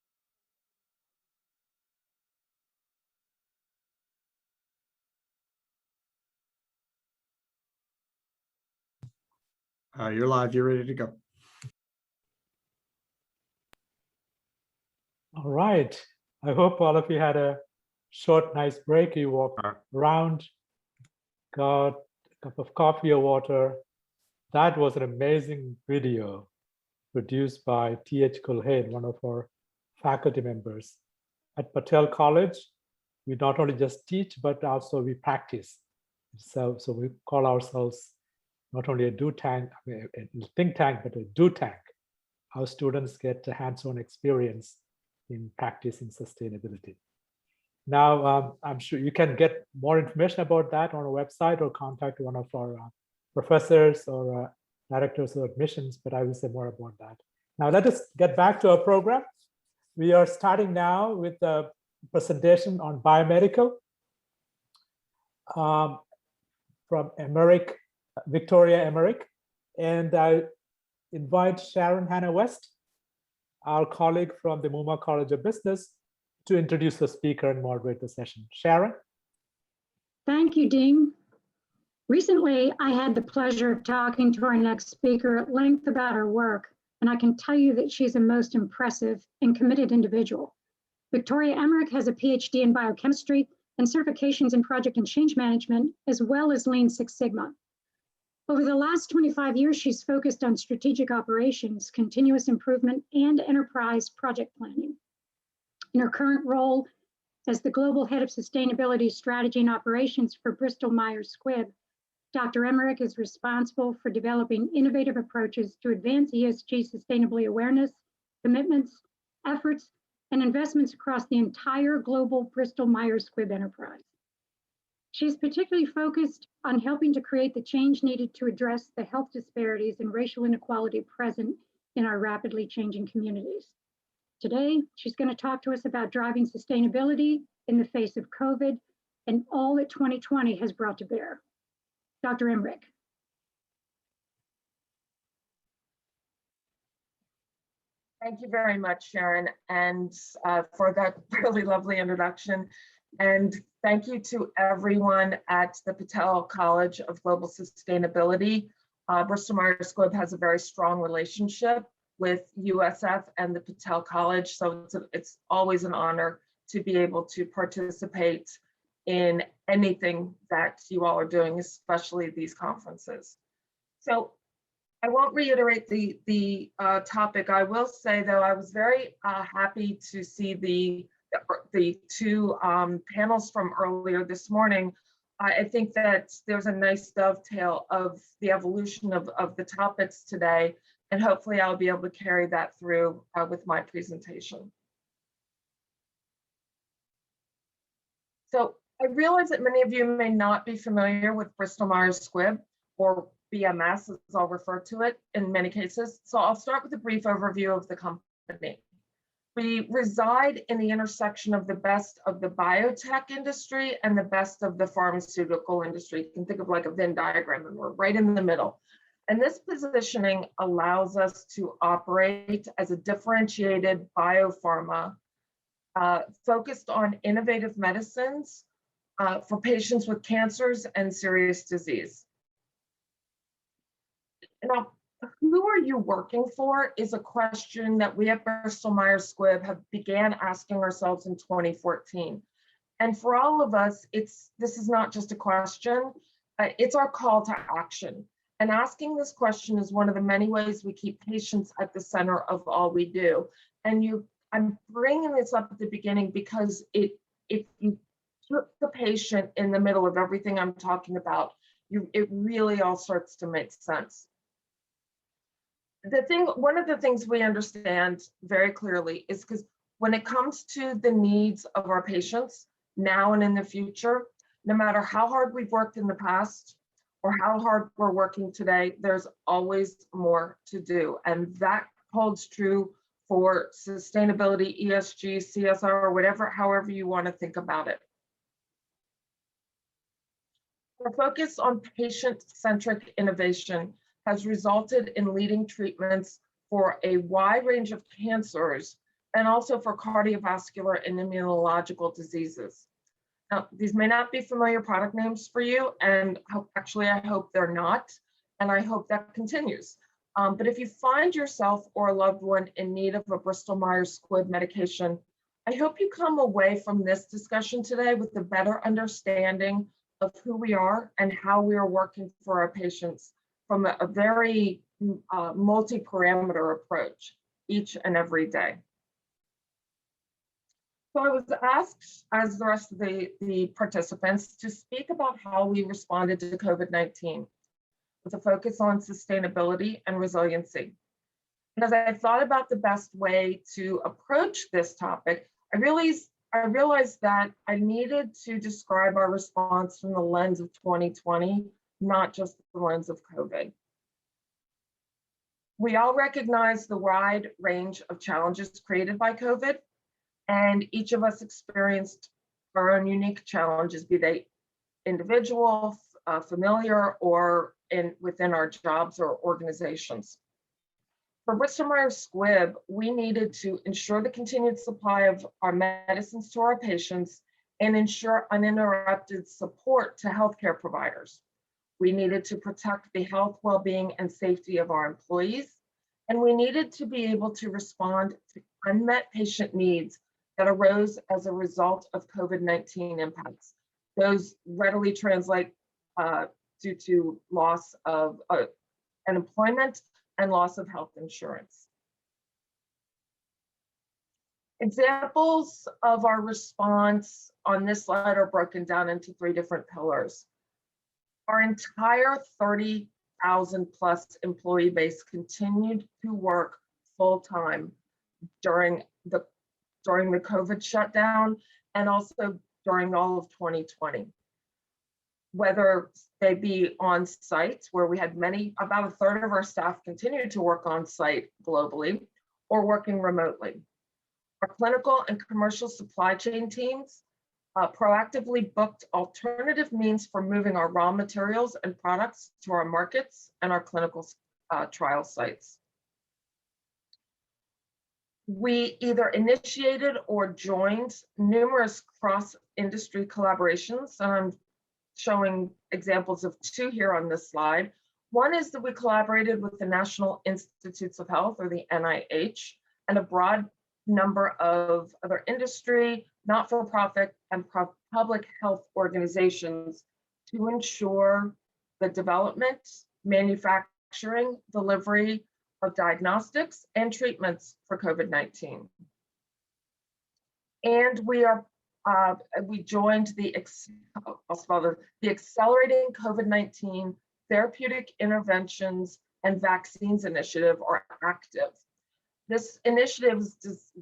You're live, you're ready to go. All right. I hope all of you had a short, nice break. You walked around, got a cup of coffee or water. That was an amazing video produced by T.H. Kulhain, one of our faculty members. At Patel College, we not only just teach, but also we practice. So we call ourselves not only a do tank, a think tank, but a do tank. Our students get a hands-on experience in practice in sustainability. Now, I'm sure you can get more information about that on our website or contact one of our professors or directors of admissions, but I will say more about that. Now, let us get back to our program. We are starting now with a presentation on biomedical from Emmerich, Victoria Emmerich. And I invite Sharon Hannah West, our colleague from the Mumma College of Business, to introduce the speaker and moderate the session. Sharon? Thank you, Dean. Recently, I had the pleasure of talking to our next speaker at length about her work, and I can tell you that she's a most impressive and committed individual. Victoria Emmerich has a PhD in biochemistry and certifications in project and change management, as well as Lean Six Sigma. Over the last 25 years, she's focused on strategic operations, continuous improvement, and enterprise project planning. In her current role as the Global Head of Sustainability Strategy and Operations for Bristol-Myers Squibb, Dr. Emmerich is responsible for developing innovative approaches to advance ESG sustainability awareness, commitments, efforts, and investments across the entire global Bristol-Myers Squibb enterprise. She's particularly focused on helping to create the change needed to address the health disparities and racial inequality present in our rapidly changing communities. Today, she's going to talk to us about driving sustainability in the face of COVID and all that 2020 has brought to bear. Dr. Emmerich. Thank you very much, Sharon, and for that really lovely introduction. And thank you to everyone at the Patel College of Global Sustainability. Bristol-Myers Squibb has a very strong relationship with USF and the Patel College, so it's always an honor to be able to participate in anything that you all are doing, especially these conferences. So I won't reiterate the topic. I will say, though, I was very happy to see the two panels from earlier this morning. I think that there's a nice dovetail of the evolution of the topics today, and hopefully I'll be able to carry that through with my presentation. So I realize that many of you may not be familiar with Bristol-Myers Squibb, or BMS, as I'll refer to it in many cases. So I'll start with a brief overview of the company. We reside in the intersection of the best of the biotech industry and the best of the pharmaceutical industry. You can think of like a Venn diagram, and we're right in the middle. And this positioning allows us to operate as a differentiated biopharma focused on innovative medicines for patients with cancers and serious disease. Now, who are you working for is a question that we at Bristol-Myers Squibb have began asking ourselves in 2014. And for all of us, this is not just a question, it's our call to action. And asking this question is one of the many ways we keep patients at the center of all we do. And I'm bringing this up at the beginning because if you put the patient in the middle of everything I'm talking about, it really all starts to make sense. One of the things we understand very clearly is because when it comes to the needs of our patients now and in the future, no matter how hard we've worked in the past or how hard we're working today, there's always more to do. And that holds true for sustainability, ESG, CSR, however you want to think about it. Our focus on patient-centric innovation has resulted in leading treatments for a wide range of cancers and also for cardiovascular and immunological diseases. Now, these may not be familiar product names for you, and actually I hope they're not, and I hope that continues. But if you find yourself or a loved one in need of a Bristol-Myers Squibb medication, I hope you come away from this discussion today with a better understanding of who we are and how we are working for our patients from a very multi-parameter approach each and every day. So I was asked, as the rest of the participants, to speak about how we responded to COVID-19 with a focus on sustainability and resiliency. And as I thought about the best way to approach this topic, I realized that I needed to describe our response from the lens of 2020, not just the lens of COVID. We all recognize the wide range of challenges created by COVID, and each of us experienced our own unique challenges, be they individual, familiar, or within our jobs or organizations. For Bristol-Myers Squibb, we needed to ensure the continued supply of our medicines to our patients and ensure uninterrupted support to healthcare providers. We needed to protect the health, well-being, and safety of our employees, and we needed to be able to respond to unmet patient needs that arose as a result of COVID-19 impacts. Those readily translate due to loss of unemployment and loss of health insurance. Examples of our response on this slide are broken down into 3 different pillars. Our entire 30,000 plus employee base continued to work full-time during the COVID shutdown and also during all of 2020. Whether they be on site, where we had about a third of our staff continued to work on site globally, or working remotely. Our clinical and commercial supply chain teams proactively booked alternative means for moving our raw materials and products to our markets and our clinical trial sites. We either initiated or joined numerous cross-industry collaborations, and I'm showing examples of 2 here on this slide. One is that we collaborated with the National Institutes of Health, or the NIH, and a broad number of other industry, not-for-profit, and public health organizations to ensure the development, manufacturing, delivery of diagnostics and treatments for COVID-19. And we joined the Accelerating COVID-19 Therapeutic Interventions and Vaccines Initiative, or ACTIV. This initiative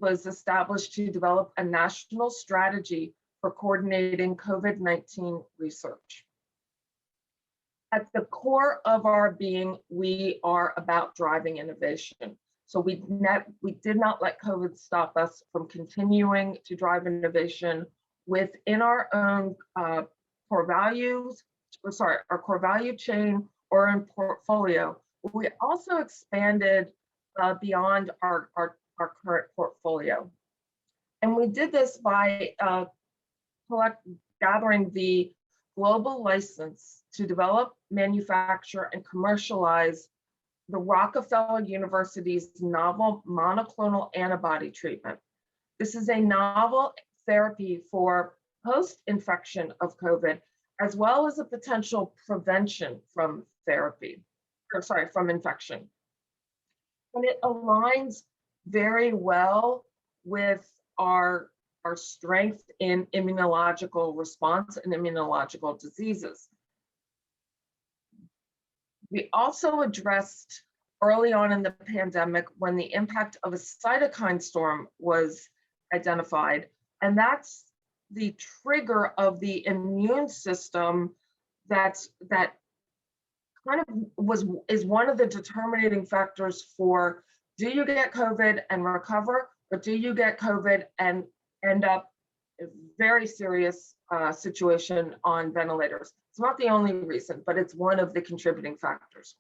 was established to develop a national strategy for coordinating COVID-19 research. At the core of our being, we are about driving innovation. So we did not let COVID stop us from continuing to drive innovation within our own core values, our core value chain or in portfolio. We also expanded beyond our current portfolio. And we did this by gathering the global license to develop, manufacture, and commercialize the Rockefeller University's novel monoclonal antibody treatment. This is a novel therapy for post-infection of COVID as well as a potential prevention from from infection. And it aligns very well with our strength in immunological response and immunological diseases. We also addressed early on in the pandemic when the impact of a cytokine storm was identified, and that's the trigger of the immune system that kind of is one of the determining factors for, do you get COVID and recover, or do you get COVID and end up a very serious situation on ventilators? It's not the only reason, but it's one of the contributing factors.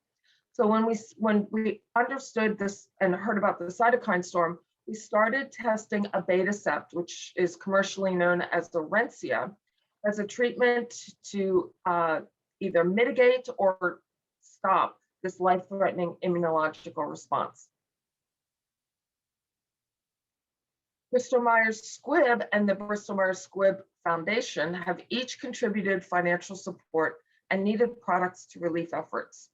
So when we understood this and heard about the cytokine storm, we started testing a betacept, which is commercially known as Orencia, as a treatment to either mitigate or stop this life-threatening immunological response. Bristol-Myers Squibb and the Bristol-Myers Squibb Foundation have each contributed financial support and needed products to relief efforts.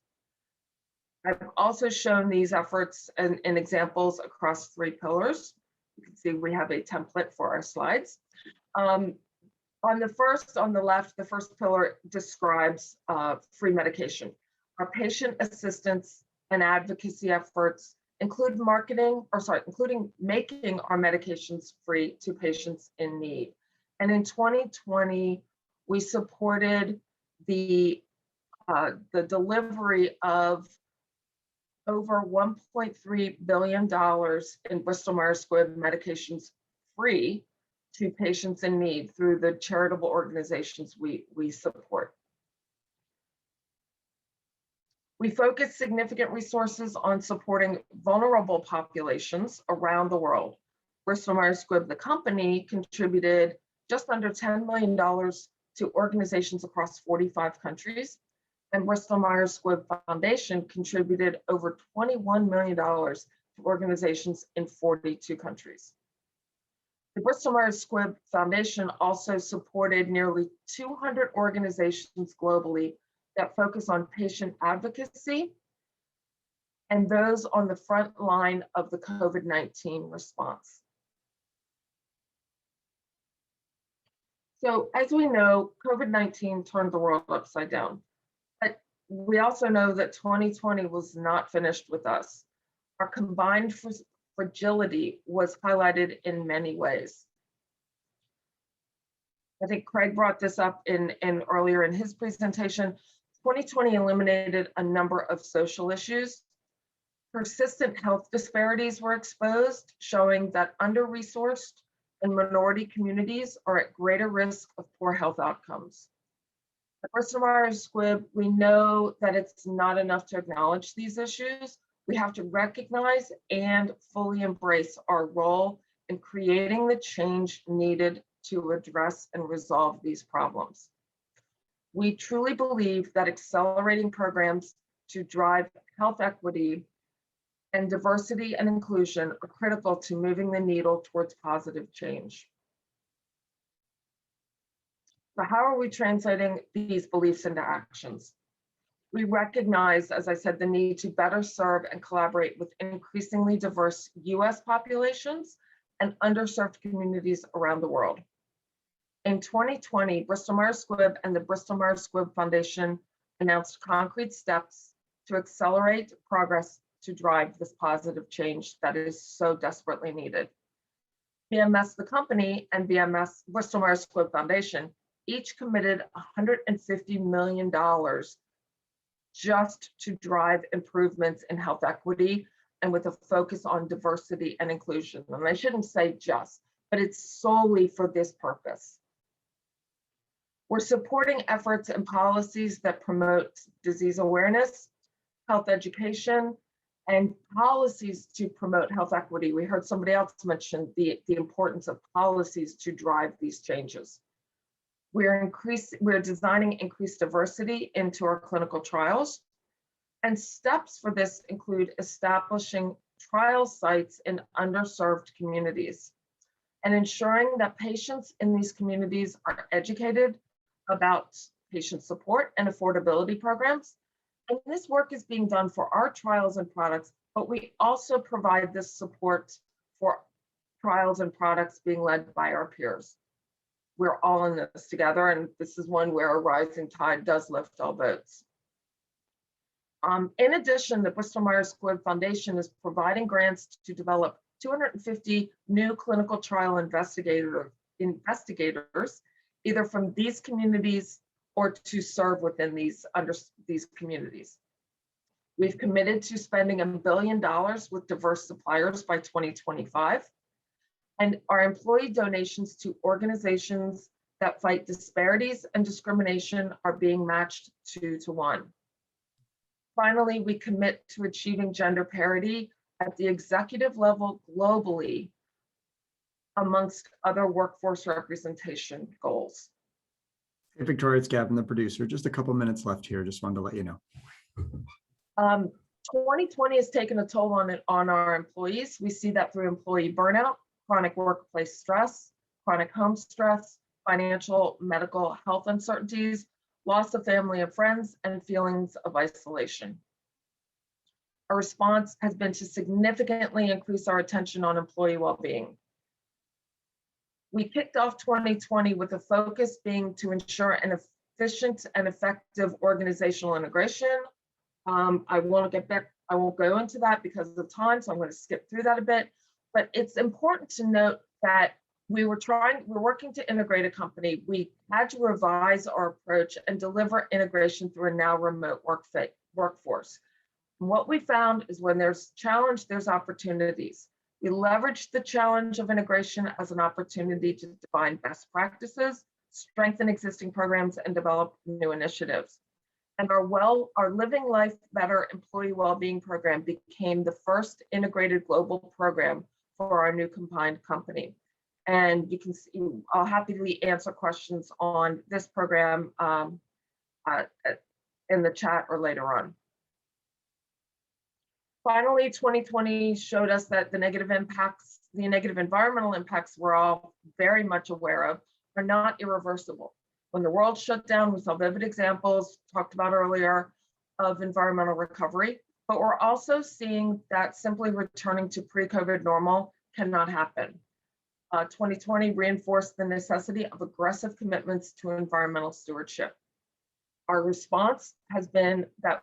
I've also shown these efforts in examples across 3 pillars. You can see we have a template for our slides. On the left, the first pillar describes free medication. Our patient assistance and advocacy efforts including making our medications free to patients in need. And in 2020, we supported the delivery of over $1.3 billion in Bristol-Myers Squibb medications free to patients in need through the charitable organizations we support. We focus significant resources on supporting vulnerable populations around the world. Bristol-Myers Squibb, the company, contributed just under $10 million to organizations across 45 countries, and Bristol-Myers Squibb Foundation contributed over $21 million to organizations in 42 countries. The Bristol-Myers Squibb Foundation also supported nearly 200 organizations globally that focus on patient advocacy and those on the front line of the COVID-19 response. So as we know, COVID-19 turned the world upside down. But we also know that 2020 was not finished with us. Our combined fragility was highlighted in many ways. I think Craig brought this up earlier in his presentation. 2020 eliminated a number of social issues. Persistent health disparities were exposed, showing that under-resourced and minority communities are at greater risk of poor health outcomes. At Bristol-Myers Squibb, we know that it's not enough to acknowledge these issues. We have to recognize and fully embrace our role in creating the change needed to address and resolve these problems. We truly believe that accelerating programs to drive health equity and diversity and inclusion are critical to moving the needle towards positive change. So how are we translating these beliefs into actions? We recognize, as I said, the need to better serve and collaborate with increasingly diverse US populations and underserved communities around the world. In 2020, Bristol-Myers Squibb and the Bristol-Myers Squibb Foundation announced concrete steps to accelerate progress to drive this positive change that is so desperately needed. BMS, the company, and BMS, Bristol-Myers Squibb Foundation, each committed $150 million just to drive improvements in health equity and with a focus on diversity and inclusion. And I shouldn't say just, but it's solely for this purpose. We're supporting efforts and policies that promote disease awareness, health education, and policies to promote health equity. We heard somebody else mention the importance of policies to drive these changes. We're designing increased diversity into our clinical trials, and steps for this include establishing trial sites in underserved communities and ensuring that patients in these communities are educated about patient support and affordability programs. And this work is being done for our trials and products, but we also provide this support for trials and products being led by our peers. We're all in this together, and this is one where a rising tide does lift all boats. In addition, the Bristol-Myers Squibb Foundation is providing grants to develop 250 new clinical trial investigators, either from these communities or to serve within these communities. We've committed to spending $1 billion with diverse suppliers by 2025. And our employee donations to organizations that fight disparities and discrimination are being matched 2 to 1. Finally, we commit to achieving gender parity at the executive level globally, amongst other workforce representation goals. Hey, Victoria, it's Gavin, the producer. Just a couple minutes left here. Just wanted to let you know. 2020 has taken a toll on our employees. We see that through employee burnout, chronic workplace stress, chronic home stress, financial, medical health uncertainties, loss of family and friends, and feelings of isolation. Our response has been to significantly increase our attention on employee well-being. We kicked off 2020 with a focus being to ensure an efficient and effective organizational integration. I won't go into that because of time, so I'm going to skip through that a bit. But it's important to note that we're working to integrate a company. We had to revise our approach and deliver integration through a now remote workforce. And what we found is when there's challenge, there's opportunities. We leveraged the challenge of integration as an opportunity to define best practices, strengthen existing programs, and develop new initiatives. And our Living Life Better Employee Wellbeing Program became the first integrated global program for our new combined company. And you can see, I'll happily answer questions on this program in the chat or later on. Finally, 2020 showed us that the negative environmental impacts we're all very much aware of are not irreversible. When the world shut down, we saw vivid examples talked about earlier of environmental recovery, but we're also seeing that simply returning to pre-COVID normal cannot happen. 2020 reinforced the necessity of aggressive commitments to environmental stewardship. Our response has been that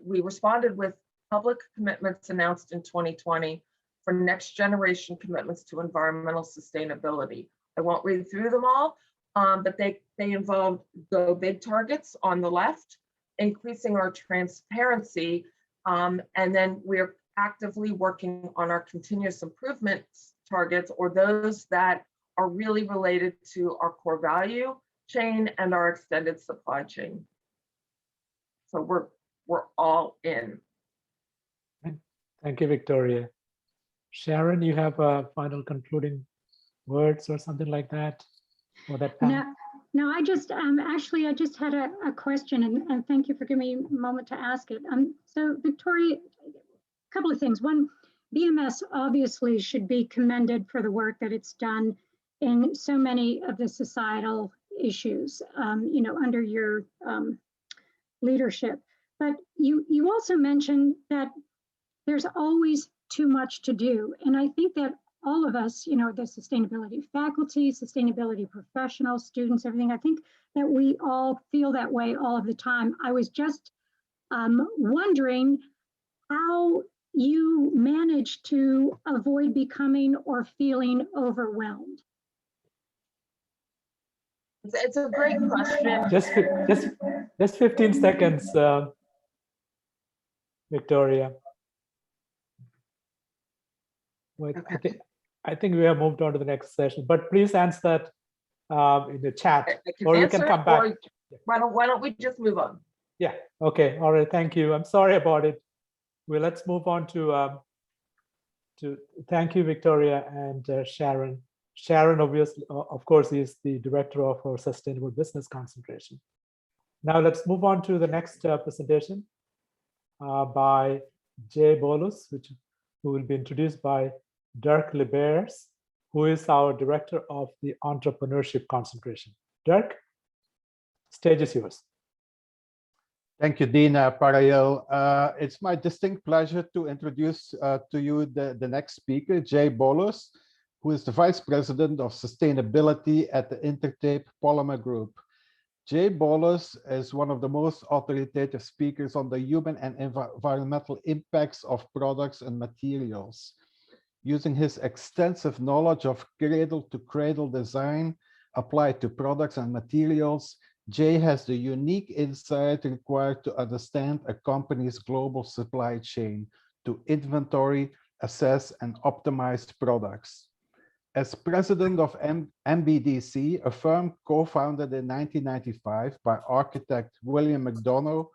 we responded with public commitments announced in 2020 for next generation commitments to environmental sustainability. I won't read through them all, but they involve go big targets on the left, increasing our transparency, and then we're actively working on our continuous improvement targets, or those that are really related to our core value chain and our extended supply chain. So we're all in. Thank you, Victoria. Sharon, you have final concluding words or something like that for that panel? No, I just actually I just had a question, and thank you for giving me a moment to ask it. So Victoria, a couple of things. One, BMS obviously should be commended for the work that it's done in so many of the societal issues, under your leadership. But you also mentioned that there's always too much to do. And I think that all of us, the sustainability faculty, sustainability professionals, students, everything, I think that we all feel that way all of the time. I was just wondering how you manage to avoid becoming or feeling overwhelmed. It's a great question. Just 15 seconds, Victoria. Wait, okay. I think we have moved on to the next session, but please answer that in the chat, or you can come back. Why don't we just move on? Yeah. Okay. All right. Thank you. I'm sorry about it. Well, let's move on to thank you, Victoria and Sharon. Sharon, obviously, of course, is the director of our Sustainable Business Concentration. Now let's move on to the next presentation by Jay Bolus, who will be introduced by Dirk Libers, who is our director of the Entrepreneurship Concentration. Dirk, Stage is yours. Thank you, Dean Parayo. It's my distinct pleasure to introduce to you the next speaker, Jay Bolus, who is the Vice President of Sustainability at the Intertape Polymer Group. Jay Bolus is one of the most authoritative speakers on the human and environmental impacts of products and materials. Using his extensive knowledge of cradle-to-cradle design applied to products and materials, Jay has the unique insight required to understand a company's global supply chain, to inventory, assess, and optimize products. As president of MBDC, a firm co-founded in 1995 by architect William McDonough,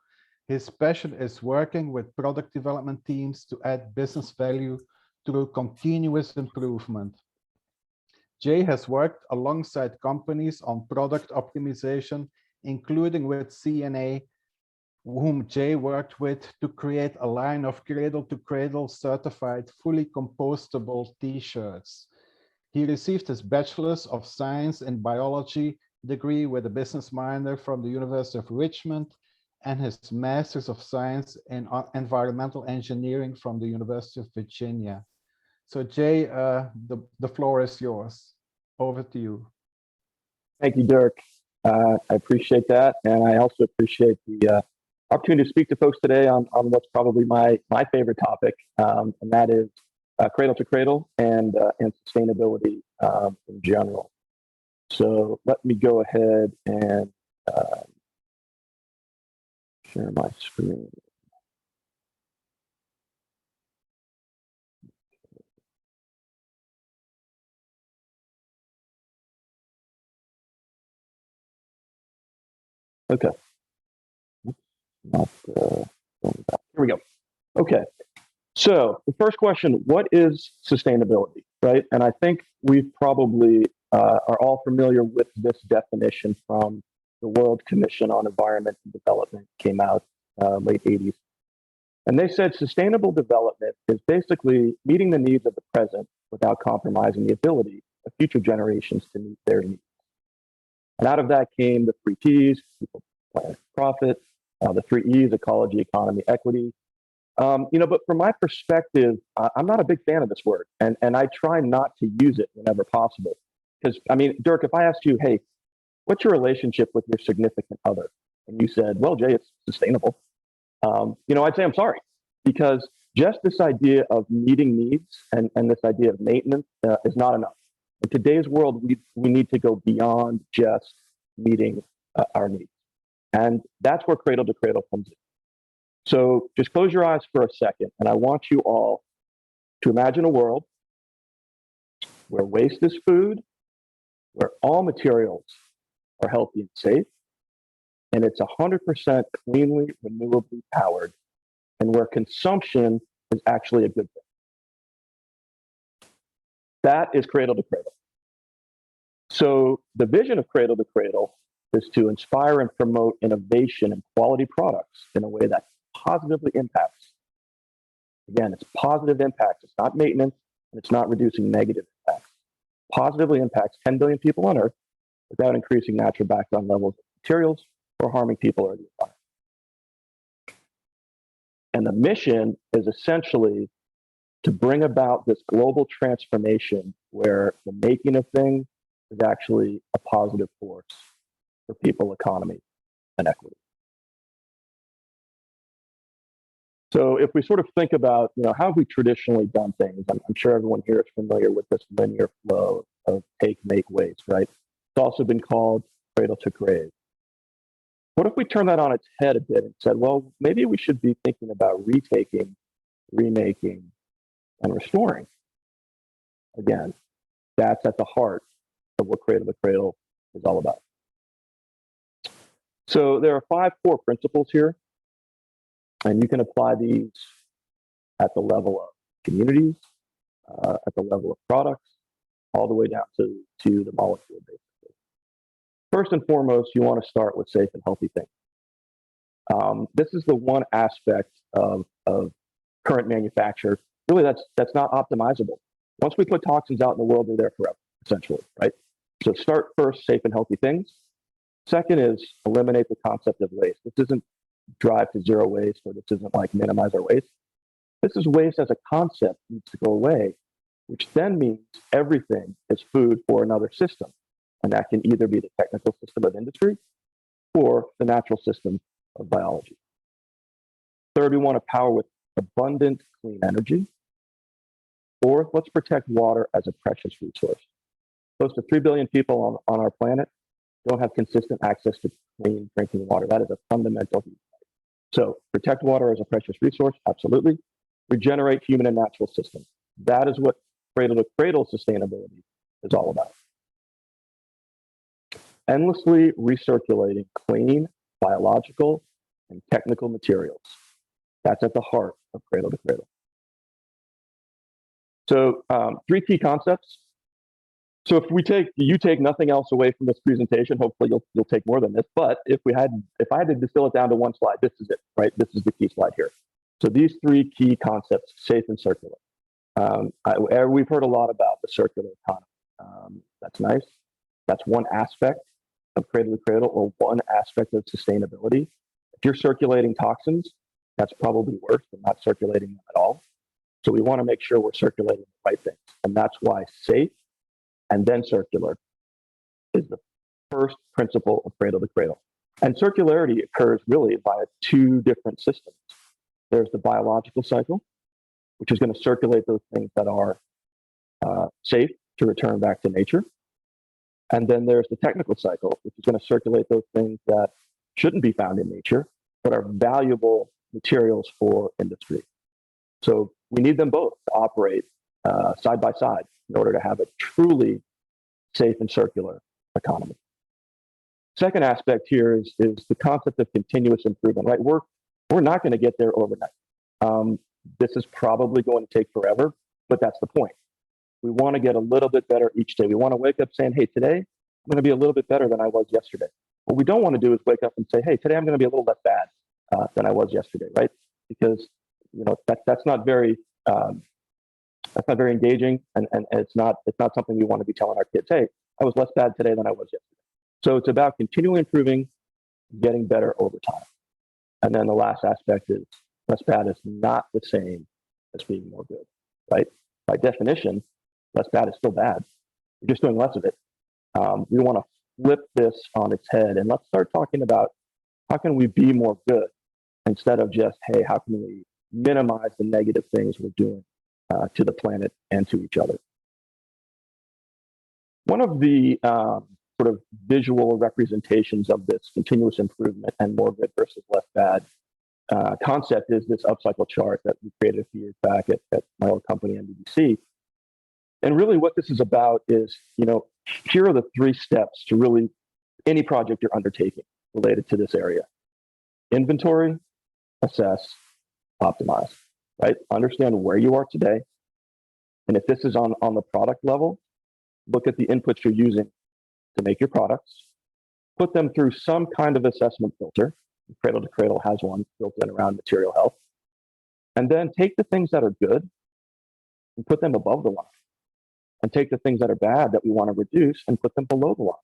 his passion is working with product development teams to add business value through continuous improvement. Jay has worked alongside companies on product optimization, including with CNA, whom Jay worked with to create a line of cradle-to-cradle certified fully compostable t-shirts. He received his Bachelor's of Science in Biology degree with a business minor from the University of Richmond and his Master's of Science in Environmental Engineering from the University of Virginia. So Jay, the floor is yours. Over to you. Thank you, Dirk. I appreciate that. And I also appreciate the opportunity to speak to folks today on what's probably my favorite topic, and that is cradle to cradle and sustainability in general. So let me go ahead and share my screen. Okay. Here we go. Okay. So the first question, what is sustainability, right? And I think we probably are all familiar with this definition from the World Commission on Environment and Development, came out late 80s. And they said sustainable development is basically meeting the needs of the present without compromising the ability of future generations to meet their needs. And out of that came the 3 Ps, people, planet, profit, the 3 Es, ecology, economy, equity. But from my perspective, I'm not a big fan of this word, and I try not to use it whenever possible. Because, I mean, Dirk, if I asked you, hey, what's your relationship with your significant other? And you said, well, Jay, it's sustainable. I'd say I'm sorry, because just this idea of meeting needs and this idea of maintenance is not enough. In today's world, we need to go beyond just meeting our needs. And that's where cradle to cradle comes in. So just close your eyes for a second, and I want you all to imagine a world where waste is food, where all materials are healthy and safe, and it's 100% cleanly, renewably powered, and where consumption is actually a good thing. That is cradle to cradle. So the vision of cradle to cradle is to inspire and promote innovation and quality products in a way that positively impacts. Again, it's positive impacts. It's not maintenance, and it's not reducing negative impacts. Positively impacts 10 billion people on Earth without increasing natural background levels of materials or harming people or the environment. And the mission is essentially to bring about this global transformation where the making of things is actually a positive force for people, economy, and equity. So if we sort of think about, how have we traditionally done things? I'm sure everyone here is familiar with this linear flow of take, make, waste, right? It's also been called cradle to grave. What if we turn that on its head a bit and said, well, maybe we should be thinking about retaking, remaking, and restoring? Again, that's at the heart of what cradle to cradle is all about. So there are 5 core principles here, and you can apply these at the level of communities, at the level of products, all the way down to the molecule, basically. First and foremost, you want to start with safe and healthy things. This is the one aspect of current manufacture, really, that's not optimizable. Once we put toxins out in the world, they're there forever, essentially, right? So start first, safe and healthy things. Second is eliminate the concept of waste. This isn't drive to zero waste, or this isn't like minimize our waste. This is waste as a concept needs to go away, which then means everything is food for another system. And that can either be the technical system of industry or the natural system of biology. Third, we want to power with abundant clean energy. Fourth, let's protect water as a precious resource. Close to 3 billion people on our planet don't have consistent access to clean drinking water. That is a fundamental need. So protect water as a precious resource, absolutely. Regenerate human and natural systems. That is what cradle-to-cradle sustainability is all about. Endlessly recirculating clean, biological, and technical materials. That's at the heart of cradle-to-cradle. So 3 key concepts. So if you take nothing else away from this presentation, hopefully you'll take more than this. But if I had to distill it down to one slide, this is it, right? This is the key slide here. So these 3 key concepts: safe and circular. We've heard a lot about the circular economy. That's nice. That's one aspect of cradle to cradle, or one aspect of sustainability. If you're circulating toxins, that's probably worse than not circulating them at all. So we want to make sure we're circulating the right things. And that's why safe and then circular is the first principle of cradle to cradle. And circularity occurs really via 2 different systems. There's the biological cycle, which is going to circulate those things that are safe to return back to nature. And then there's the technical cycle, which is going to circulate those things that shouldn't be found in nature, but are valuable materials for industry. So we need them both to operate side by side in order to have a truly safe and circular economy. Second aspect here is the concept of continuous improvement, right? We're not going to get there overnight. This is probably going to take forever, but that's the point. We want to get a little bit better each day. We want to wake up saying, hey, today I'm going to be a little bit better than I was yesterday. What we don't want to do is wake up and say, hey, today I'm going to be a little less bad than I was yesterday, right? Because that's not very engaging, and it's not something we want to be telling our kids. Hey, I was less bad today than I was yesterday. So it's about continually improving, getting better over time. And then the last aspect is less bad is not the same as being more good, right? By definition, less bad is still bad. You're just doing less of it. We want to flip this on its head, and let's start talking about how can we be more good instead of just, hey, how can we minimize the negative things we're doing to the planet and to each other. One of the sort of visual representations of this continuous improvement and more good versus less bad concept is this upcycle chart that we created a few years back at my old company, NBDC. And really what this is about is, here are the 3 steps to really any project you're undertaking related to this area. Inventory, assess, optimize, right? Understand where you are today. And if this is on the product level, look at the inputs you're using to make your products, put them through some kind of assessment filter. Cradle to Cradle has one built in around material health. And then take the things that are good and put them above the line. And take the things that are bad that we want to reduce and put them below the line.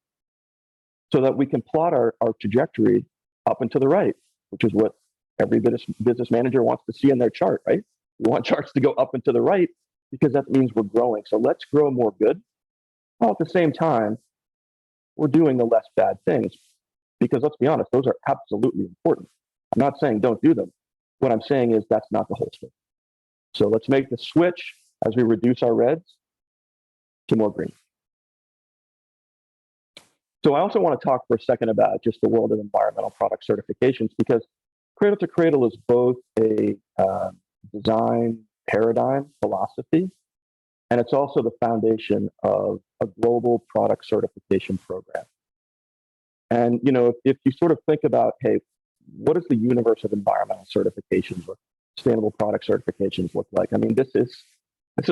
So that we can plot our trajectory up and to the right, which is what every business manager wants to see in their chart, right? We want charts to go up and to the right because that means we're growing. So let's grow more good. While at the same time, we're doing the less bad things. Because let's be honest, those are absolutely important. I'm not saying don't do them. What I'm saying is that's not the whole story. So let's make the switch as we reduce our reds to more green. So I also want to talk for a second about just the world of environmental product certifications, because Cradle to Cradle is both a design paradigm philosophy, and it's also the foundation of a global product certification program. And if you sort of think about, hey, what does the universe of environmental certifications or sustainable product certifications look like? I mean, this is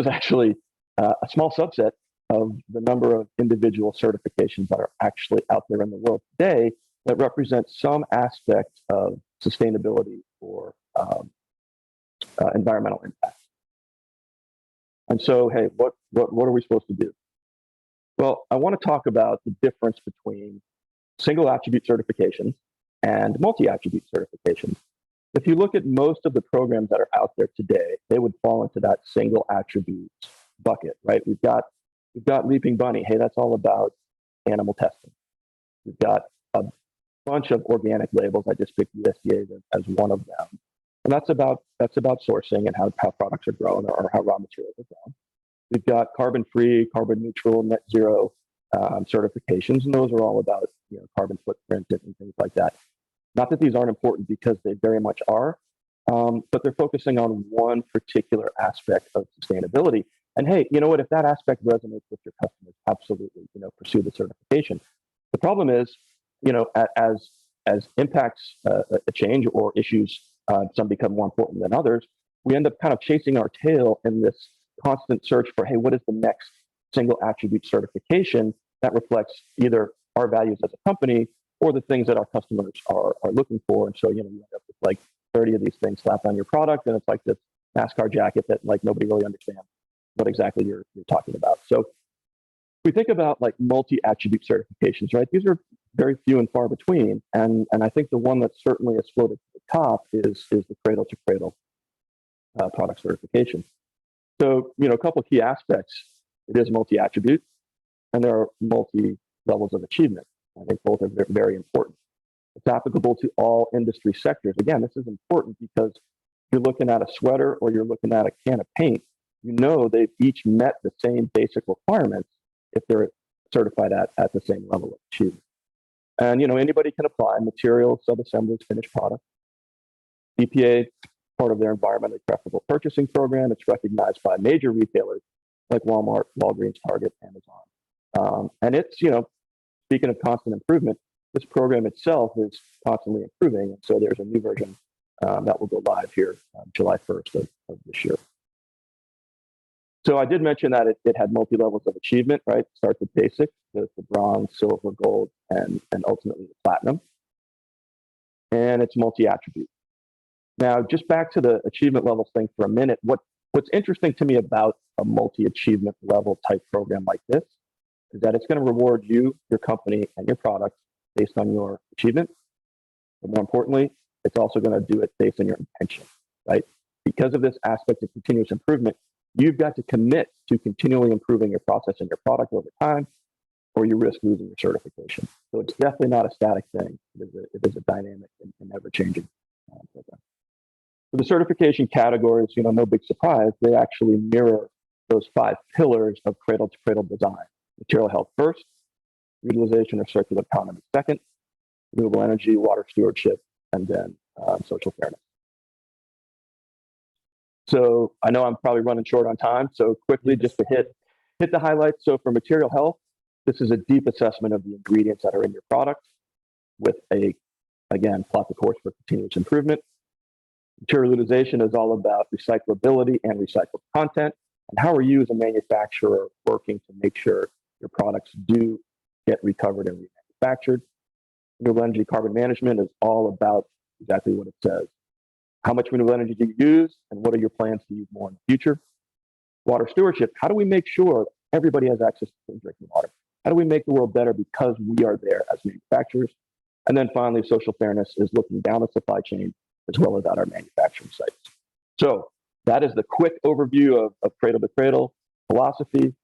actually a small subset of the number of individual certifications that are actually out there in the world today that represent some aspect of sustainability or environmental impact. And so, hey, what are we supposed to do? Well, I want to talk about the difference between single attribute certifications and multi-attribute certifications. If you look at most of the programs that are out there today, they would fall into that single attribute bucket, right? We've got Leaping Bunny. Hey, that's all about animal testing. We've got a bunch of organic labels. I just picked USDA as one of them. And that's about sourcing and how products are grown or how raw materials are grown. We've got carbon-free, carbon neutral, net zero certifications, and those are all about carbon footprint and things like that. Not that these aren't important, because they very much are, but they're focusing on one particular aspect of sustainability. And hey, you know what? If that aspect resonates with your customers, absolutely, pursue the certification. The problem is, as impacts a change or issues, some become more important than others. We end up kind of chasing our tail in this constant search for, hey, what is the next single attribute certification that reflects either our values as a company or the things that our customers are looking for. And so, you end up with like 30 of these things slapped on your product, and it's like this NASCAR jacket that like nobody really understands what exactly you're talking about. So we think about like multi-attribute certifications, right? These are very few and far between. And I think the one that certainly has floated to the top is the cradle to cradle product certification. So, a couple of key aspects. It is multi-attribute, and there are multi-levels of achievement. I think both are very important. It's applicable to all industry sectors. Again, this is important because you're looking at a sweater or you're looking at a can of paint, they've each met the same basic requirements if they're certified at the same level of achievement. And, anybody can apply: materials, sub-assemblies, finished product. EPA, part of their environmentally preferable purchasing program. It's recognized by major retailers like Walmart, Walgreens, Target, Amazon. And it's, speaking of constant improvement, this program itself is constantly improving. And so there's a new version that will go live here July 1st of this year. So I did mention that it had multi-levels of achievement, right? It starts with basic, the bronze, silver, gold, and ultimately the platinum. And it's multi-attribute. Now, just back to the achievement levels thing for a minute, what's interesting to me about a multi-achievement level type program like this is that it's going to reward you, your company, and your product based on your achievement. But more importantly, it's also going to do it based on your intention, right? Because of this aspect of continuous improvement, you've got to commit to continually improving your process and your product over time, or you risk losing your certification. So it's definitely not a static thing. It is a dynamic and ever-changing program. For the certification categories, no big surprise, they actually mirror those 5 pillars of cradle-to-cradle design. Material health first, utilization or circular economy second, renewable energy, water stewardship, and then social fairness. So I know I'm probably running short on time, so quickly just to hit the highlights. So for material health, this is a deep assessment of the ingredients that are in your product with plot the course for continuous improvement. Material utilization is all about recyclability and recycled content, and how are you as a manufacturer working to make sure your products do get recovered and remanufactured. Renewable energy carbon management is all about exactly what it says. How much renewable energy do you use, and what are your plans to use more in the future? Water stewardship, how do we make sure everybody has access to clean drinking water? How do we make the world better because we are there as manufacturers? And then finally, social fairness is looking down the supply chain as well as at our manufacturing sites. So that is the quick overview of cradle to cradle philosophy,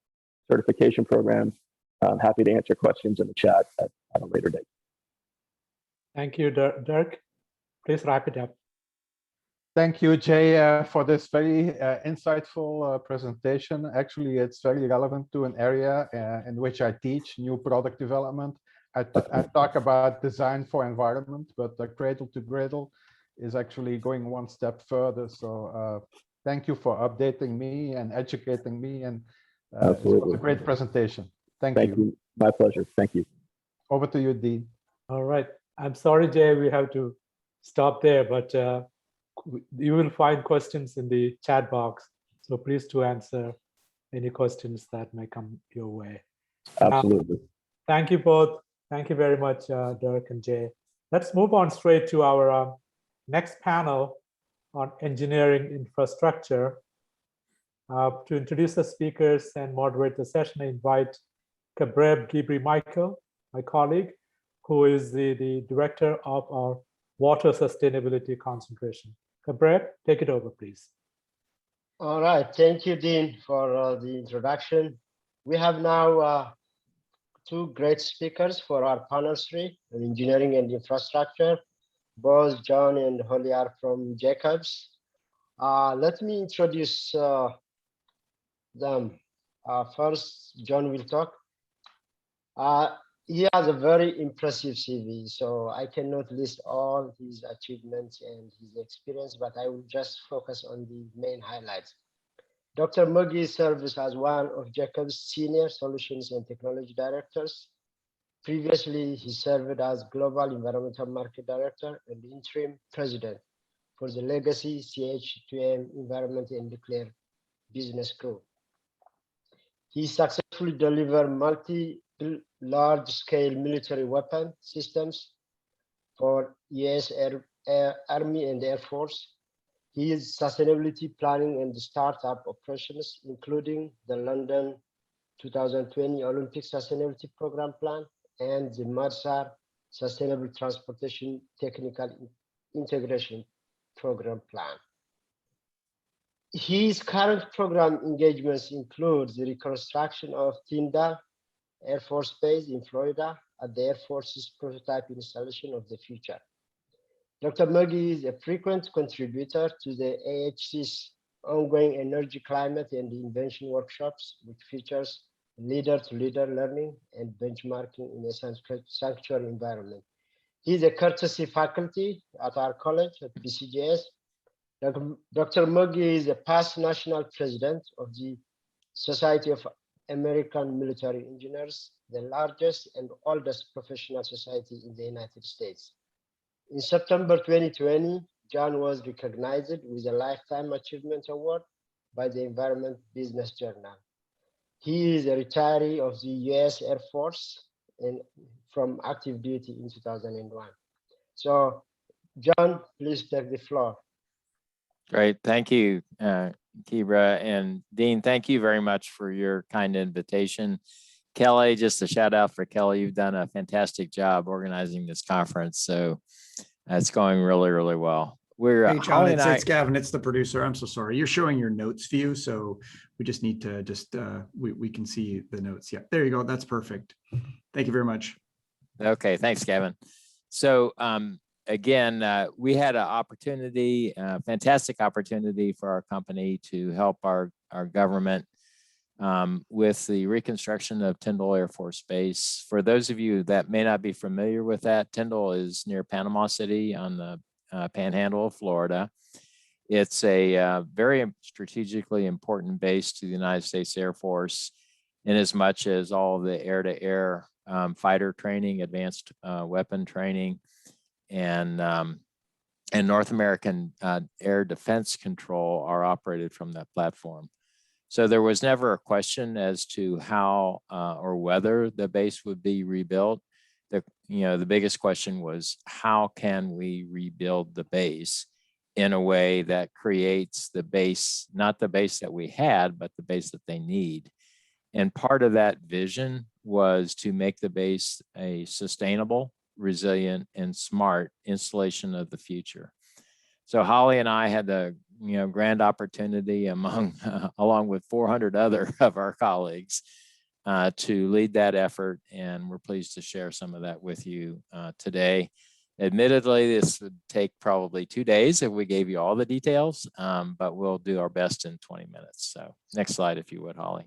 certification programs. I'm happy to answer questions in the chat at a later date. Thank you, Dirk. Please wrap it up. Thank you, Jay, for this very insightful presentation. Actually, it's very relevant to an area in which I teach, new product development. I talk about design for environment, but the cradle to cradle is actually going one step further. So thank you for updating me and educating me. And it was a great presentation. Thank you. My pleasure. Thank you. Over to you, Dean. All right. I'm sorry, Jay, we have to stop there, but you will find questions in the chat box. So please do answer any questions that may come your way. Absolutely. Thank you both. Thank you very much, Dirk and Jay. Let's move on straight to our next panel on engineering infrastructure. To introduce the speakers and moderate the session, I invite Kabreb Gibri Michael, my colleague, who is the director of our water sustainability concentration. Brett, take it over, please. All right, thank you, Dean, for the introduction. We have now two great speakers for our panel three, engineering and infrastructure. Both John and Holly are from Jacobs. Let me introduce them. First, John will talk. He has a very impressive CV, so I cannot list all his achievements and his experience, but I will just focus on the main highlights. Dr. Muggi serves as one of Jacobs' senior solutions and technology directors. Previously, he served as global environmental market director and interim president for the legacy CH2M Environment and Nuclear Business Group. He successfully delivered large-scale military weapon systems for US Army and Air Force. His sustainability planning and startup operations, including the London 2020 Olympic Sustainability Program Plan and the MADSAR Sustainable Transportation Technical Integration Program Plan. His current program engagements include the reconstruction of Tyndall Air Force Base in Florida at the Air Force's prototype installation of the future. Dr. Muggi is a frequent contributor to the AHC's ongoing energy, climate, and invention workshops, which features leader-to-leader learning and benchmarking in a sanctuary environment. He is a courtesy faculty at our college at BCJS. Dr. Muggi is a past national president of the Society of American Military Engineers, the largest and oldest professional society in the United States. In September 2020, John was recognized with a Lifetime Achievement Award by the Environment Business Journal. He is a retiree of the US Air Force and from active duty in 2001. So, John, please take the floor. Great, thank you, Kibra, and Dean, thank you very much for your kind invitation. Kelly, just a shout out for Kelly. You've done a fantastic job organizing this conference. So it's going really, really well. We're hey, John, it's Gavin, it's the producer. I'm so sorry. You're showing your notes view. So we just need to we can see the notes. Yeah, there you go. That's perfect. Thank you very much. Okay, thanks, Gavin. So again, we had an opportunity, fantastic opportunity for our company to help our government with the reconstruction of Tyndall Air Force Base. For those of you that may not be familiar with that, Tyndall is near Panama City on the panhandle of Florida. It's a very strategically important base to the United States Air Force, in as much as all of the air-to-air fighter training, advanced weapon training, and North American air defense control are operated from that platform. So there was never a question as to how or whether the base would be rebuilt. The biggest question was, how can we rebuild the base in a way that creates the base, not the base that we had, but the base that they need. And part of that vision was to make the base a sustainable, resilient, and smart installation of the future. So Holly and I had the grand opportunity along with 400 other of our colleagues to lead that effort, and we're pleased to share some of that with you today. Admittedly, this would take probably 2 days if we gave you all the details, but we'll do our best in 20 minutes. So next slide, if you would, Holly.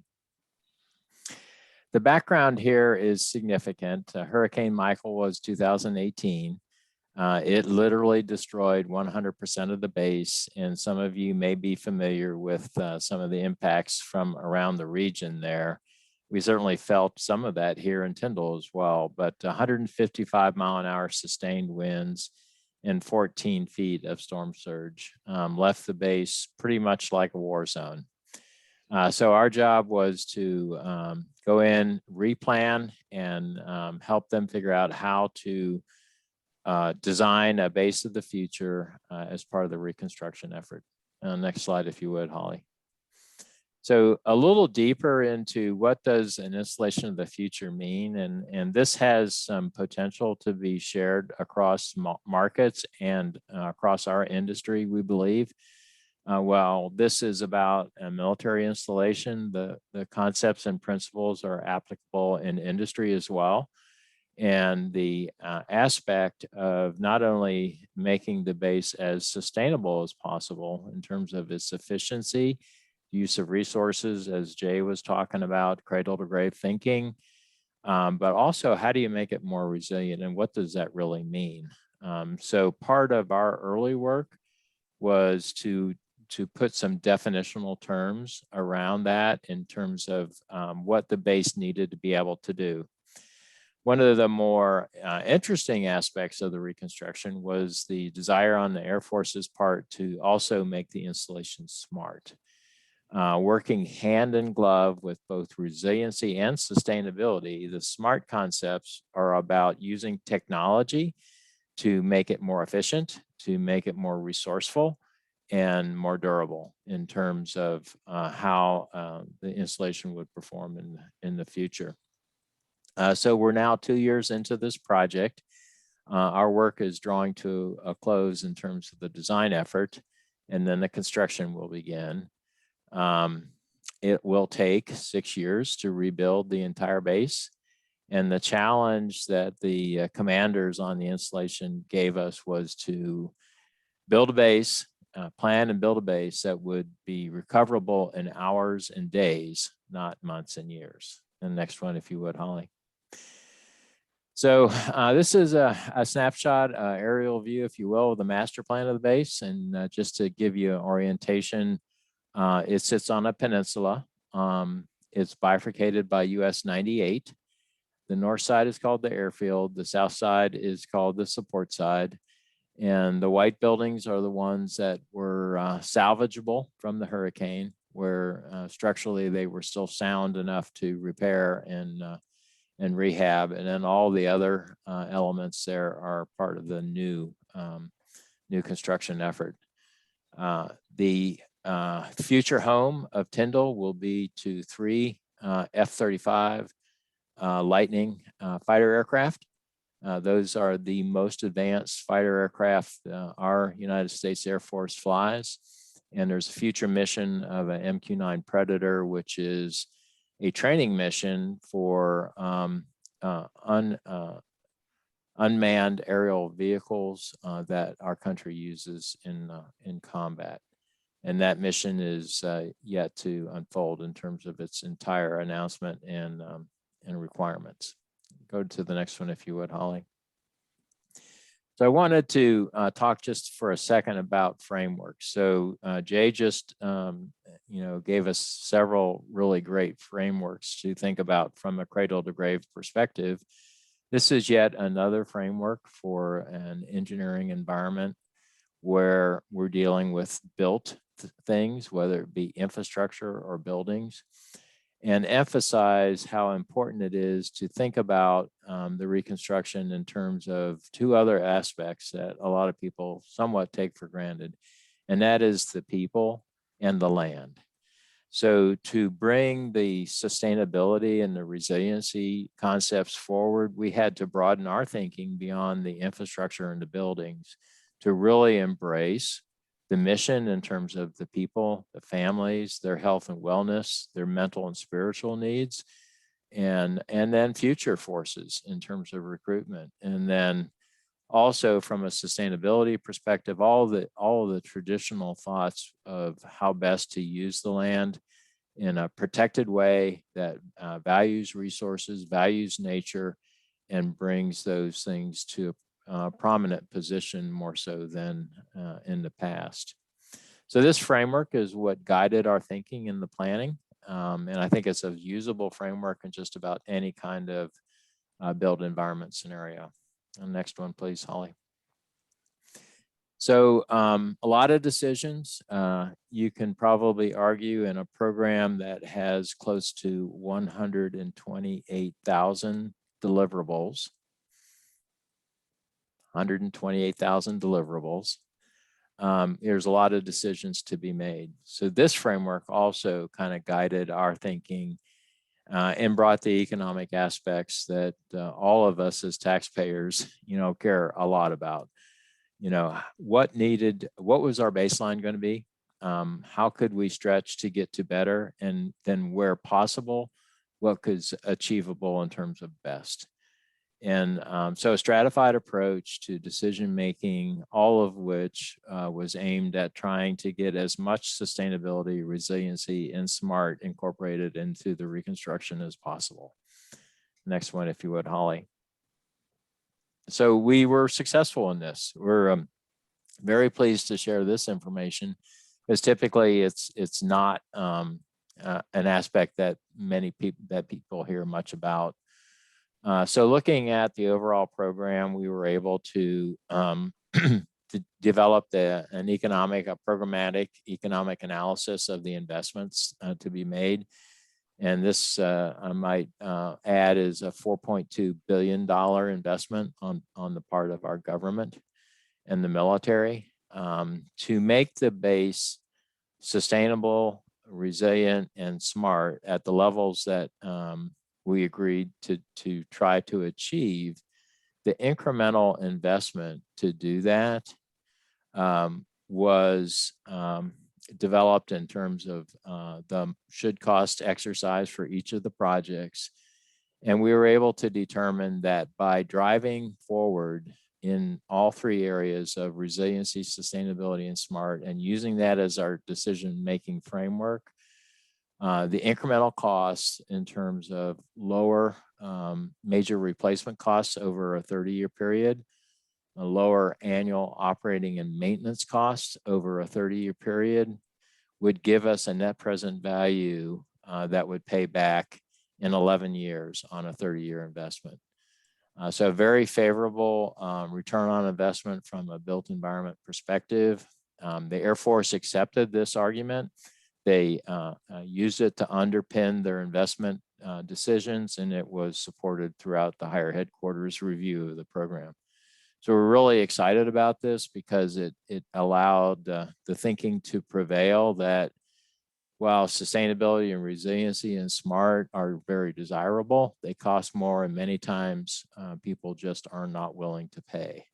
The background here is significant. Hurricane Michael was 2018. It literally destroyed 100% of the base, and some of you may be familiar with some of the impacts from around the region there. We certainly felt some of that here in Tyndall as well, but 155-mile-an-hour sustained winds and 14 feet of storm surge left the base pretty much like a war zone. So our job was to go in, replan, and help them figure out how to design a base of the future as part of the reconstruction effort. Next slide, if you would, Holly. So a little deeper into what does an installation of the future mean, and this has some potential to be shared across markets and across our industry, we believe. While this is about a military installation, the concepts and principles are applicable in industry as well. And the aspect of not only making the base as sustainable as possible in terms of its efficiency, use of resources, as Jay was talking about, cradle to grave thinking, but also how do you make it more resilient and what does that really mean? So part of our early work was to put some definitional terms around that in terms of what the base needed to be able to do. One of the more interesting aspects of the reconstruction was the desire on the Air Force's part to also make the installation smart. Working hand in glove with both resiliency and sustainability, the SMART concepts are about using technology to make it more efficient, to make it more resourceful, and more durable in terms of how the installation would perform in the future. So we're now 2 years into this project. Our work is drawing to a close in terms of the design effort, and then the construction will begin. It will take 6 years to rebuild the entire base. And the challenge that the commanders on the installation gave us was to build a base, plan and build a base that would be recoverable in hours and days, not months and years. The next one, if you would, Holly. So this is a snapshot, aerial view, if you will, of the master plan of the base. And just to give you an orientation, it sits on a peninsula. It's bifurcated by US 98. The north side is called the airfield. The south side is called the support side. And the white buildings are the ones that were salvageable from the hurricane, where structurally they were still sound enough to repair and rehab. And then all the other elements there are part of the new construction effort. The future home of Tyndall will be to 3 F-35 Lightning fighter aircraft. Those are the most advanced fighter aircraft our United States Air Force flies. And there's a future mission of an MQ-9 Predator, which is a training mission for unmanned aerial vehicles that our country uses in combat. And that mission is yet to unfold in terms of its entire announcement and requirements. Go to the next one, if you would, Holly. So I wanted to talk just for a second about frameworks. So Jay just gave us several really great frameworks to think about from a cradle to grave perspective. This is yet another framework for an engineering environment where we're dealing with built things, whether it be infrastructure or buildings, and emphasize how important it is to think about the reconstruction in terms of 2 other aspects that a lot of people somewhat take for granted, and that is the people and the land. So to bring the sustainability and the resiliency concepts forward, we had to broaden our thinking beyond the infrastructure and the buildings to really embrace the mission in terms of the people, the families, their health and wellness, their mental and spiritual needs, and then future forces in terms of recruitment. And then also from a sustainability perspective, all the traditional thoughts of how best to use the land in a protected way that values resources, values nature, and brings those things to a prominent position more so than in the past. So this framework is what guided our thinking in the planning. And I think it's a usable framework in just about any kind of built environment scenario. And next one, please, Holly. So a lot of decisions. You can probably argue in a program that has close to 128,000 deliverables. 128,000 deliverables. there's a lot of decisions to be made. So this framework also kind of guided our thinking and brought the economic aspects that all of us as taxpayers, care a lot about. What was our baseline going to be? How could we stretch to get to better? And then where possible, what is achievable in terms of best? And so a stratified approach to decision making, all of which was aimed at trying to get as much sustainability, resiliency, and SMART incorporated into the reconstruction as possible. Next one, if you would, Holly. So we were successful in this. We're very pleased to share this information, because typically it's not an aspect that people hear much about. So looking at the overall program, we were able to develop a programmatic economic analysis of the investments to be made. And this, I might add, is a $4.2 billion investment on the part of our government and the military to make the base sustainable, resilient, and SMART at the levels that we agreed to try to achieve. The incremental investment to do that was developed in terms of the should cost exercise for each of the projects. And we were able to determine that by driving forward in all three areas of resiliency, sustainability, and SMART, and using that as our decision-making framework, the incremental costs in terms of lower major replacement costs over a 30-year period, a lower annual operating and maintenance costs over a 30-year period would give us a net present value that would pay back in 11 years on a 30-year investment. So a very favorable return on investment from a built environment perspective. The Air Force accepted this argument. They used it to underpin their investment decisions, and it was supported throughout the higher headquarters review of the program. So we're really excited about this because it allowed the thinking to prevail that while sustainability and resiliency and SMART are very desirable, they cost more, and many times people just are not willing to pay.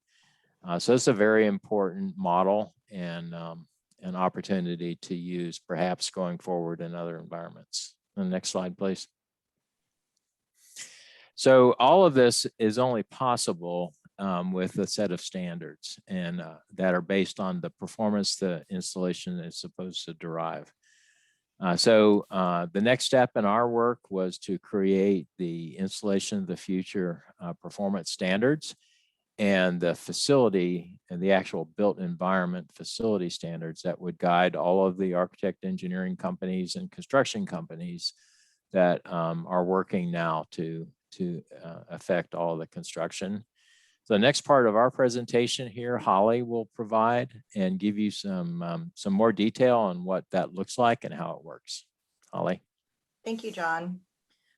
So it's a very important model and an opportunity to use perhaps going forward in other environments. The next slide, please. So all of this is only possible with a set of standards and that are based on the performance the installation is supposed to derive. So the next step in our work was to create the installation of the future performance standards and the facility and the actual built environment facility standards that would guide all of the architect, engineering companies and construction companies that are working now to affect all of the construction. So the next part of our presentation here, Holly will provide and give you some more detail on what that looks like and how it works. Holly. Thank you, John.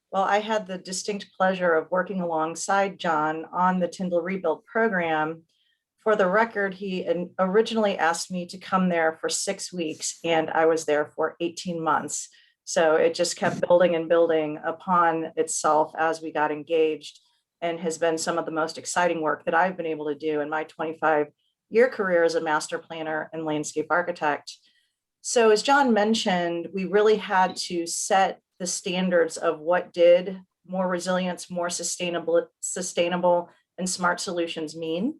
Well, I had the distinct pleasure of working alongside John on the Tyndall Rebuild program. For the record, he originally asked me to come there for 6 weeks, and I was there for 18 months. So it just kept building and building upon itself as we got engaged, and has been some of the most exciting work that I've been able to do in my 25-year career as a master planner and landscape architect. So as John mentioned, we really had to set the standards of what did more resilience, more sustainable and SMART solutions mean.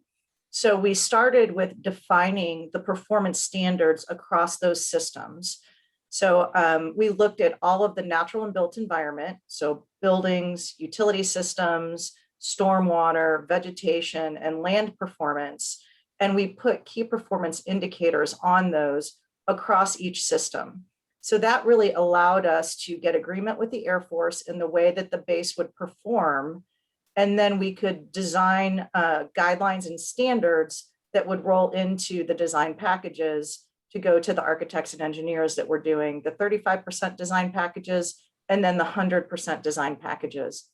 So we started with defining the performance standards across those systems. So we looked at all of the natural and built environment, so buildings, utility systems, stormwater, vegetation, and land performance, and we put key performance indicators on those across each system. So that really allowed us to get agreement with the Air Force in the way that the base would perform. And then we could design guidelines and standards that would roll into the design packages to go to the architects and engineers that were doing the 35% design packages and then the 100% design packages.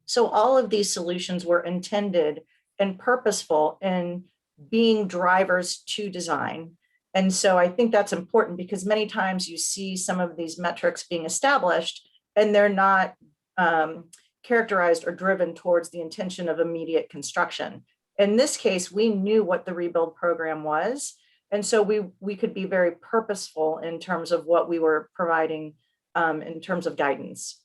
So all of these solutions were intended and purposeful in being drivers to design. And so I think that's important because many times you see some of these metrics being established and they're not characterized or driven towards the intention of immediate construction. In this case, we knew what the rebuild program was. And so we could be very purposeful in terms of what we were providing in terms of guidance.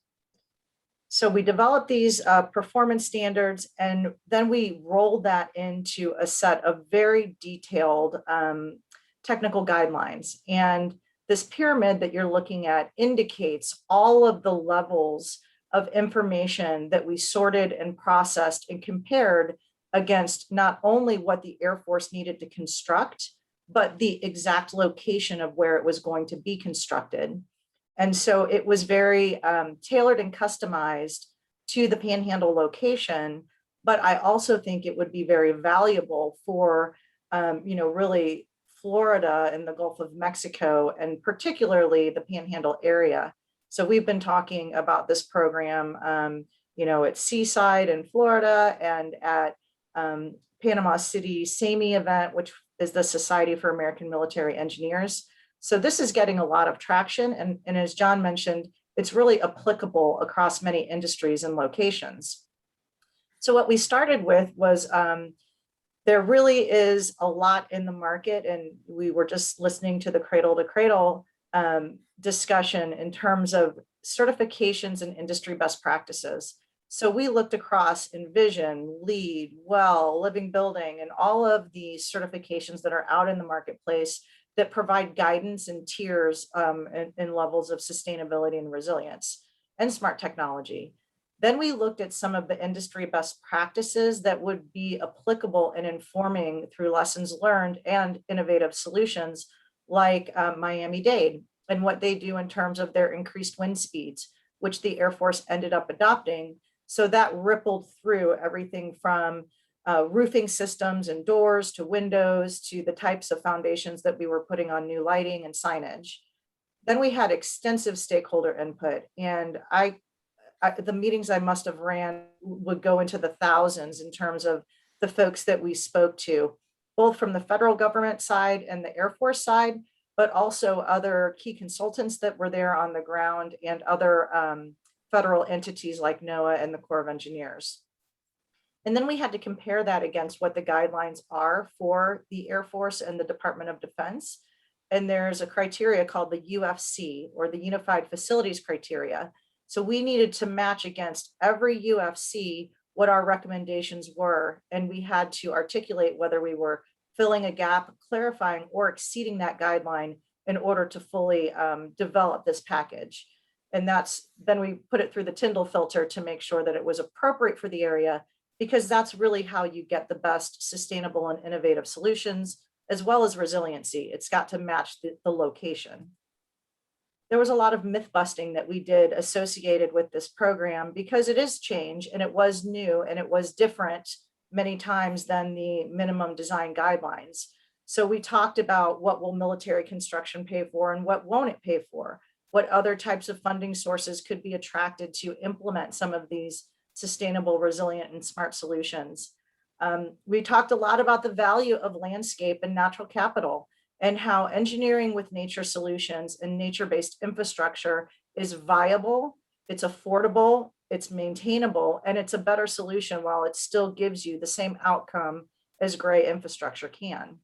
So we developed these performance standards, and then we rolled that into a set of very detailed technical guidelines. And this pyramid that you're looking at indicates all of the levels of information that we sorted and processed and compared against not only what the Air Force needed to construct, but the exact location of where it was going to be constructed. And so it was very tailored and customized to the Panhandle location. But I also think it would be very valuable for, really Florida and the Gulf of Mexico, and particularly the Panhandle area. So we've been talking about this program, at Seaside in Florida and at Panama City SAME event, which is the Society for American Military Engineers. So this is getting a lot of traction. And as John mentioned, it's really applicable across many industries and locations. So what we started with was there really is a lot in the market, and we were just listening to the cradle to cradle discussion in terms of certifications and industry best practices. So we looked across Envision, LEED, WELL, Living Building, and all of these certifications that are out in the marketplace that provide guidance and tiers in levels of sustainability and resilience and smart technology. Then we looked at some of the industry best practices that would be applicable in informing through lessons learned and innovative solutions like Miami-Dade and what they do in terms of their increased wind speeds, which the Air Force ended up adopting. So that rippled through everything from roofing systems and doors to windows to the types of foundations that we were putting on new lighting and signage. Then we had extensive stakeholder input, and the meetings I must have ran would go into the thousands in terms of the folks that we spoke to, both from the federal government side and the Air Force side, but also other key consultants that were there on the ground and other federal entities like NOAA and the Corps of Engineers. And then we had to compare that against what the guidelines are for the Air Force and the Department of Defense. And there's a criteria called the UFC, or the Unified Facilities Criteria. So we needed to match against every UFC what our recommendations were. And we had to articulate whether we were filling a gap, clarifying, or exceeding that guideline in order to fully develop this package. And then we put it through the Tyndall filter to make sure that it was appropriate for the area, because that's really how you get the best sustainable and innovative solutions, as well as resiliency. It's got to match the location. There was a lot of myth busting that we did associated with this program, because it is change and it was new and it was different many times than the minimum design guidelines. So we talked about what will military construction pay for and what won't it pay for, what other types of funding sources could be attracted to implement some of these sustainable, resilient, and smart solutions. We talked a lot about the value of landscape and natural capital, and how engineering with nature solutions and nature-based infrastructure is viable, it's affordable, it's maintainable, and it's a better solution while it still gives you the same outcome as gray infrastructure can.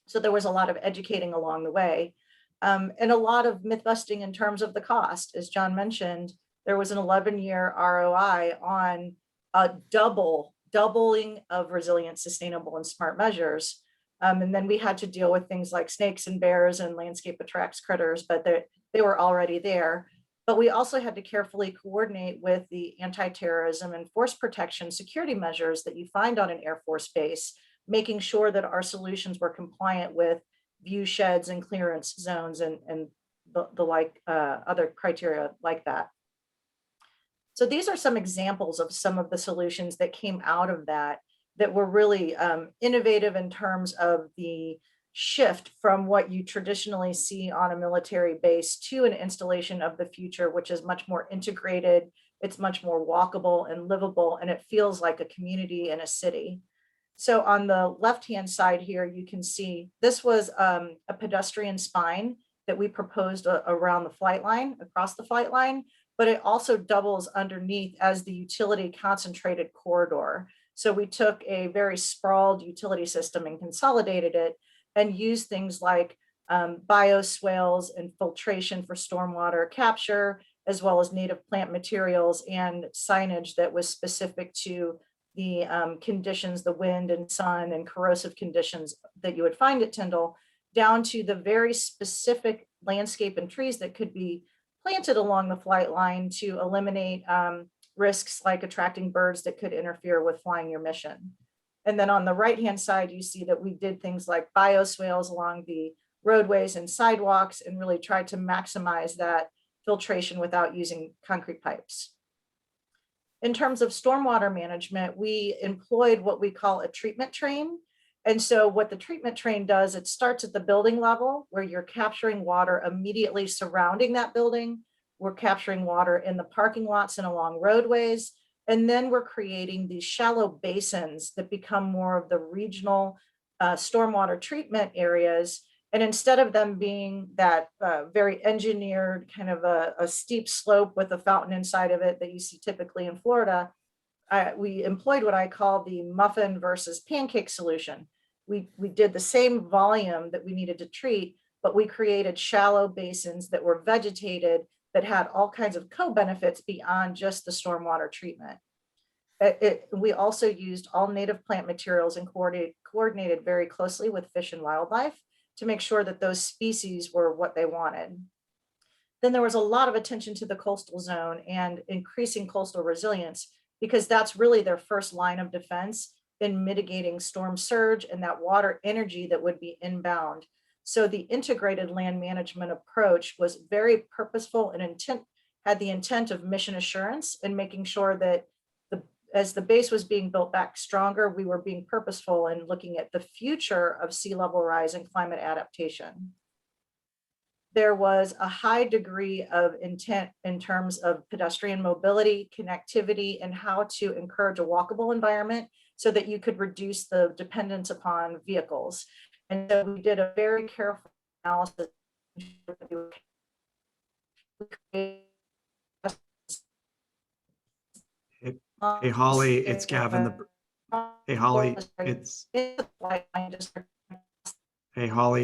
So there was a lot of educating along the way, and a lot of myth busting in terms of the cost. As John mentioned, there was an 11-year ROI on a doubling of resilient, sustainable, and smart measures. And then we had to deal with things like snakes and bears and landscape attracts critters, but they were already there. But we also had to carefully coordinate with the anti-terrorism and force protection security measures that you find on an Air Force base, making sure that our solutions were compliant with view sheds and clearance zones and the like other criteria like that. So these are some examples of some of the solutions that came out of that were really innovative in terms of the shift from what you traditionally see on a military base to an installation of the future, which is much more integrated, it's much more walkable and livable, and it feels like a community and a city. So on the left-hand side here, you can see this was a pedestrian spine that we proposed around the flight line, across the flight line, but it also doubles underneath as the utility concentrated corridor. So we took a very sprawled utility system and consolidated it and used things like bioswales and filtration for stormwater capture, as well as native plant materials and signage that was specific to the conditions, the wind and sun and corrosive conditions that you would find at Tyndall, down to the very specific landscape and trees that could be planted along the flight line to eliminate risks like attracting birds that could interfere with flying your mission. And then on the right-hand side, you see that we did things like bioswales along the roadways and sidewalks and really tried to maximize that filtration without using concrete pipes. In terms of stormwater management, we employed what we call a treatment train. And so what the treatment train does, it starts at the building level where you're capturing water immediately surrounding that building. We're capturing water in the parking lots and along roadways. And then we're creating these shallow basins that become more of the regional stormwater treatment areas. And instead of them being that very engineered kind of a steep slope with a fountain inside of it that you see typically in Florida, we employed what I call the muffin versus pancake solution. We did the same volume that we needed to treat, but we created shallow basins that were vegetated that had all kinds of co-benefits beyond just the stormwater treatment. We also used all native plant materials and coordinated very closely with fish and wildlife to make sure that those species were what they wanted. Then there was a lot of attention to the coastal zone and increasing coastal resilience, because that's really their first line of defense in mitigating storm surge and that water energy that would be inbound. So the integrated land management approach was very purposeful and had the intent of mission assurance and making sure that as the base was being built back stronger, we were being purposeful in looking at the future of sea level rise and climate adaptation. There was a high degree of intent in terms of pedestrian mobility, connectivity, and how to encourage a walkable environment so that you could reduce the dependence upon vehicles. And so we did a very careful analysis. Hey Holly, it's Gavin. Hey Holly,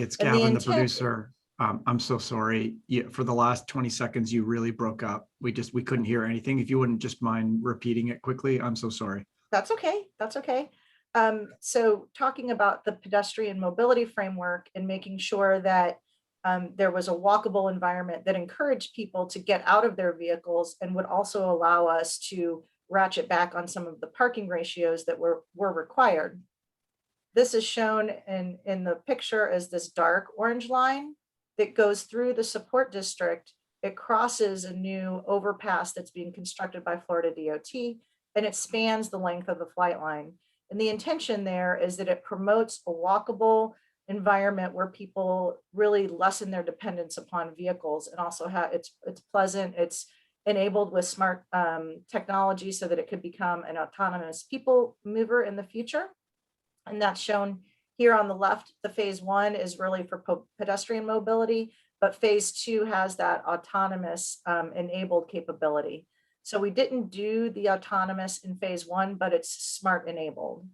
it's Gavin, the producer. I'm so sorry. For the last 20 seconds, you really broke up. We couldn't hear anything. If you wouldn't just mind repeating it quickly, I'm so sorry. That's okay. That's okay. So talking about the pedestrian mobility framework and making sure that there was a walkable environment that encouraged people to get out of their vehicles and would also allow us to ratchet back on some of the parking ratios that were required. This is shown in the picture as this dark orange line that goes through the support district. It crosses a new overpass that's being constructed by Florida DOT, and it spans the length of the flight line. And the intention there is that it promotes a walkable environment where people really lessen their dependence upon vehicles, and also it's pleasant, it's enabled with smart technology so that it could become an autonomous people mover in the future. And that's shown here on the left. The phase 1 is really for pedestrian mobility, but phase 2 has that autonomous enabled capability. So we didn't do the autonomous in phase 1, but it's smart enabled.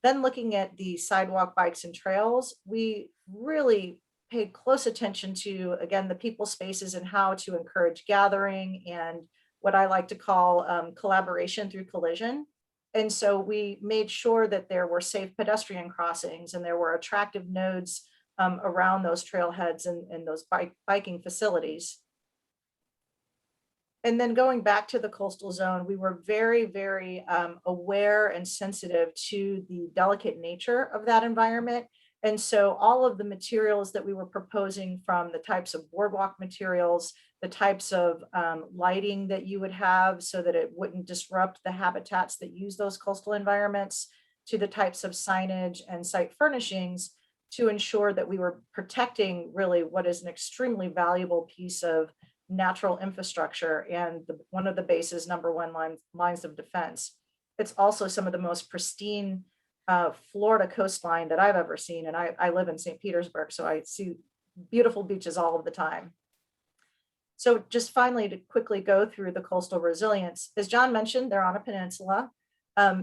Then looking at the sidewalk, bikes, and trails, we really paid close attention to, again, the people spaces and how to encourage gathering and what I like to call collaboration through collision. And so we made sure that there were safe pedestrian crossings and there were attractive nodes around those trailheads and those biking facilities. And then going back to the coastal zone, we were very, very aware and sensitive to the delicate nature of that environment. And so all of the materials that we were proposing, from the types of boardwalk materials, the types of lighting that you would have so that it wouldn't disrupt the habitats that use those coastal environments, to the types of signage and site furnishings, to ensure that we were protecting really what is an extremely valuable piece of natural infrastructure and one of the base's #1 lines of defense. it's also some of the most pristine Florida coastline that I've ever seen. And I live in St. Petersburg, so I see beautiful beaches all of the time. So just finally, to quickly go through the coastal resilience, as John mentioned, they're on a peninsula.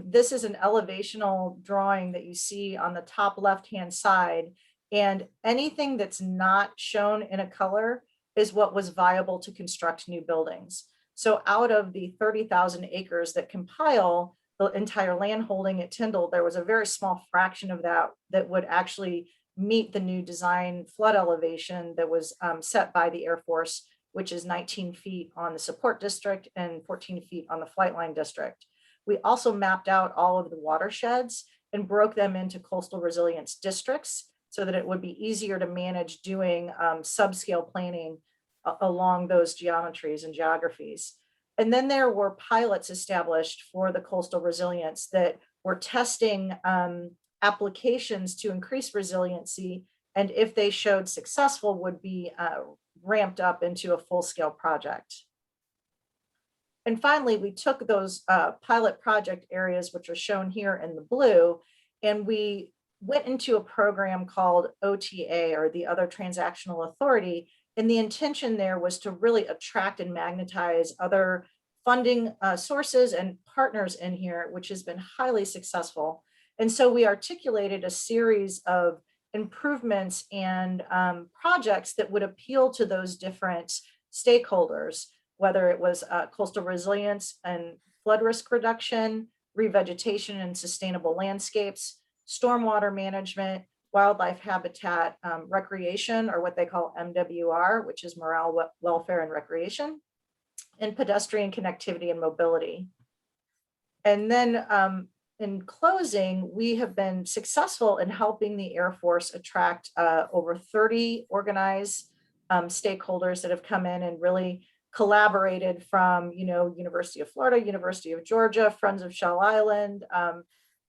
This is an elevational drawing that you see on the top left-hand side. And anything that's not shown in a color is what was viable to construct new buildings. So out of the 30,000 acres that compile the entire land holding at Tyndall, there was a very small fraction of that that would actually meet the new design flood elevation that was set by the Air Force, which is 19 feet on the support district and 14 feet on the flight line district. We also mapped out all of the watersheds and broke them into coastal resilience districts so that it would be easier to manage doing subscale planning along those geometries and geographies. And then there were pilots established for the coastal resilience that were testing applications to increase resiliency, and if they showed successful, would be ramped up into a full-scale project. And finally, we took those pilot project areas, which are shown here in the blue, and we went into a program called OTA, or the Other Transactional Authority. And the intention there was to really attract and magnetize other funding sources and partners in here, which has been highly successful. And so we articulated a series of improvements and projects that would appeal to those different stakeholders, whether it was coastal resilience and flood risk reduction, revegetation and sustainable landscapes, stormwater management, wildlife habitat, recreation, or what they call MWR, which is morale, welfare, and recreation, and pedestrian connectivity and mobility. And then in closing, we have been successful in helping the Air Force attract over 30 organized stakeholders that have come in and really collaborated from, University of Florida, University of Georgia, Friends of Shell Island,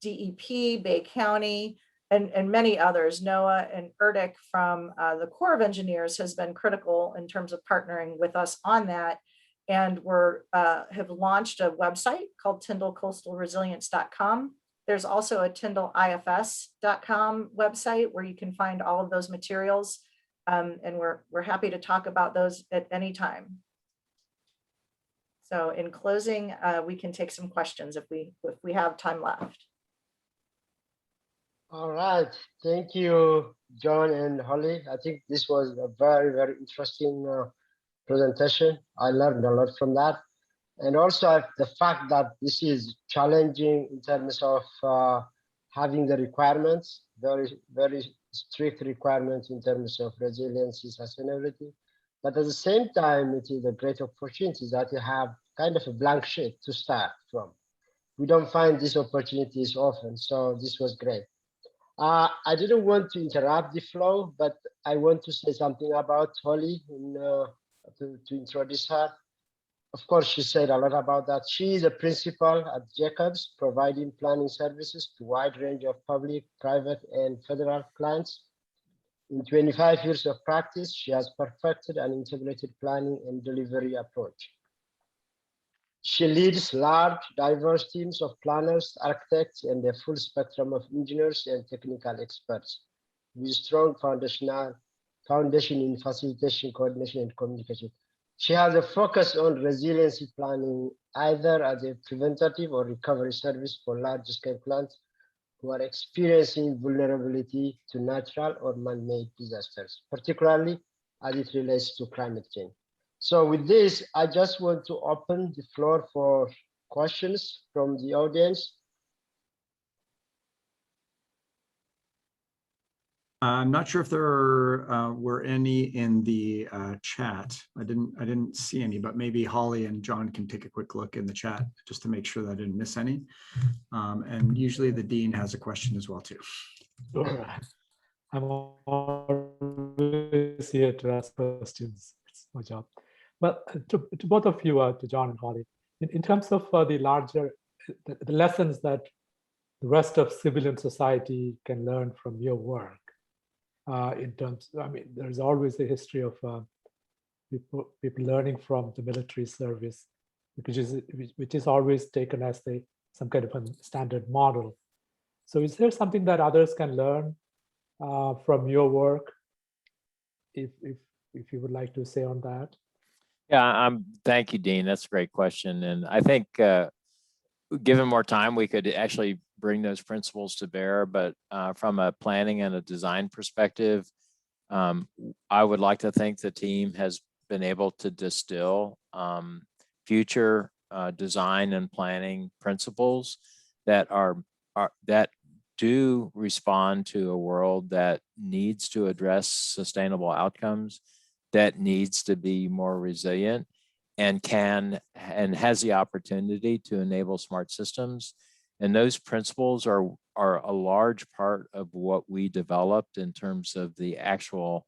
DEP, Bay County, and many others. NOAA and ERDIC from the Corps of Engineers has been critical in terms of partnering with us on that. And we're have launched a website called tyndallcoastalresilience.com. There's also a tyndallifs.com website where you can find all of those materials. And we're happy to talk about those at any time. So in closing, we can take some questions if we have time left. All right, thank you, John and Holly. I think this was a very, very interesting presentation. I learned a lot from that. And also the fact that this is challenging in terms of having the requirements, very, very strict requirements in terms of resiliency, sustainability. But at the same time, it is a great opportunity that you have kind of a blank sheet to start from. We don't find these opportunities often, so this was great. I didn't want to interrupt the flow, but I want to say something about Holly to introduce her. Of course, she said a lot about that. She is a principal at Jacobs, providing planning services to a wide range of public, private, and federal clients. In 25 years of practice, she has perfected an integrated planning and delivery approach. She leads large, diverse teams of planners, architects, and a full spectrum of engineers and technical experts with strong foundation in facilitation, coordination, and communication. She has a focus on resiliency planning, either as a preventative or recovery service for large-scale plants who are experiencing vulnerability to natural or man-made disasters, particularly as it relates to climate change. So with this, I just want to open the floor for questions from the audience. I'm not sure if there were any in the chat. I didn't see any, but maybe Holly and John can take a quick look in the chat just to make sure that I didn't miss any. And usually the dean has a question as well too. Sure. I'm always here to ask questions. It's my job. Well, to both of you, to John and Holly, in terms of the larger, the lessons that the rest of civilian society can learn from your work, in terms, I mean, there's always a history of people learning from the military service, which is always taken as the some kind of a standard model. So is there something that others can learn from your work? If you would like to say on that. Yeah, thank you, Dean. That's a great question. And I think given more time, we could actually bring those principles to bear. But from a planning and a design perspective, I would like to think the team has been able to distill future design and planning principles that that do respond to a world that needs to address sustainable outcomes, that needs to be more resilient, and has the opportunity to enable smart systems. And those principles are a large part of what we developed in terms of the actual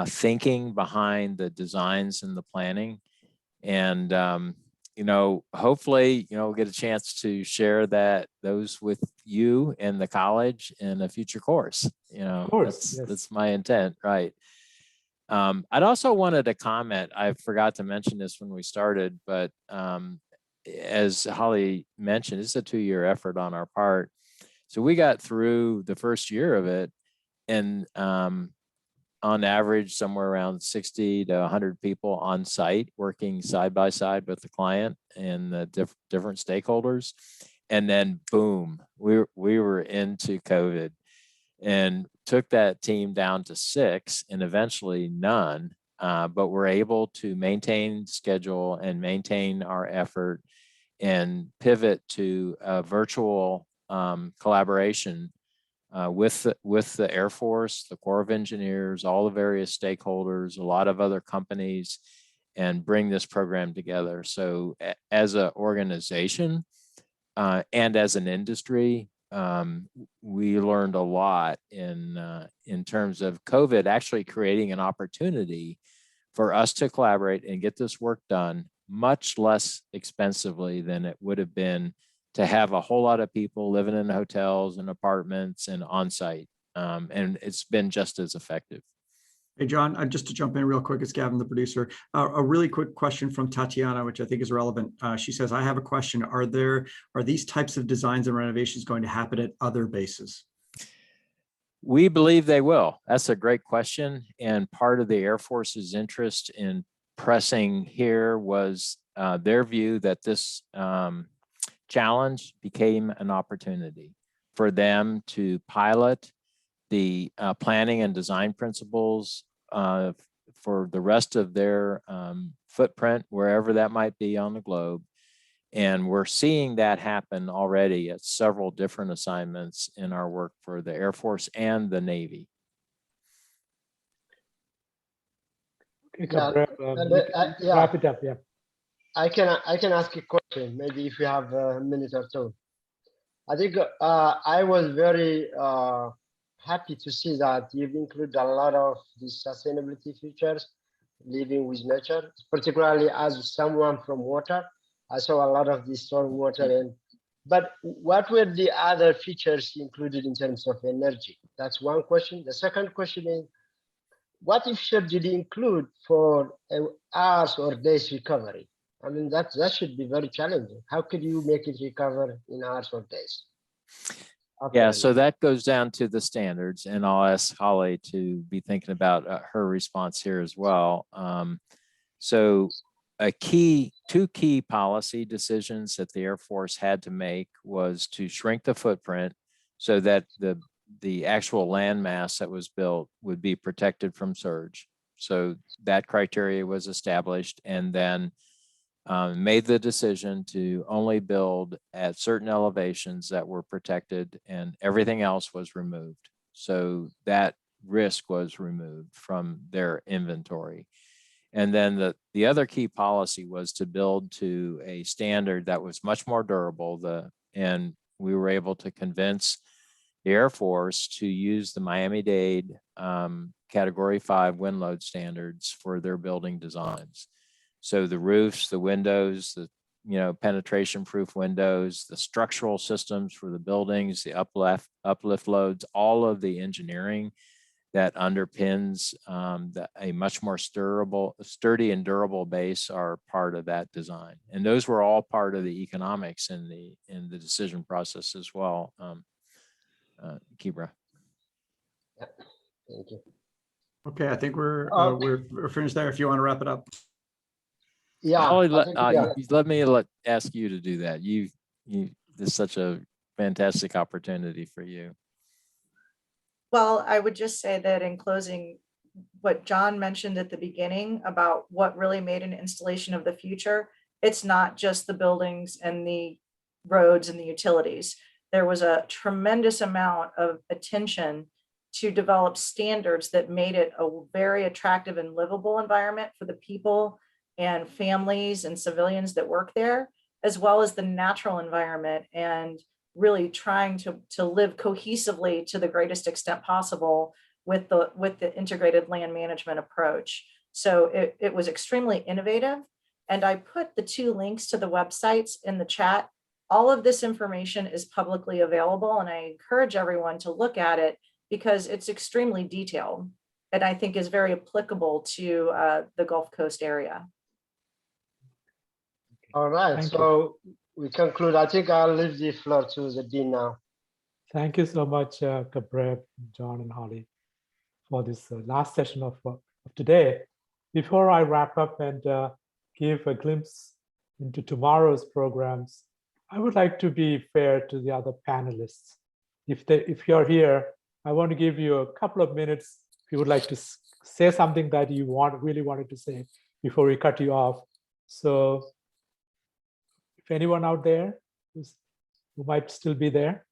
thinking behind the designs and the planning. And hopefully, we'll get a chance to share those with you and the college in a future course. Of course, that's my intent, right? I'd also wanted to comment, I forgot to mention this when we started, but as Holly mentioned, it's a 2-year effort on our part. So we got through the first year of it, and on average, somewhere around 60 to 100 people on site working side by side with the client and the different stakeholders. And then boom, we were into COVID, and took that team down to 6 and eventually none. But we're able to maintain schedule and maintain our effort and pivot to a virtual collaboration with the Air Force, the Corps of Engineers, all the various stakeholders, a lot of other companies, and bring this program together. So as an organization and as an industry, we learned a lot in terms of COVID actually creating an opportunity for us to collaborate and get this work done much less expensively than it would have been to have a whole lot of people living in hotels and apartments and on site. And it's been just as effective. Hey, John, just to jump in real quick, it's Gavin, the producer. A really quick question from Tatiana, which I think is relevant. She says, I have a question. Are these types of designs and renovations going to happen at other bases? We believe they will. That's a great question. And part of the Air Force's interest in pressing here was their view that this challenge became an opportunity for them to pilot the planning and design principles for the rest of their footprint, wherever that might be on the globe. And we're seeing that happen already at several different assignments in our work for the Air Force and the Navy. Wrap it up, yeah. I can ask a question, maybe if you have a minute or two. I think I was very happy to see that you've included a lot of these sustainability features, living with nature, particularly as someone from water. I saw a lot of this storm water, but what were the other features included in terms of energy? That's one question. The second question is, what features did you include for hours or days recovery? I mean, that should be very challenging. How could you make it recover in hours or days? Yeah, so that goes down to the standards, and I'll ask Holly to be thinking about her response here as well. So two key policy decisions that the Air Force had to make was to shrink the footprint so that the actual land mass that was built would be protected from surge. So that criteria was established, and then made the decision to only build at certain elevations that were protected, and everything else was removed. So that risk was removed from their inventory. And then the other key policy was to build to a standard that was much more durable. And we were able to convince the Air Force to use the Miami-Dade Category 5 wind load standards for their building designs. So the roofs, the windows, the penetration-proof windows, the structural systems for the buildings, the uplift loads, all of the engineering that underpins a much more sturdy and durable base are part of that design. And those were all part of the economics in the decision process as well. Kibra. Thank you. Okay, I think we're finished there. If you want to wrap it up. Yeah. Let me ask you to do that. This is such a fantastic opportunity for you. Well, I would just say that in closing, what John mentioned at the beginning about what really made an installation of the future, it's not just the buildings and the roads and the utilities. There was a tremendous amount of attention to develop standards that made it a very attractive and livable environment for the people and families and civilians that work there, as well as the natural environment, and really trying to live cohesively to the greatest extent possible with the integrated land management approach. So it was extremely innovative. And I put the 2 links to the websites in the chat. All of this information is publicly available, and I encourage everyone to look at it because it's extremely detailed and I think is very applicable to the Gulf Coast area. All right, so we conclude. I think I'll leave the floor to the Dean now. Thank you so much, Cabrera, John, and Holly, for this last session of today. Before I wrap up and give a glimpse into tomorrow's programs, I would like to be fair to the other panelists. If you're here, I want to give you a couple of minutes if you would like to say something that you really wanted to say before we cut you off. So if anyone out there who might still be there.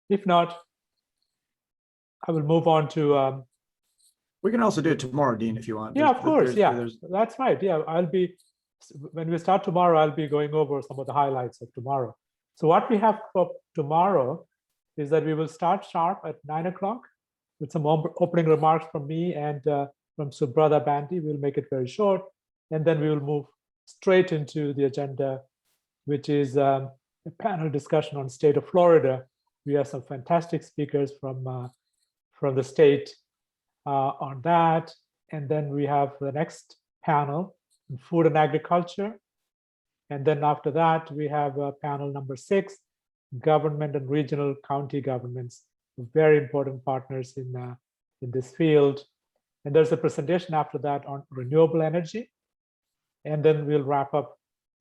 If not, I will move on to. We can also do it tomorrow, Dean, if you want. Yeah, of course. Yeah, that's right. Yeah, when we start tomorrow, I'll be going over some of the highlights of tomorrow. So what we have for tomorrow is that we will start sharp at 9 o'clock with some opening remarks from me and from Subrata Bandy. We'll make it very short, and then we will move straight into the agenda, which is a panel discussion on state of Florida. We have some fantastic speakers from the state on that. And then we have the next panel in food and agriculture. And then after that, we have panel number 6, government and regional county governments, very important partners in this field. And there's a presentation after that on renewable energy. And then we'll wrap up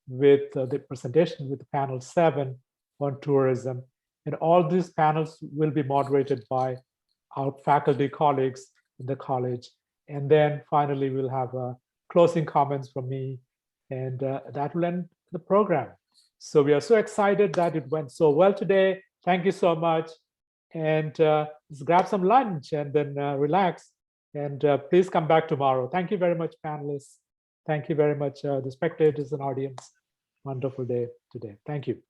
with the presentation with panel 7 on tourism. And all these panels will be moderated by our faculty colleagues in the college. And then finally, we'll have closing comments from me, and that will end the program. So we are so excited that it went so well today. Thank you so much. And let's grab some lunch and then relax. And please come back tomorrow. Thank you very much, panelists. Thank you very much, the spectators and audience. Wonderful day today. Thank you.